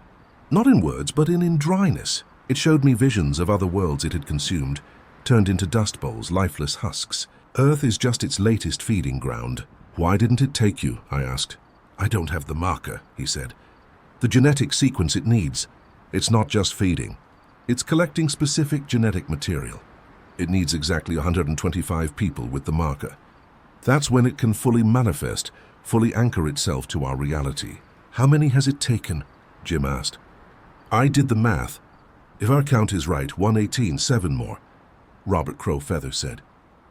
Not in words, but in dryness. It showed me visions of other worlds it had consumed, turned into dust bowls, lifeless husks. Earth is just its latest feeding ground. Why didn't it take you? I asked. I don't have the marker, he said. The genetic sequence it needs. It's not just feeding. It's collecting specific genetic material. It needs exactly 125 people with the marker. That's when it can fully manifest, fully anchor itself to our reality. How many has it taken? Jim asked. I did the math. If our count is right, 118, 7 more. Robert Crow Feather said.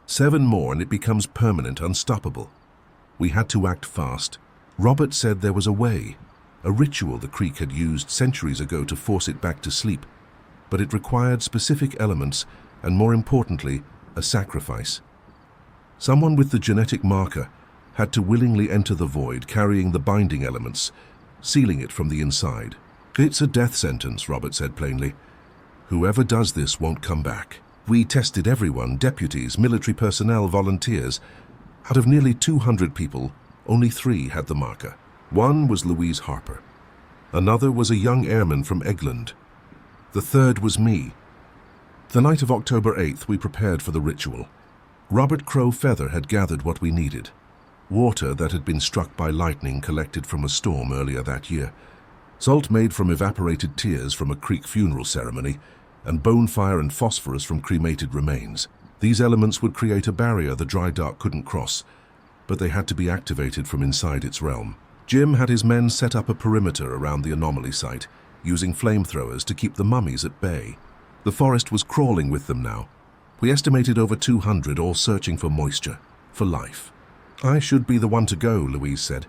7 more and it becomes permanent, unstoppable. We had to act fast. Robert said there was a way, a ritual the creek had used centuries ago to force it back to sleep. But it required specific elements and, more importantly, a sacrifice. Someone with the genetic marker had to willingly enter the void, carrying the binding elements, sealing it from the inside. It's a death sentence, Robert said plainly. Whoever does this won't come back. We tested everyone, deputies, military personnel, volunteers. Out of nearly 200 people, only 3 had the marker. One was Louise Harper. Another was a young airman from Egland. The third was me. The night of October 8th, we prepared for the ritual. Robert Crow Feather had gathered what we needed. water that had been struck by lightning collected from a storm earlier that year, salt made from evaporated tears from a Creek funeral ceremony, and bone fire and phosphorus from cremated remains. These elements would create a barrier the dry dark couldn't cross, but they had to be activated from inside its realm. Jim had his men set up a perimeter around the anomaly site, using flamethrowers to keep the mummies at bay. The forest was crawling with them now. We estimated over 200, all searching for moisture, for life. "I should be the one to go," Louise said.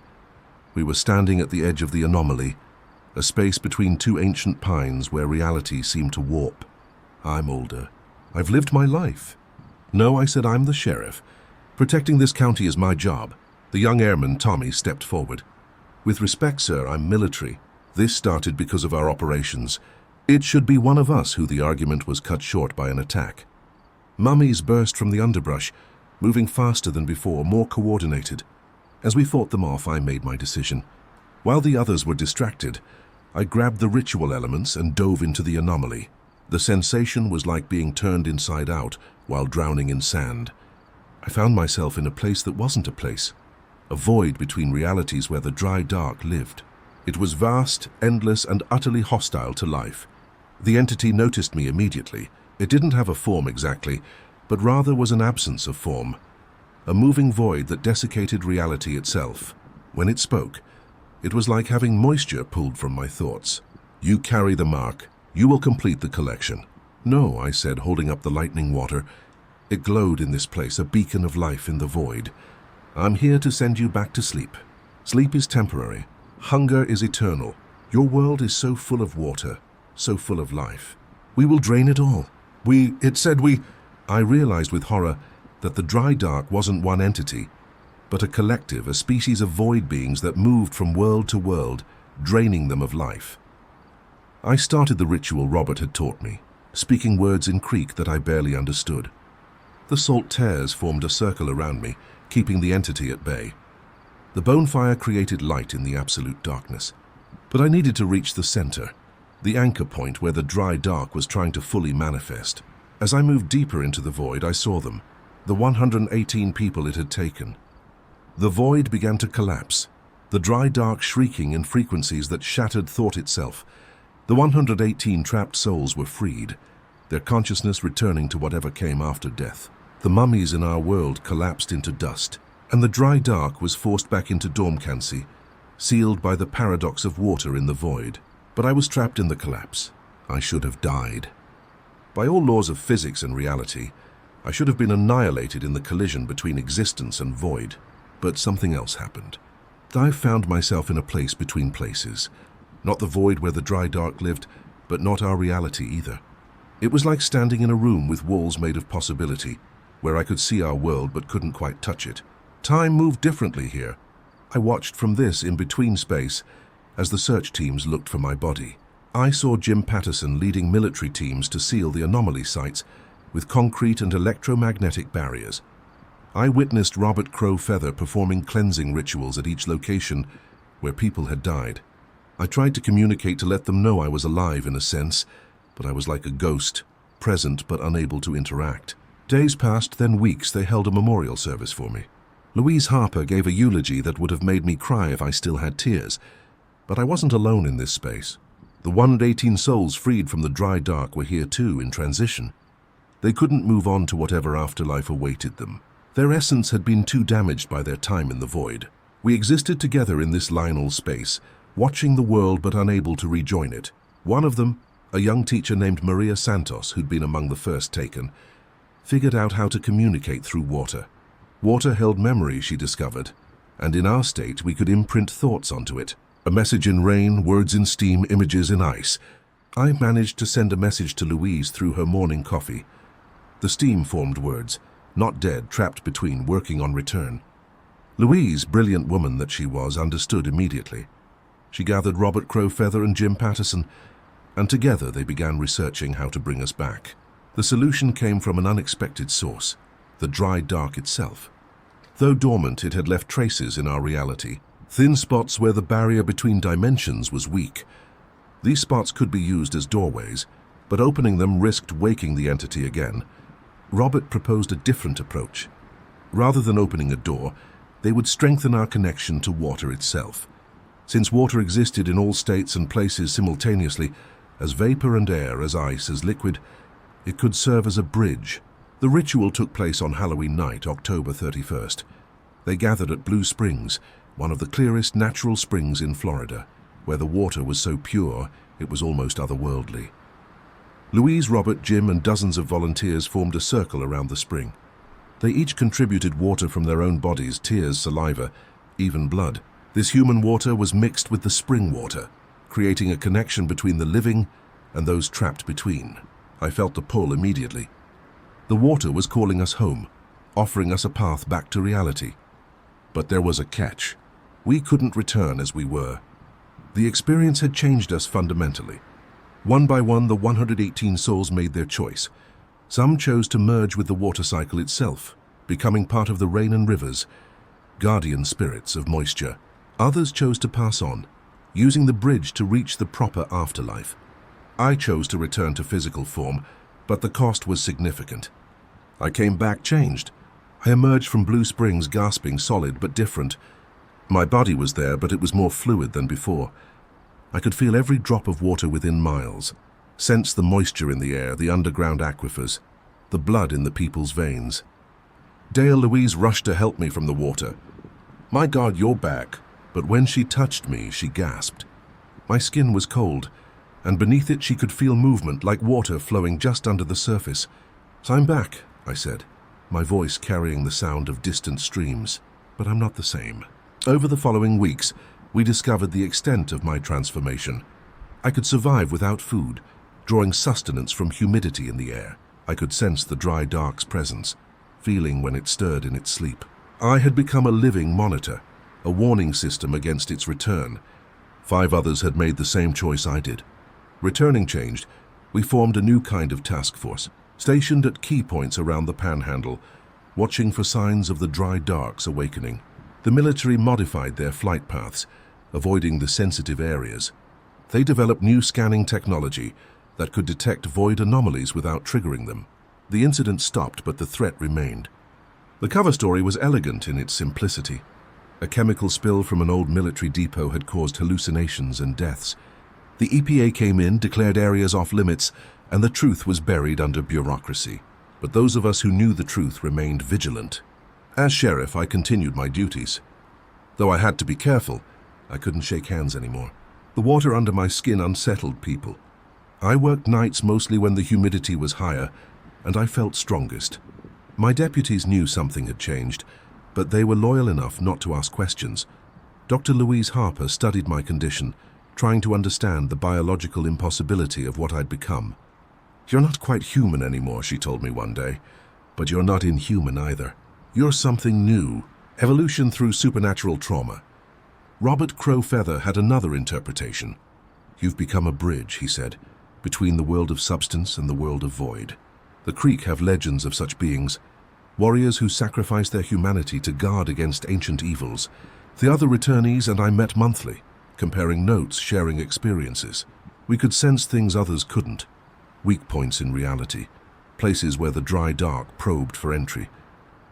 We were standing at the edge of the anomaly, a space between two ancient pines where reality seemed to warp. "I'm older. I've lived my life." "No," I said, "I'm the sheriff. Protecting this county is my job." The young airman, Tommy, stepped forward. "With respect, sir, I'm military. This started because of our operations. It should be one of us." The argument was cut short by an attack. Mummies burst from the underbrush, moving faster than before, more coordinated. As we fought them off, I made my decision. While the others were distracted, I grabbed the ritual elements and dove into the anomaly. The sensation was like being turned inside out while drowning in sand. I found myself in a place that wasn't a place, a void between realities where the dry dark lived. It was vast, endless, and utterly hostile to life. The entity noticed me immediately. It didn't have a form exactly, but rather was an absence of form, a moving void that desiccated reality itself. When it spoke, it was like having moisture pulled from my thoughts. "You carry the mark. You will complete the collection." "No," I said, holding up the lightning water. It glowed in this place, a beacon of life in the void. "I'm here to send you back to sleep. Sleep is temporary. Hunger is eternal. Your world is so full of water, so full of life. We will drain it all." It said we... I realized with horror that the dry dark wasn't one entity, but a collective, a species of void beings that moved from world to world, draining them of life. I started the ritual Robert had taught me, speaking words in Creek that I barely understood. The salt tears formed a circle around me, keeping the entity at bay. The bonfire created light in the absolute darkness, but I needed to reach the center, the anchor point where the dry dark was trying to fully manifest. As I moved deeper into the void, I saw them, the 118 people it had taken. The void began to collapse, the dry dark shrieking in frequencies that shattered thought itself. The 118 trapped souls were freed, their consciousness returning to whatever came after death. The mummies in our world collapsed into dust, and the dry dark was forced back into dormancy, sealed by the paradox of water in the void. But I was trapped in the collapse. I should have died. By all laws of physics and reality, I should have been annihilated in the collision between existence and void. But something else happened. I found myself in a place between places. Not the void where the dry dark lived, but not our reality either. It was like standing in a room with walls made of possibility, where I could see our world but couldn't quite touch it. Time moved differently here. I watched from this in-between space as the search teams looked for my body. I saw Jim Patterson leading military teams to seal the anomaly sites with concrete and electromagnetic barriers. I witnessed Robert Crow Feather performing cleansing rituals at each location where people had died. I tried to communicate to let them know I was alive in a sense, but I was like a ghost, present but unable to interact. Days passed, then weeks. They held a memorial service for me. Louise Harper gave a eulogy that would have made me cry if I still had tears. But I wasn't alone in this space. The 118 souls freed from the dry dark were here too, in transition. They couldn't move on to whatever afterlife awaited them. Their essence had been too damaged by their time in the void. We existed together in this liminal space, watching the world but unable to rejoin it. One of them, a young teacher named Maria Santos, who'd been among the first taken, figured out how to communicate through water. Water held memory, she discovered, and in our state we could imprint thoughts onto it. A message in rain, words in steam, images in ice. I managed to send a message to Louise through her morning coffee. The steam formed words, not dead, trapped between, working on return. Louise, brilliant woman that she was, understood immediately. She gathered Robert Crow Feather and Jim Patterson, and together they began researching how to bring us back. The solution came from an unexpected source, the dry dark itself. Though dormant, it had left traces in our reality, thin spots where the barrier between dimensions was weak. These spots could be used as doorways, but opening them risked waking the entity again. Robert proposed a different approach. Rather than opening a door, They would strengthen our connection to water itself. Since water existed in all states and places simultaneously, as vapor and air, as ice, as liquid, it could serve as a bridge. The ritual took place on Halloween night, October 31st. They gathered at Blue Springs, one of the clearest natural springs in Florida, where the water was so pure it was almost otherworldly. Louise, Robert, Jim, and dozens of volunteers formed a circle around the spring. They each contributed water from their own bodies, tears, saliva, even blood. This human water was mixed with the spring water, creating a connection between the living and those trapped between. I felt the pull immediately. The water was calling us home, offering us a path back to reality. But there was a catch. We couldn't return as we were. The experience had changed us fundamentally. One by one, the 118 souls made their choice. Some chose to merge with the water cycle itself, becoming part of the rain and rivers, guardian spirits of moisture. Others chose to pass on, using the bridge to reach the proper afterlife. I chose to return to physical form, but the cost was significant. I came back changed. I emerged from Blue Springs gasping, solid but different. My body was there, but it was more fluid than before. I could feel every drop of water within miles, sense the moisture in the air, the underground aquifers, the blood in the people's veins. Dale Louise rushed to help me from the water. "My God, you're back." But when she touched me, she gasped. My skin was cold, and beneath it she could feel movement like water flowing just under the surface. "I'm back," I said, my voice carrying the sound of distant streams. But I'm not the same. Over the following weeks, we discovered the extent of my transformation. I could survive without food, drawing sustenance from humidity in the air. I could sense the dry dark's presence, feeling when it stirred in its sleep. I had become a living monitor, a warning system against its return. 5 others had made the same choice I did. Returning changed. We formed a new kind of task force, stationed at key points around the Panhandle, watching for signs of the dry dark's awakening. The military modified their flight paths, avoiding the sensitive areas. They developed new scanning technology that could detect void anomalies without triggering them. The incident stopped, but the threat remained. The cover story was elegant in its simplicity. A chemical spill from an old military depot had caused hallucinations and deaths. The EPA came in, declared areas off limits, and the truth was buried under bureaucracy. But those of us who knew the truth remained vigilant. As sheriff, I continued my duties. Though I had to be careful, I couldn't shake hands anymore. The water under my skin unsettled people. I worked nights mostly when the humidity was higher, and I felt strongest. My deputies knew something had changed, but they were loyal enough not to ask questions. Dr. Louise Harper studied my condition, trying to understand the biological impossibility of what I'd become. "You're not quite human anymore," she told me one day, "but you're not inhuman either. You're something new, evolution through supernatural trauma." Robert Crowfeather had another interpretation. "You've become a bridge," he said, "between the world of substance and the world of void." The Creek have legends of such beings, warriors who sacrificed their humanity to guard against ancient evils. The other returnees and I met monthly, comparing notes, sharing experiences. We could sense things others couldn't, weak points in reality, places where the dry dark probed for entry.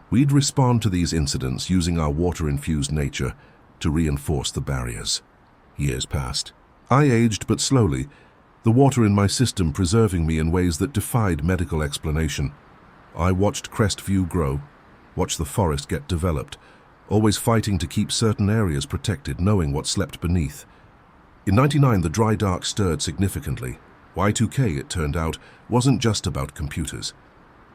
We'd respond to these incidents using our water-infused nature to reinforce the barriers. Years passed. I aged, but slowly, the water in my system preserving me in ways that defied medical explanation. I watched Crestview grow, watched the forest get developed, always fighting to keep certain areas protected, knowing what slept beneath. In '99, the dry dark stirred significantly. Y2K, it turned out, wasn't just about computers.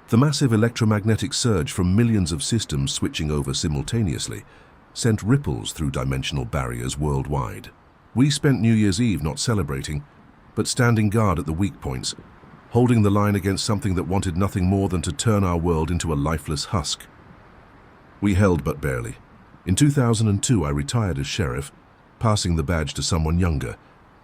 The massive electromagnetic surge from millions of systems switching over simultaneously sent ripples through dimensional barriers worldwide. We spent New Year's Eve not celebrating, but standing guard at the weak points, holding the line against something that wanted nothing more than to turn our world into a lifeless husk. We held but barely. In 2002, I retired as sheriff, passing the badge to someone younger,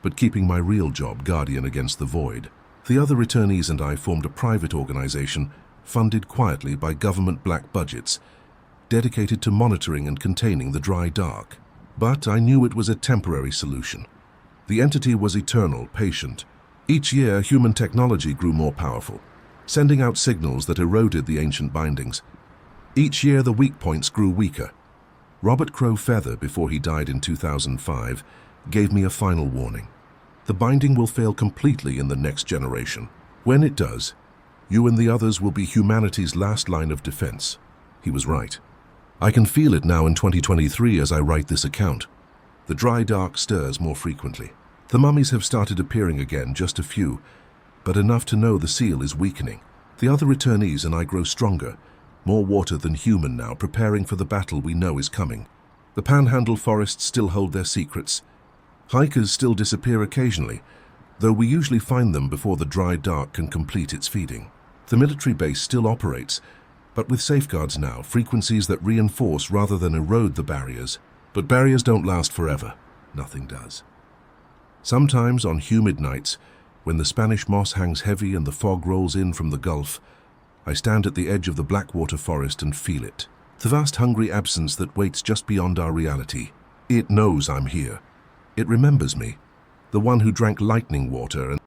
but keeping my real job, guardian against the void. The other returnees and I formed a private organization funded quietly by government black budgets, dedicated to monitoring and containing the dry dark. But I knew it was a temporary solution. The entity was eternal, patient. Each year, human technology grew more powerful, sending out signals that eroded the ancient bindings. Each year, the weak points grew weaker. Robert Crow Feather, before he died in 2005, gave me a final warning. The binding will fail completely in the next generation. When it does, you and the others will be humanity's last line of defense. He was right. I can feel it now in 2023 as I write this account. The dry dark stirs more frequently. The mummies have started appearing again, just a few, but enough to know the seal is weakening. The other returnees and I grow stronger, more water than human now, preparing for the battle we know is coming. The Panhandle forests still hold their secrets. Hikers still disappear occasionally, though we usually find them before the dry dark can complete its feeding. The military base still operates, but with safeguards now, frequencies that reinforce rather than erode the barriers. But barriers don't last forever. Nothing does. Sometimes on humid nights, when the Spanish moss hangs heavy and the fog rolls in from the Gulf, I stand at the edge of the Blackwater forest and feel it. The vast hungry absence that waits just beyond our reality. It knows I'm here. It remembers me, the one who drank lightning water and